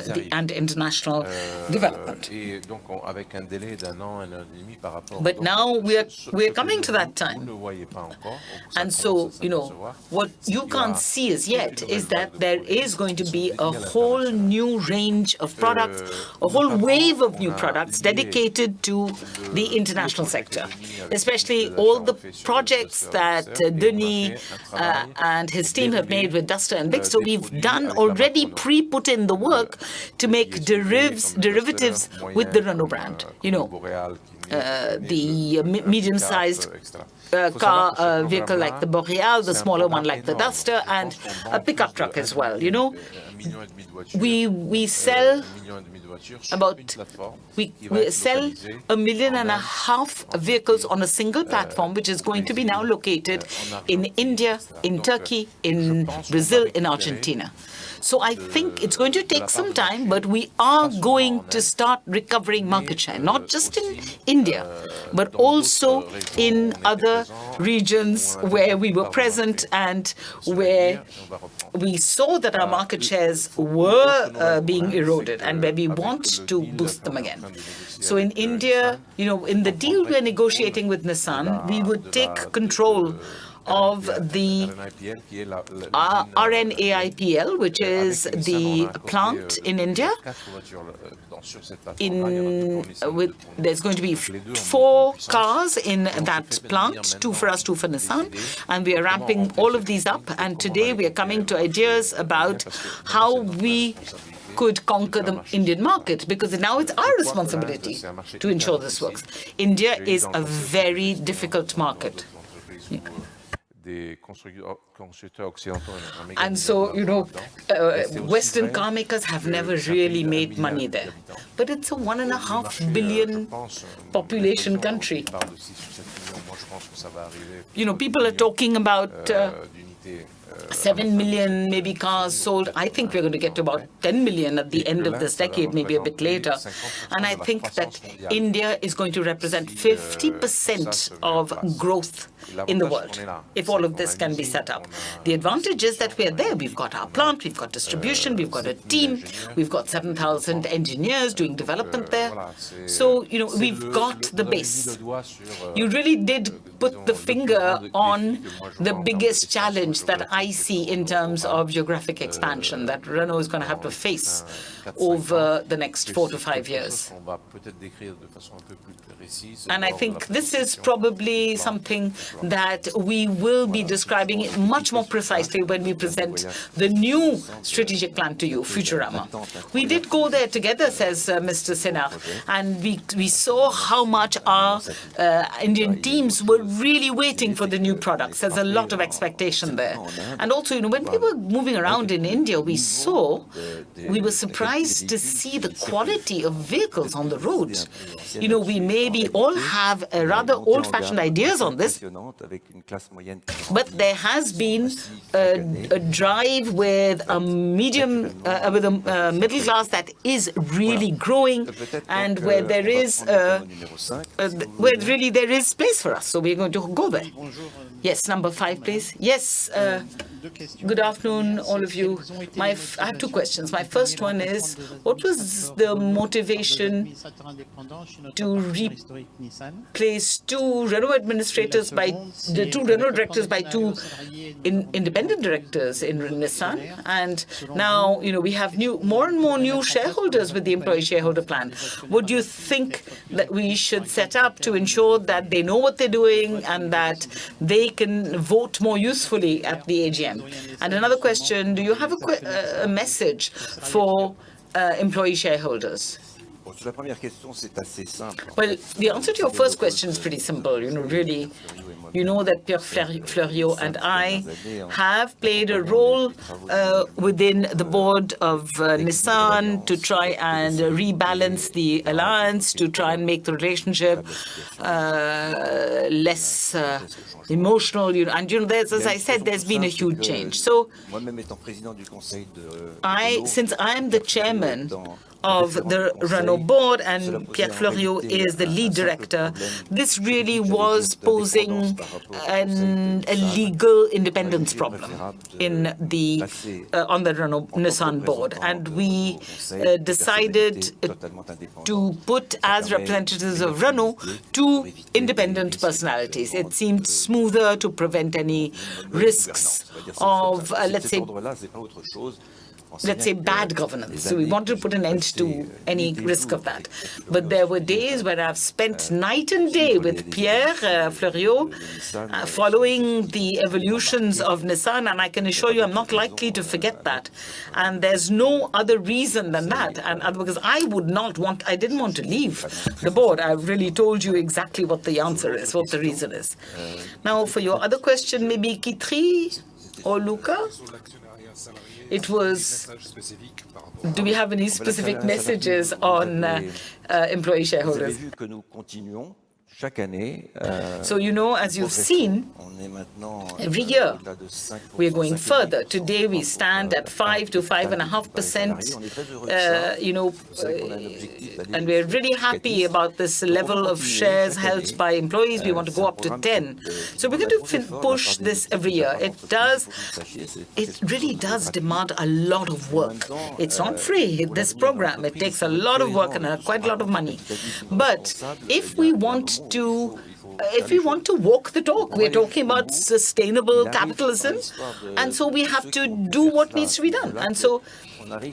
international development. But now we're coming to that time. And so, you know, what you can't see as yet is that there is going to be a whole new range of products, a whole wave of new products dedicated to the international sector, especially all the projects that Denis and his team have made with Duster and Big. So we've already put in the work to make derivatives with the Renault brand. You know, the medium-sized car vehicle like the Boreal, the smaller one like the Duster, and a pickup truck as well. You know, we sell about we sell 1.5 million vehicles on a single platform, which is going to be now located in India, in Turkey, in Brazil, in Argentina. So I think it's going to take some time, but we are going to start recovering market share, not just in India, but also in other regions where we were present and where we saw that our market shares were being eroded and where we want to boost them again. So in India, you know, in the deal we're negotiating with Nissan, we would take control of the RNAIPL, which is the plant in India. There's going to be 4 cars in that plant, 2 for us, 2 for Nissan, and we are ramping all of these up. And today we are coming to ideas about how we could conquer the Indian market, because now it's our responsibility to ensure this works. India is a very difficult market. Yeah. And so, you know, Western car makers have never really made money there. But it's a 1.5 billion population country. You know, people are talking about 7 million maybe cars sold. I think we're going to get to about 10 million at the end of this decade, maybe a bit later. And I think that India is going to represent 50% of growth in the world, if all of this can be set up. The advantage is that we're there. We've got our plant, we've got distribution, we've got a team, we've got 7,000 engineers doing development there. So, you know, we've got the base. You really did put the finger on the biggest challenge that I see in terms of geographic expansion that Renault is going to have to face over the next 4 to 5 years. And I think this is probably something that we will be describing it much more precisely when we present the new strategic plan to you, Futurama. We did go there together, says Mr. Senard, and we saw how much our Indian teams were really waiting for the new products. There's a lot of expectation there. And And also, when we were moving around in India, we were surprised to see the quality of vehicles on the roads. We maybe all have rather old-fashioned ideas on this, but there has been a drive with a middle class that is really growing, and where there is space for us. So we're going to go there. Yes, number 5, please. Yes. Good afternoon, all of you. I have 2 questions. My first one is, what was the motivation to replace 2 Renault administrators by the 2 Renault directors by 2 independent directors in Nissan? And now, we have more and more new shareholders with the employee shareholder plan. What do you think that we should set up to ensure that they know what they're doing and that they can vote more usefully at the AGM? And another question, do you have a message for employee shareholders? Well, the answer to your first question is pretty simple. Really, that Pierre Fleuriot and I have played a role within the board of Nissan to try and rebalance the alliance, to try and make the relationship less emotional. And as I said, there's been a huge change. So, since I'm the chairman of the Renault board and Pierre Fleuriot is the lead director, this really was posing a legal independence problem on the Renault Nissan board. And we decided to put as representatives of Renault 2 independent personalities. It seemed smoother to prevent any risks of, let's say, bad governance. So we wanted to put an end to any risk of that. But there were days where I've spent night and day with Pierre Fleuriot following the evolutions of Nissan, and I can assure you I'm not likely to forget that. And there's no other reason than that. And because I didn't want to leave the board. I really told you exactly what the answer is, what the reason is. Now, for your other question, maybe Quitterie or Luca? It was, do we have any specific messages on employee shareholders? So, as you've seen, every year we're going further. Today we stand at 5 to 5.5%, and we're really happy about this level of shares held by employees. We want to go up to 10. So we're going to push this every year. It really does demand a lot of work. It's not free, this program. It takes a lot of work and quite a lot of money. But if we want to walk the talk, we're talking about sustainable capitalism, and so we have to do what needs to be done. And so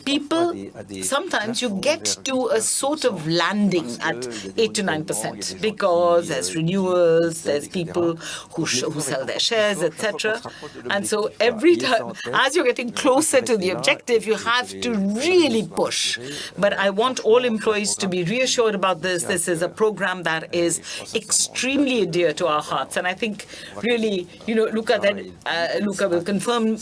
people, sometimes you get to a sort of landing at 8 to 9% because there's renewals, there's people who sell their shares, etc. And so every time, as you're getting closer to the objective, you have to really push. But I want all employees to be reassured about this. This is a program that is extremely dear to our hearts. And I think really, Luca will confirm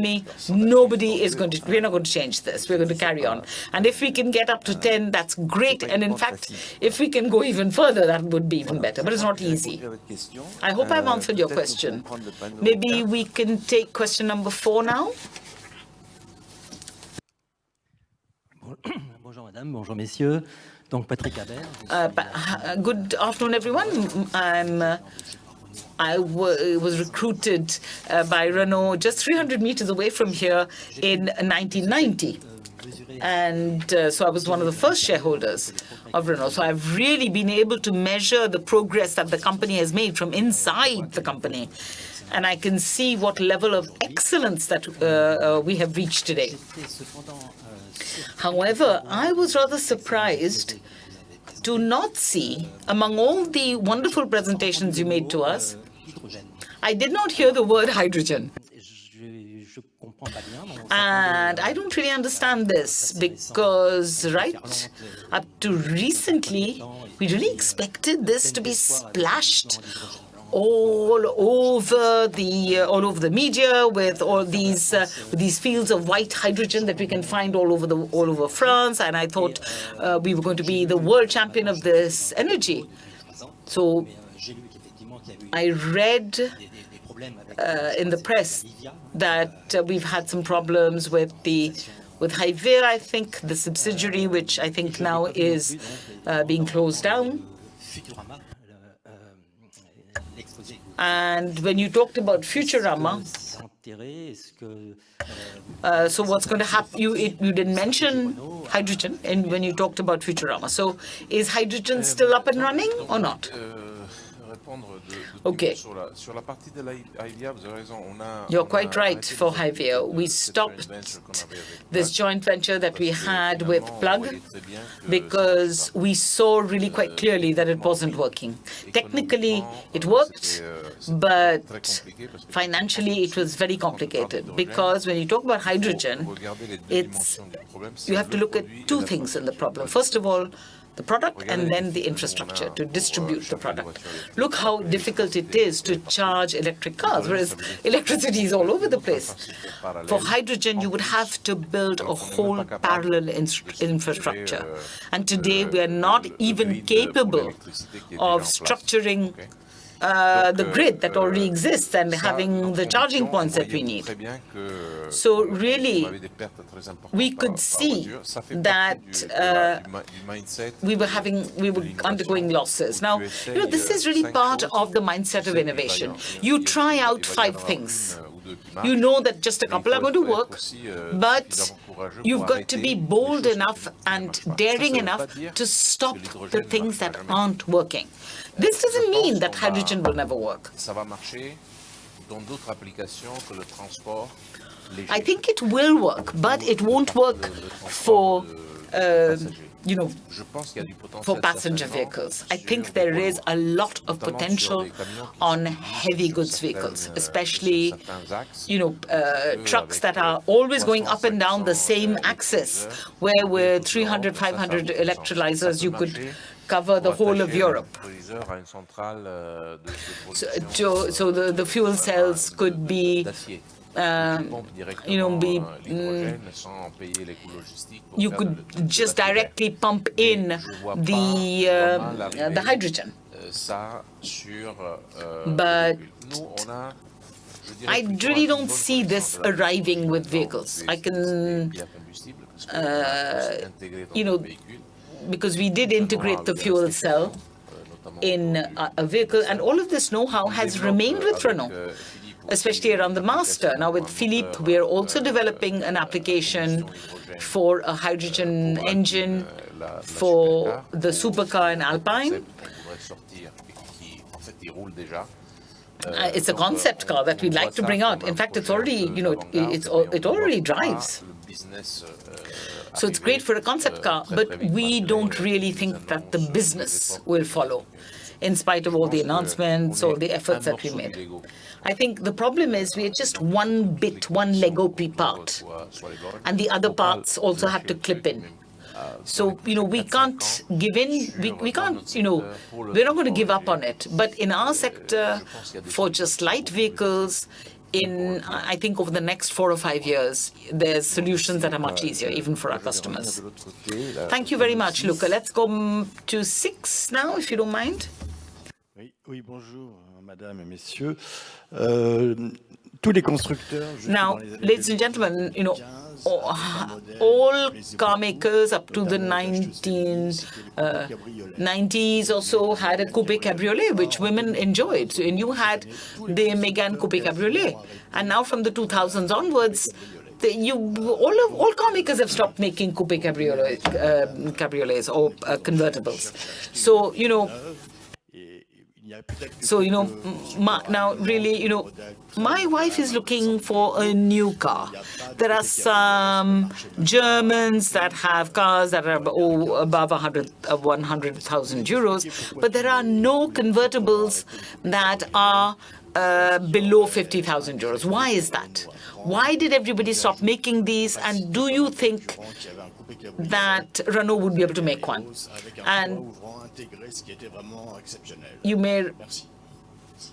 me, we're not going to change this. We're going to carry on. And if we can get up to 10, that's great. And in fact, if we can go even further, that would be even better. But it's not easy. I hope I've answered your question. Maybe we can take question number 4 now. Bonjour madame, bonjour messieurs. Donc Patrick Habert. Good afternoon, everyone. I was recruited by Renault just 300 meters away from here in 1990. And so I was one of the first shareholders of Renault. So I've really been able to measure the progress that the company has made from inside the company. And I can see what level of excellence that we have reached today. However, I was rather surprised to not see, among all the wonderful presentations you made to us, I did not hear the word hydrogen. And I don't really understand this because right up to recently, we really expected this to be splashed all over the media with all these fields of white hydrogen that we can find all over France, and I thought we were going to be the world champion of this energy. So I read in the press that we've had some problems with Hyvea, I think, the subsidiary, which I think now is being closed down. And when you talked about Futurama, so what's going to happen? You didn't mention hydrogen when you talked about Futurama. So is hydrogen still up and running or not? Okay. You're quite right for Hyvea. We stopped this joint venture that we had with Plug because we saw really quite clearly that it wasn't working. Technically, it worked, but financially, it was very complicated because when you talk about hydrogen, you have to look at two things in the problem. First of all, the product and then the infrastructure to distribute the product. Look how difficult it is to charge electric cars, whereas electricity is all over the place. For hydrogen, you would have to build a whole parallel infrastructure. And today, we are not even capable of structuring the grid that already exists and having the charging points that we need. So really, we could see that we were undergoing losses. Now, this is really part of the mindset of innovation. You try out 5 things. You know that just a couple are going to work, but you've got to be bold enough and daring enough to stop the things that aren't working. This doesn't mean that hydrogen will never work. I think it will work, but it won't work for for passenger vehicles. I think there is a lot of potential on heavy goods vehicles, especially, trucks that are always going up and down the same axis, where with 300, 500 electrolyzers, you could cover the whole of Europe. So the fuel cells could be you could just directly pump in the hydrogen. But I really don't see this arriving with vehicles. I can, because we did integrate the fuel cell in a vehicle, and all of this know-how has remained with Renault, especially around the Master. Now with Philippe, we are also developing an application for a hydrogen engine for the supercar in Alpine. It's a concept car that we'd like to bring out. In fact, it's already, it already drives. So it's great for a concept car, but we don't really think that the business will follow, in spite of all the announcements, all the efforts that we made. I think the problem is we're just one Lego part, and the other parts also have to clip in. So, we can't give in, we can't, we're not going to give up on it. But in our sector, for just light vehicles, I think over the next 4 or 5 years, there's solutions that are much easier, even for our customers. Thank you very much, Luca. Let's go to 6 now, if you don't mind. Oui, bonjour, madame et messieurs. Tous les constructeurs. Now, ladies and gentlemen, all car makers up to the 1990s or so had a coupe cabriolet, which women enjoyed. And you had the Megane coupe cabriolet. And now from the 2000s onwards, all car makers have stopped making coupe cabriolets or convertibles. So, now really, my wife is looking for a new car. There are some Germans that have cars that are above 100,000 euros, but there are no convertibles that are below 50,000 euros. Why is that? Why did everybody stop making these? And do you think that Renault would be able to make one? And you may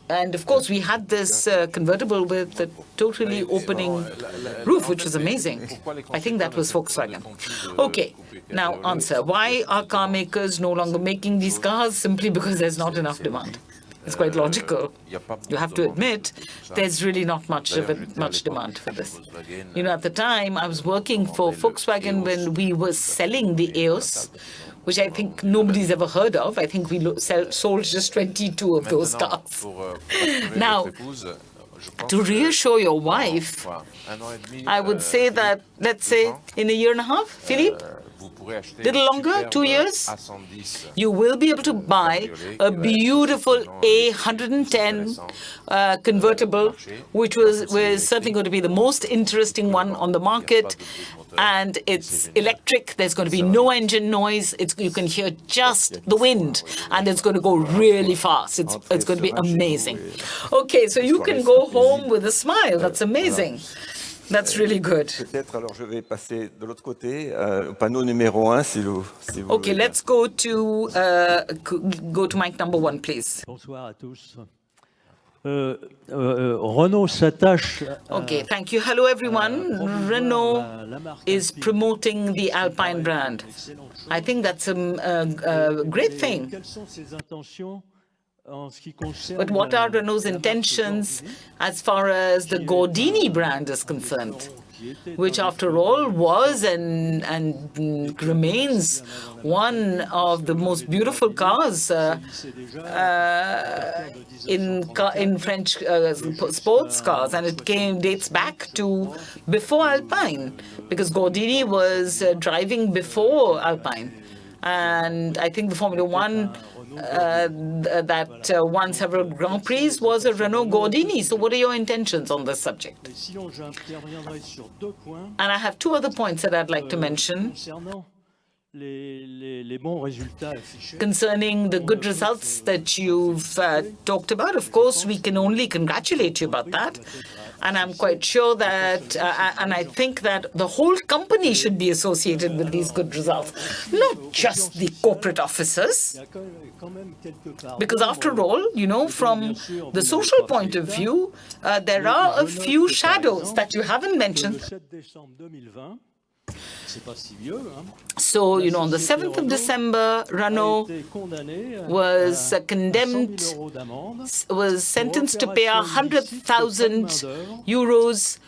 And of course, we had this convertible with a totally opening roof, which was amazing. I think that was Volkswagen. Okay, now answer. Why are car makers no longer making these cars? Simply because there's not enough demand. It's quite logical. You have to admit, there's really not much demand for this. You know, at the time, I was working for Volkswagen when we were selling the EOS, which I think nobody's ever heard of. I think we sold just 22 of those cars. Now, to reassure your wife, I would say that, let's say, in a year and a half, Philippe, little longer, 2 years, you will be able to buy a beautiful A110 convertible, which was certainly going to be the most interesting one on the market. And it's electric. There's going to be no engine noise. You can hear just the wind, and it's going to go really fast. It's going to be amazing. Okay, so you can go home with a smile. That's amazing. That's really good. Peut-être alors je vais passer de l'autre côté au panneau numéro 1 si vous Okay, let's go to mic number 1, please. Bonsoir à tous. Renault s'attache. Okay, thank you. Hello, everyone. Renault is promoting the Alpine brand. I think that's a great thing. But what are Renault's intentions as far as the Gordini brand is concerned, which after all was and remains one of the most beautiful cars in French sports cars, and it dates back to before Alpine, because Gordini was driving before Alpine. And I think the Formula One that won several Grand Prix was a Renault Gordini. So what are your intentions on this subject? And I have 2 other points that I'd like to mention concerning the good results that you've talked about. Of course, we can only congratulate you about that. And I'm quite sure that, and I think that the whole company should be associated with these good results, not just the corporate officers. Because after all, you know, from the social point of view, there are a few shadows that you haven't mentioned. So, you know, on the 7th of December, Renault was condemned, was sentenced to pay 100,000 euros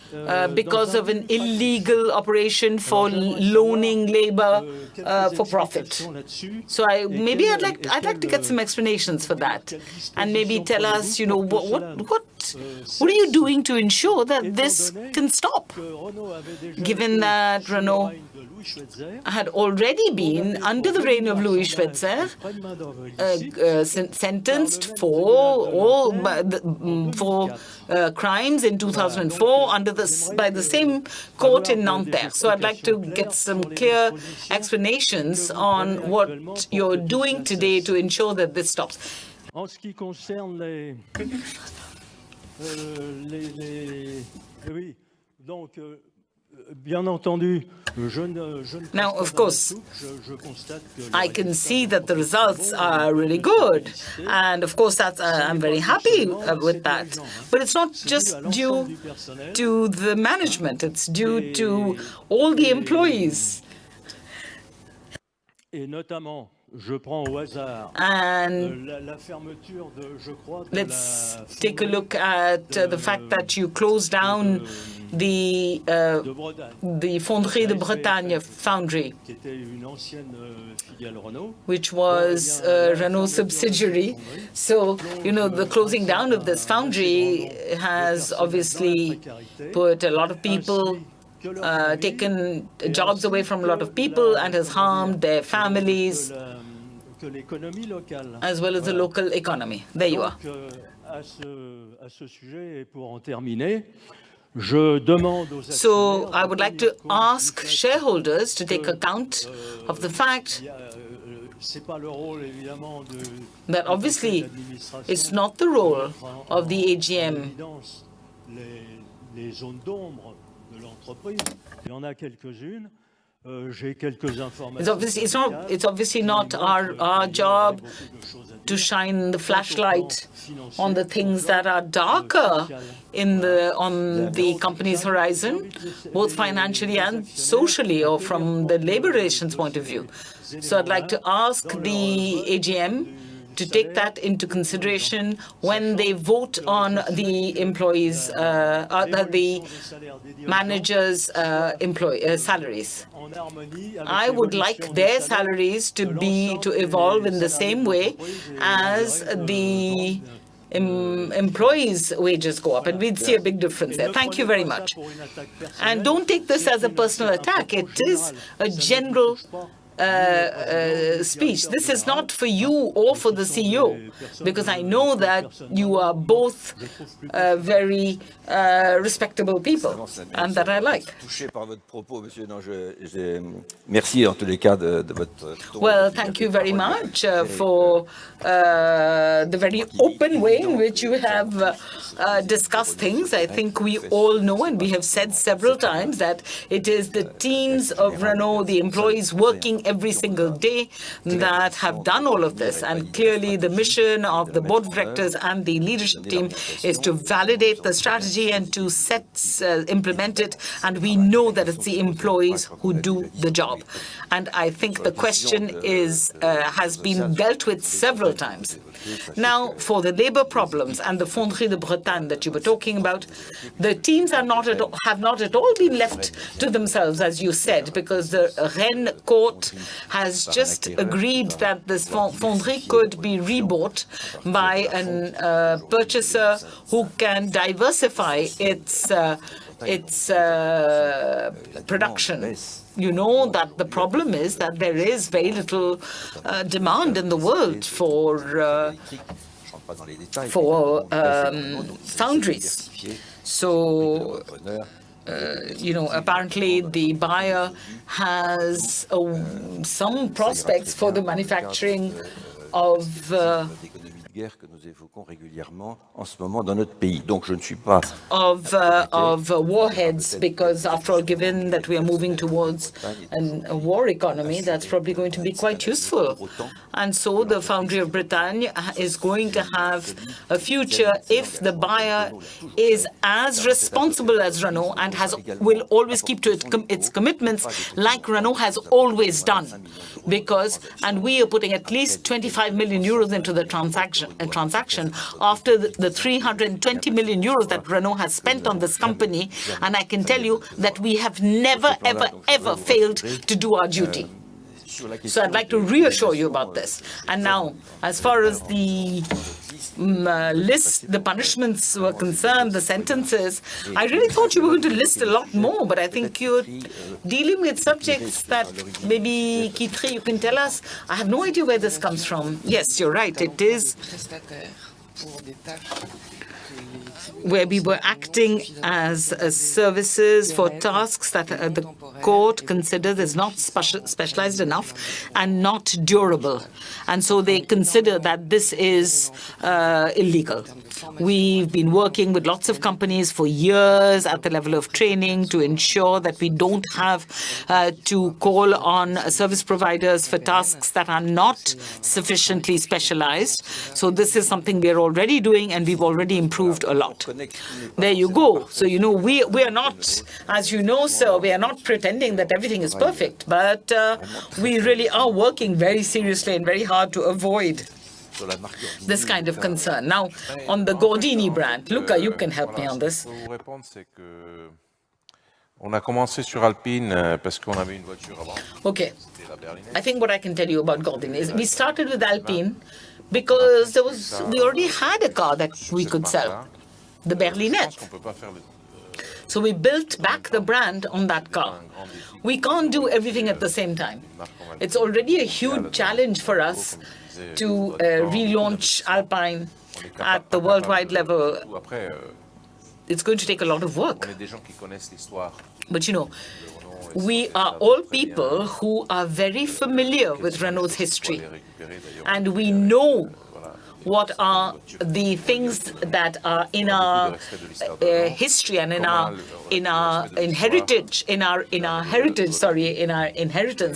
because of an illegal operation for loaning labor for profit. So maybe I'd like to get some explanations for that, and maybe tell us, you know, what are you doing to ensure that this can stop, given that Renault had already been, under the reign of Louis Schweitzer, sentenced for crimes in 2004 by the same court in Nanterre. So I'd like to get some clear explanations on what you're doing today to ensure that this stops. En ce qui concerne oui, donc bien entendu, now, of course, I can see that the results are really good, and of course I'm very happy with that. But it's not just due to the management; it's due to all the employees. Et notamment, je prends au hasard la fermeture de, je crois, let's take a look at the fact that you closed down the Fonderie de Bretagne foundry, which was a Renault subsidiary. So, you know, the closing down of this foundry has obviously put a lot of people, taken jobs away from a lot of people, and has harmed their families, as well as the local economy. There you are. So I would like to ask shareholders to take account of the fact that obviously it's not the role of the AGM It's obviously not our job to shine the flashlight on the things that are darker on the company's horizon, both financially and socially, or from the labor relations point of view. So I'd like to ask the AGM to take that into consideration when they vote on the employees, the managers' salaries. I would like their salaries to evolve in the same way as the employees' wages go up, and we'd see a big difference there. Thank you very much. And don't take this as a personal attack. It is a general speech. This is not for you or for the CEO, because I know that you are both very respectable people, and that I like. Well, thank you very much for the very open way in which you have discussed things. I think we all know, and we have said several times, that it is the teams of Renault, the employees working every single day, that have done all of this. And clearly the mission of the board of directors and the leadership team is to validate the strategy and to implement it. And we know that it's the employees who do the job. And I think the question has been dealt with several times. Now, for the labor problems and the Fonderie de Bretagne that you were talking about, the teams have not at all been left to themselves, as you said, because the Rennes court has just agreed that this Fonderie could be rebought by a purchaser who can diversify its production. You know that the problem is that there is very little demand in the world for foundries. So, apparently the buyer has some prospects for the manufacturing of warheads, because after all, given that we are moving towards a war economy, that's probably going to be quite useful. And so the Foundry of Bretagne is going to have a future if the buyer is as responsible as Renault and will always keep to its commitments like Renault has always done. And we are putting at least 25 million euros into the transaction after the 320 million euros that Renault has spent on this company, and I can tell you that we have never, ever, ever failed to do our duty. So I'd like to reassure you about this. And now, as far as the the punishments were concerned, the sentences, I really thought you were going to list a lot more, but I think you're dealing with subjects that maybe, Quitterie, you can tell us. I have no idea where this comes from. Yes, you're right. It is where we were acting as services for tasks that the court considers as not specialized enough and not durable. And so they consider that this is illegal. We've been working with lots of companies for years at the level of training to ensure that we don't have to call on service providers for tasks that are not sufficiently specialized. So this is something we're already doing, and we've already improved a lot. There you go. So, we are not, as you know, sir, we are not pretending that everything is perfect, but we really are working very seriously and very hard to avoid this kind of concern. Now, on the Gordini brand, Luca, you can help me on this. Okay. I think what I can tell you about Gordini is we started with Alpine because we already had a car that we could sell, the Berlinette. So we built back the brand on that car. We can't do everything at the same time. It's already a huge challenge for us to relaunch Alpine at the worldwide level. It's going to take a lot of work. But we are all people who are very familiar with Renault's history. And we know what are the things that are in our history and in our inheritance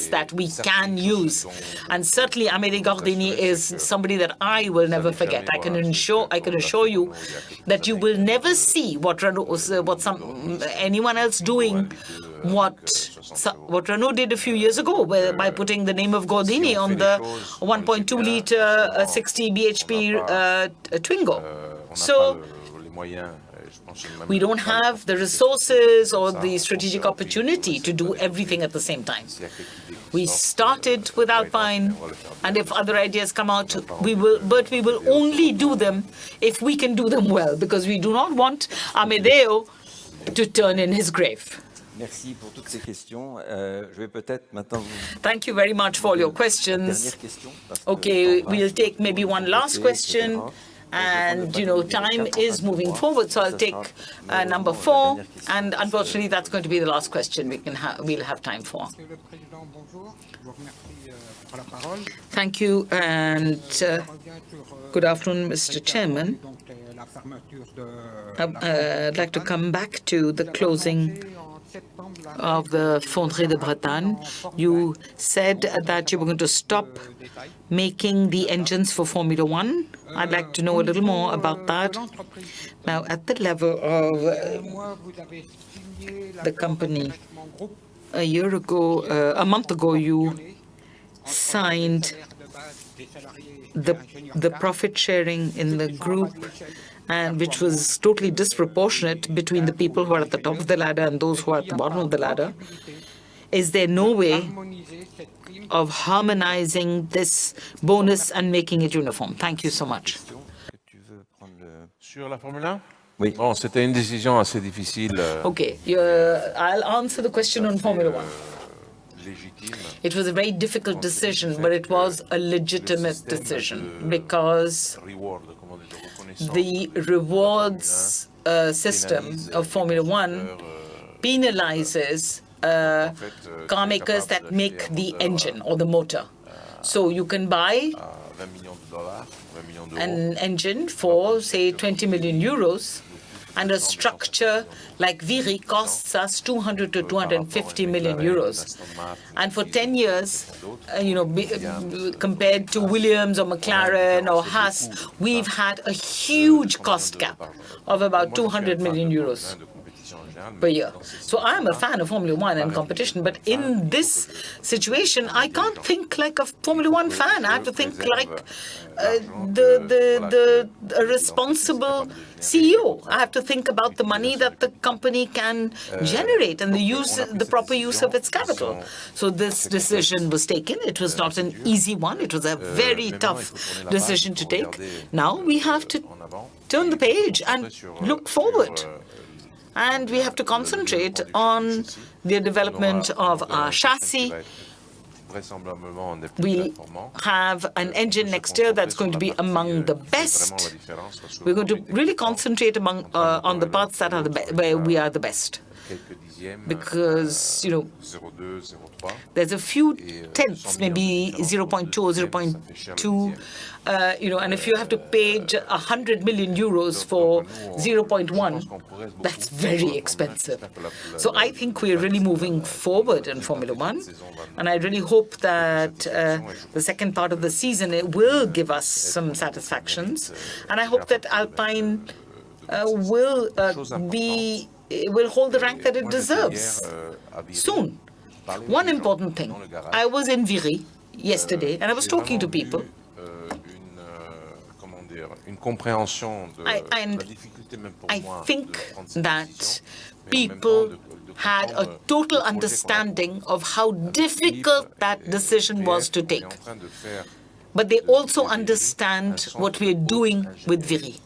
that we can use. And certainly Amélie Gordini is somebody that I will never forget. I can assure you that you will never see anyone else doing what Renault did a few years ago by putting the name of Gordini on the 1.2-liter 60 bhp Twingo. So we don't have the resources or the strategic opportunity to do everything at the same time. We started with Alpine, and if other ideas come out, we will only do them if we can do them well, because we do not want Amedeo to turn in his grave. Thank you very much for all your questions. Okay, we'll take maybe one last question. And, time is moving forward, so I'll take number 4. And unfortunately, that's going to be the last question we'll have time for. Thank you, and good afternoon, Mr. Chairman. I'd like to come back to the closing of the Fonderie de Bretagne. You said that you were going to stop making the engines for Formula One. I'd like to know a little more about that. Now, at the level of the company, a month ago, you signed the profit sharing in the group, and which was totally disproportionate between the people who are at the top of the ladder and those who are at the bottom of the ladder. Is there no way of harmonizing this bonus and making it uniform? Thank you so much. Sur la Formule 1? Oui. Bon, c'était une décision assez difficile. Okay, I'll answer the question on Formula 1. It was a very difficult decision, but it was a legitimate decision because the rewards system of Formula 1 penalizes car makers that make the engine or the motor. So you can buy an engine for, say, 20 million euros, and a structure like Viry costs us 200 to 250 million euros. And for 10 years, compared to Williams or McLaren or Haas, we've had a huge cost gap of about 200 million euros per year. So I'm a fan of Formula 1 and competition, but in this situation, I can't think like a Formula 1 fan. I have to think like the responsible CEO. I have to think about the money that the company can generate and the proper use of its capital. So this decision was taken. It was not an easy one. It was a very tough decision to take. Now we have to turn the page and look forward. And we have to concentrate on the development of our chassis. We have an engine next year that's going to be among the best. We're going to really concentrate on the parts that are where we are the best. Because, there's a few tenths, maybe 0.2 or 0.2, and if you have to pay 100 million euros for 0.1, that's very expensive. So I think we're really moving forward in Formula 1, and I really hope that the second part of the season it will give us some satisfactions, and I hope that Alpine will hold the rank that it deserves soon. One important thing, I was in Viry yesterday and I was talking to people. I think that people had a total understanding of how difficult that decision was to take. But they also understand what we're doing with Viry.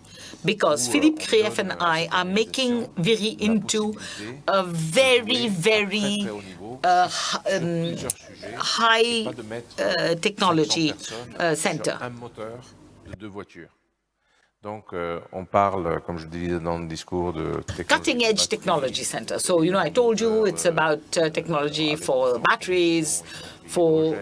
Because Philippe Krief and I are making Viry into a very, very high technology center. Donc, on parle, comme je disais dans le discours, de cutting-edge technology center. So, I told you it's about technology for batteries, for,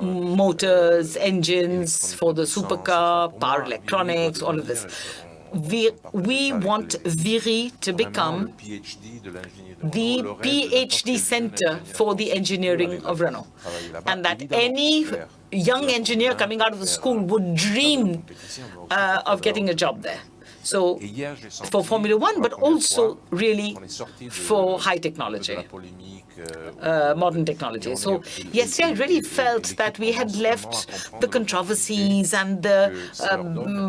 motors, engines, for the supercar, power electronics, all of this. We want Viry to become the PhD center for the engineering of Renault, and that any young engineer coming out of the school would dream of getting a job there. So for Formula One, but also really for high technology, modern technology. So yesterday I really felt that we had left the controversies and the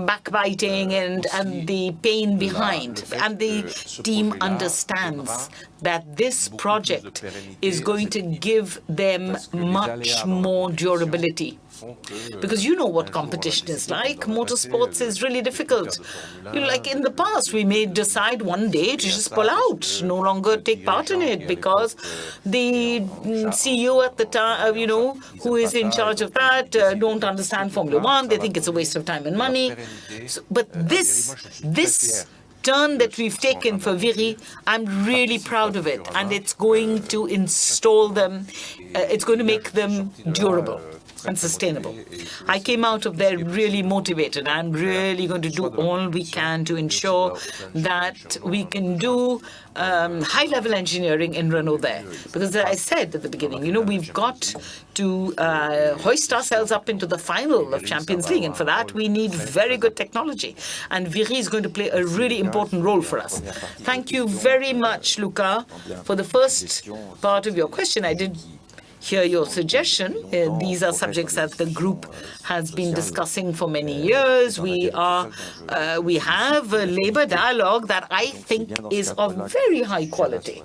backbiting and the pain behind. And the team understands that this project is going to give them much more durability. Because you know what competition is like. Motorsports is really difficult. Like in the past, we may decide one day to just pull out, no longer take part in it, because the CEO at the time, who is in charge of that, don't understand Formula One. They think it's a waste of time and money. But this turn that we've taken for Viry, I'm really proud of it. And it's going to install them, it's going to make them durable and sustainable. I came out of there really motivated. I'm really going to do all we can to ensure that we can do high-level engineering in Renault there. Because as I said at the beginning, we've got to hoist ourselves up into the final of Champions League, and for that we need very good technology. And Viry is going to play a really important role for us. Thank you very much, Luca, for the first part of your question. I did hear your suggestion. These are subjects that the group has been discussing for many years. We have a labor dialogue that I think is of very high quality.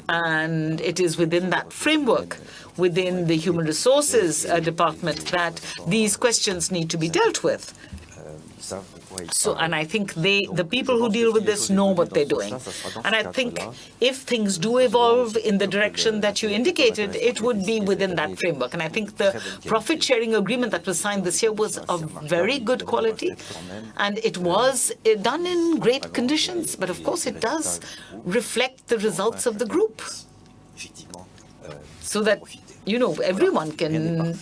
And it is within that framework, within the Human Resources Department, that these questions need to be dealt with. So, and I think the people who deal with this know what they're doing. And I think if things do evolve in the direction that you indicated, it would be within that framework. And I think the profit-sharing agreement that was signed this year was of very good quality. And it was done in great conditions. But of course, it does reflect the results of the group. So that everyone can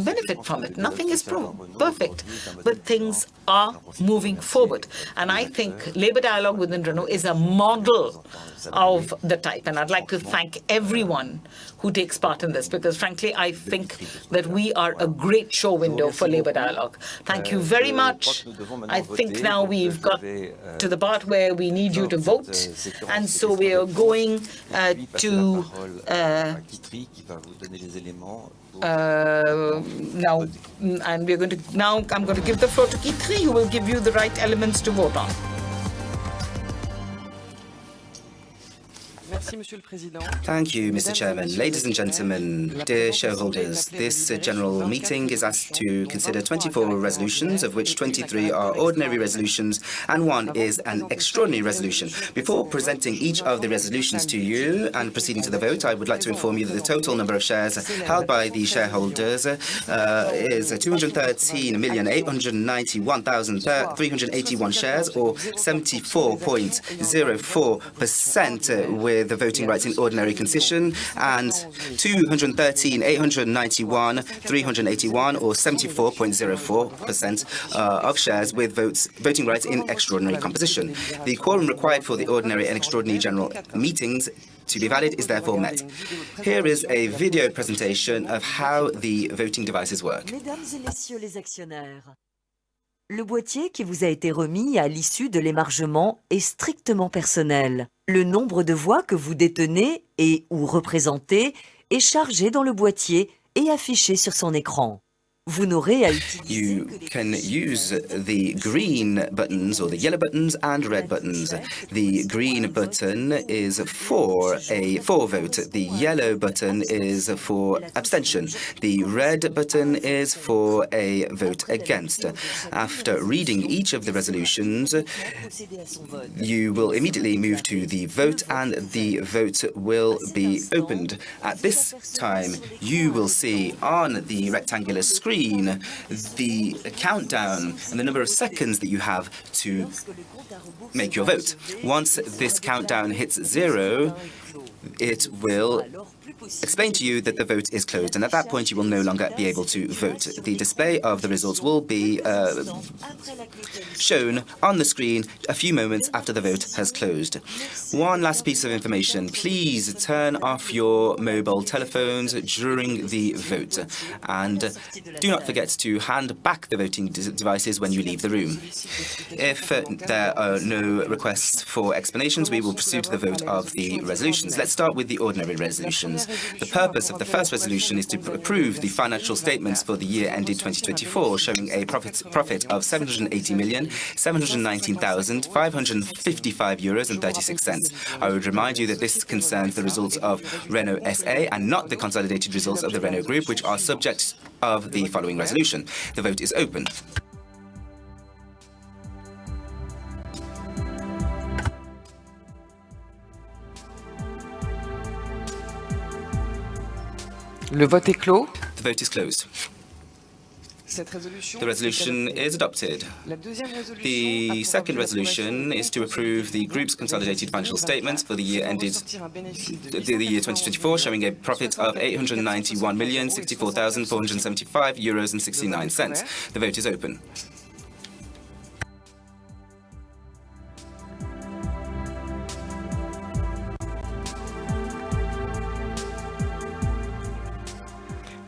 benefit from it. Nothing is perfect, but things are moving forward. And I think labor dialogue within Renault is a model of the type. And I'd like to thank everyone who takes part in this, because frankly, I think that we are a great show window for labor dialogue. Thank you very much. I think now we've got to the part where we need you to vote. And so we are going to I'm going to give the floor to Quitterie, who will give you the right elements to vote on. Thank you, Mr. Chairman. Ladies and gentlemen, dear shareholders, this general meeting is asked to consider 24 resolutions, of which 23 are ordinary resolutions and 1 is an extraordinary resolution. Before presenting each of the resolutions to you and proceeding to the vote, I would like to inform you that the total number of shares held by the shareholders is 213,891,381 shares, or 74.04%, with the voting rights in ordinary consideration, and 213,891,381, or 74.04% of shares with voting rights in extraordinary composition. The quorum required for the ordinary and extraordinary general meetings to be valid is therefore met. Here is a video presentation of how the voting devices work. Mesdames et messieurs les actionnaires, le boîtier qui vous a été remis à l'issue de l'émargement est strictement personnel. Le nombre de voix que vous détenez et ou représentez est chargé dans le boîtier et affiché sur son écran. Vous n'aurez à utiliser You can use the green buttons or the yellow buttons and red buttons. The green button is for a for vote. The yellow button is for abstention. The red button is for a vote against. After reading each of the resolutions, you will immediately move to the vote and the vote will be opened. At this time, you will see on the rectangular screen screen the countdown and the number of seconds that you have to make your vote. Once this countdown hits 0, it will explain to you that the vote is closed, and at that point you will no longer be able to vote. The display of the results will be shown on the screen a few moments after the vote has closed. One last piece of information. Please turn off your mobile telephones during the vote, and do not forget to hand back the voting devices when you leave the room. If there are no requests for explanations, we will proceed to the vote of the resolutions. Let's start with the ordinary resolutions. The purpose of the first resolution is to approve the financial statements for the year ended 2024, showing a profit of €780,719,555.36. I would remind you that this concerns the results of Renault SA and not the consolidated results of the Renault Group, which are subject of the following resolution. The vote is open. Le vote est clos. The vote is closed. The resolution is adopted. The second resolution is to approve the group's consolidated financial statements for the year ended the year 2024, showing a profit of €891,064,475.69. The vote is open.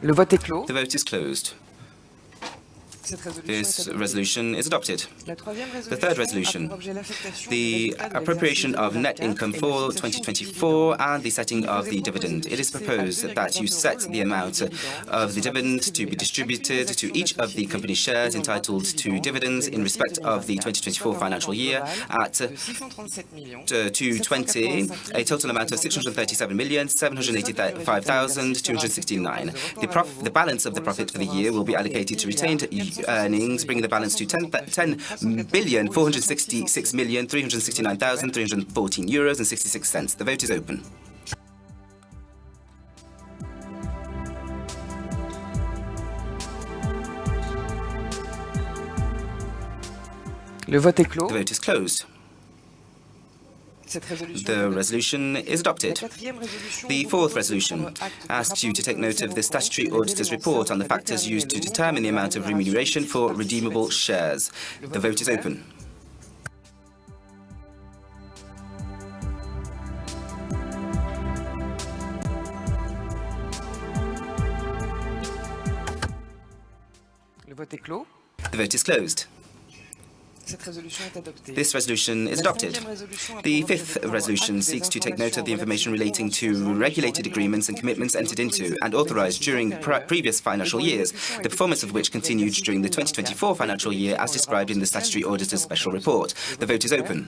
Le vote est clos. The vote is closed. This resolution is adopted. The third resolution, the appropriation of net income for 2024 and the setting of the dividend. It is proposed that you set the amount of the dividend to be distributed to each of the company shares entitled to dividends in respect of the 2024 financial year at 220, a total amount of €637,785,269. The balance of the profit for the year will be allocated to retained earnings, bringing the balance to €10,466,369,314.66. The vote is open. Le vote est clos. The vote is closed. The resolution is adopted. The fourth resolution asks you to take note of the statutory auditor's report on the factors used to determine the amount of remuneration for redeemable shares. The vote is open. Le vote est clos. The vote is closed. This resolution is adopted. The fifth resolution seeks to take note of the information relating to regulated agreements and commitments entered into and authorized during previous financial years, the performance of which continued during the 2024 financial year as described in the Statutory Auditor's Special Report. The vote is open.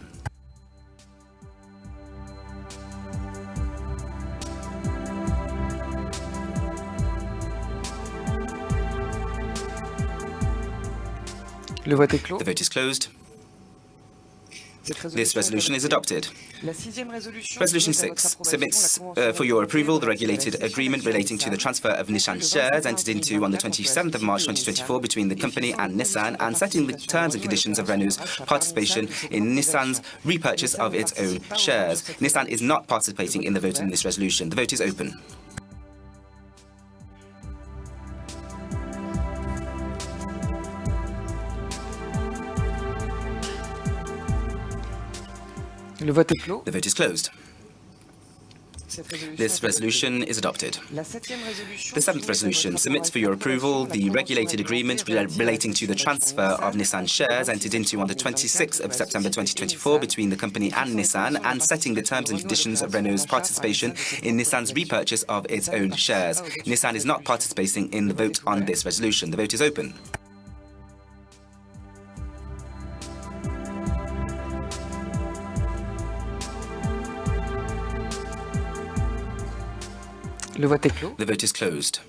Le vote est clos. The vote is closed. This resolution is adopted. Resolution 6 submits for your approval the regulated agreement relating to the transfer of Nissan shares entered into on the 27th of March 2024 between the company and Nissan and setting the terms and conditions of Renault's participation in Nissan's repurchase of its own shares. Nissan is not participating in the vote on this resolution. The vote is open. Le vote est clos. The vote is closed. This resolution is adopted. The seventh resolution submits for your approval the regulated agreement relating to the transfer of Nissan shares entered into on the 26th of September 2024 between the company and Nissan and setting the terms and conditions of Renault's participation in Nissan's repurchase of its own shares. Nissan is not participating in the vote on this resolution. The vote is open. Le vote est clos. The vote is closed.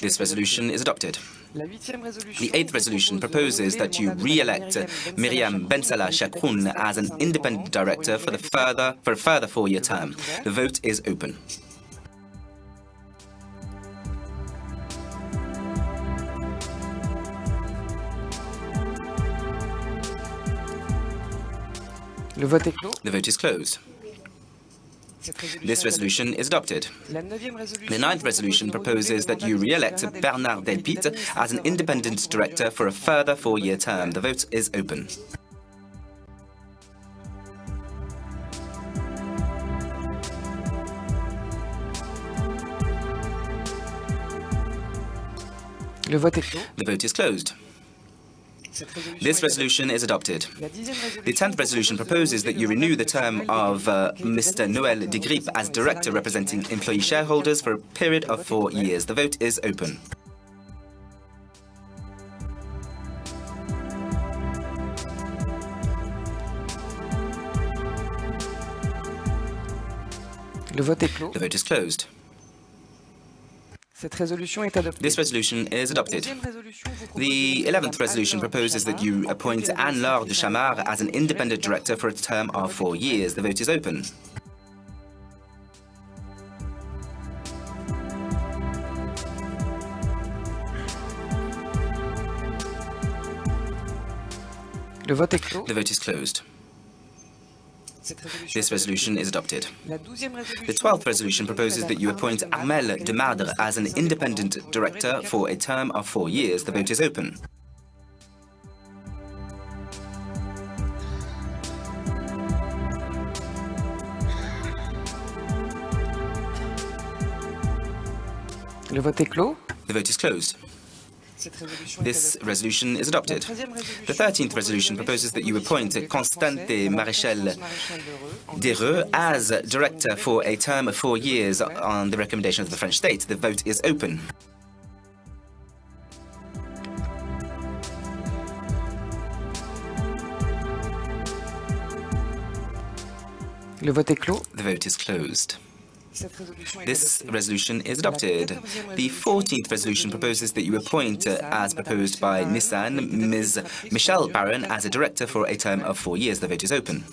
This resolution is adopted. The eighth resolution proposes that you re-elect Myriam Bensala Chakroun as an independent director for a further 4-year term. The vote is open. Le vote est clos. The vote is closed. This resolution is adopted. The ninth resolution proposes that you re-elect Bernard Delpit as an independent director for a further 4-year term. The vote is open. Le vote est clos. The vote is closed. This resolution is adopted. The 10th resolution proposes that you renew the term of Mr. Noël de Grippe as director representing employee shareholders for a period of 4 years. The vote is open. Le vote est clos. The vote is closed. Cette résolution est adoptée. This resolution is adopted. The 11th resolution proposes that you appoint Anne-Laure de Chamard as an independent director for a term of 4 years. The vote is open. Le vote est clos. The vote is closed. This resolution is adopted. The 12th resolution proposes that you appoint Armelle de Mardre as an independent director for a term of 4 years. The vote is open. Le vote est clos. The vote is closed. This resolution is adopted. The 13th resolution proposes that you appoint Constante Maréchal Dereux as director for a term of 4 years on the recommendation of the French state. The vote is open. Le vote est clos. The vote is closed. This resolution is adopted. The 14th resolution proposes that you appoint, as proposed by Nissan, Ms. Michelle Barron as a director for a term of 4 years. The vote is open.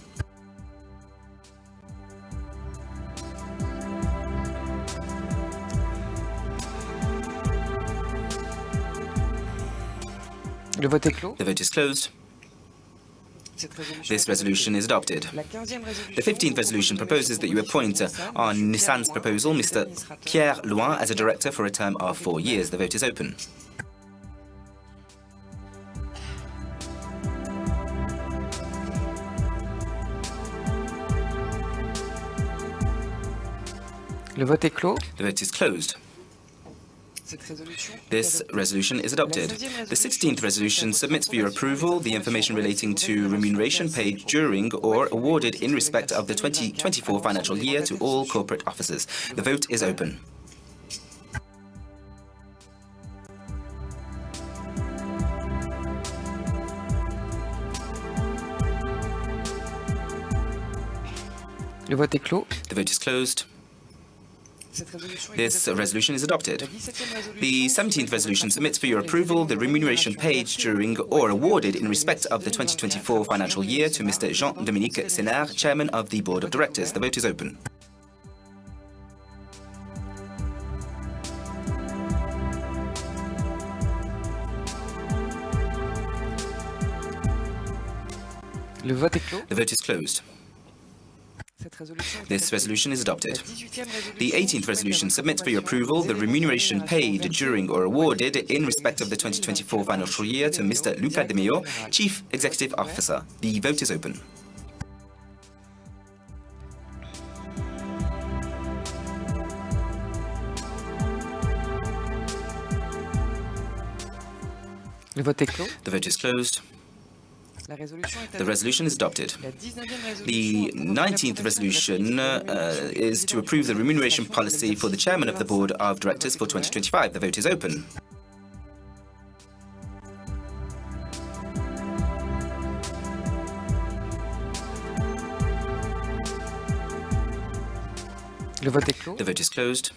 Le vote est clos. The vote is closed. This resolution is adopted. The 15th resolution proposes that you appoint, on Nissan's proposal, Mr. Pierre Loin as a director for a term of 4 years. The vote is open. Le vote est clos. The vote is closed. This resolution is adopted. The 16th resolution submits for your approval the information relating to remuneration paid during or awarded in respect of the 2024 financial year to all corporate officers. The vote is open. Le vote est clos. The vote is closed. This resolution is adopted. The 17th resolution submits for your approval the remuneration paid during or awarded in respect of the 2024 financial year to Mr. Jean-Dominique Senard, Chairman of the Board of Directors. The vote is open. Le vote est clos. The vote is closed. This resolution is adopted. The 18th resolution submits for your approval the remuneration paid during or awarded in respect of the 2024 financial year to Mr. Luca de Meo, Chief Executive Officer. The vote is open. Le vote est clos. The vote is closed. The resolution is adopted. The 19th resolution is to approve the remuneration policy for the Chairman of the Board of Directors for 2025. The vote is open. Le vote est clos. The vote is closed.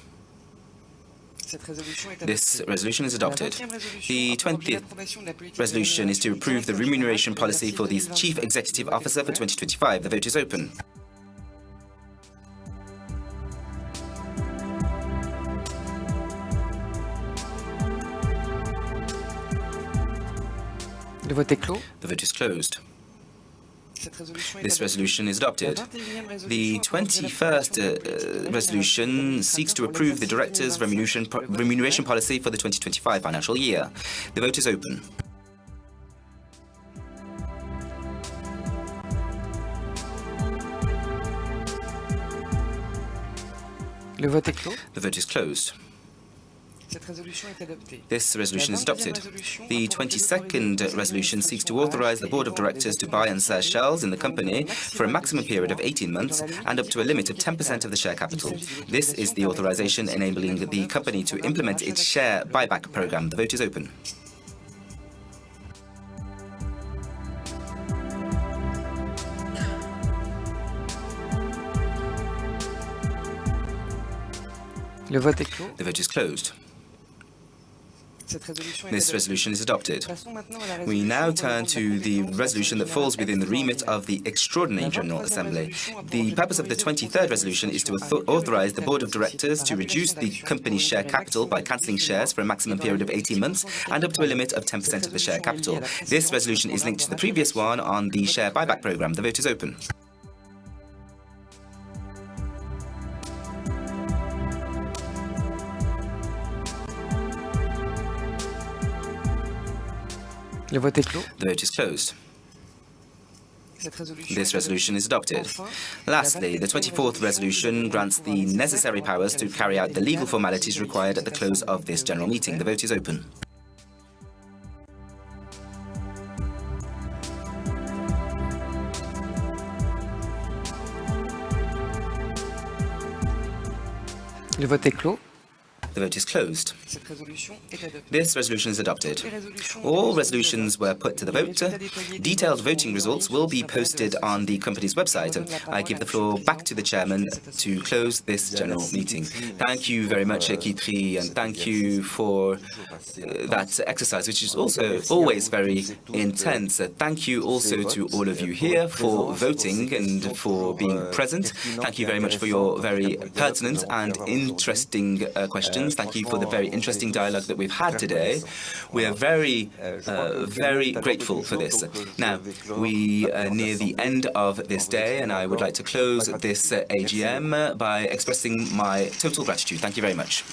This resolution is adopted. The 20th resolution is to approve the remuneration policy for the Chief Executive Officer for 2025. The vote is open. Le vote est clos. The vote is closed. This resolution is adopted. The 21st resolution seeks to approve the director's remuneration policy for the 2025 financial year. The vote is open. Le vote est clos. The vote is closed. Cette résolution est adoptée. This resolution is adopted. The 22nd resolution seeks to authorize the board of directors to buy and sell shares in the company for a maximum period of 18 months and up to a limit of 10% of the share capital. This is the authorization enabling the company to implement its share buyback program. The vote is open. Le vote est clos. The vote is closed. This resolution is adopted. We now turn to the resolution that falls within the remit of the Extraordinary General Assembly. The purpose of the 23rd resolution is to authorize the Board of Directors to reduce the company's share capital by cancelling shares for a maximum period of 18 months and up to a limit of 10% of the share capital. This resolution is linked to the previous one on the share buyback program. The vote is open. Le vote est clos. The vote is closed. This resolution is adopted. Lastly, the 24th resolution grants the necessary powers to carry out the legal formalities required at the close of this general meeting. The vote is open. Le vote est clos. The vote is closed. This resolution is adopted. All resolutions were put to the vote. Detailed voting results will be posted on the company's website. I give the floor back to the chairman to close this general meeting. Thank you very much, Quitterie, and thank you for that exercise, which is also always very intense. Thank you also to all of you here for voting and for being present. Thank you very much for your very pertinent and interesting questions. Thank you for the very interesting dialogue that we've had today. We are very, very grateful for this. Now, we are near the end of this day, and I would like to close this AGM by expressing my total gratitude. Thank you very much.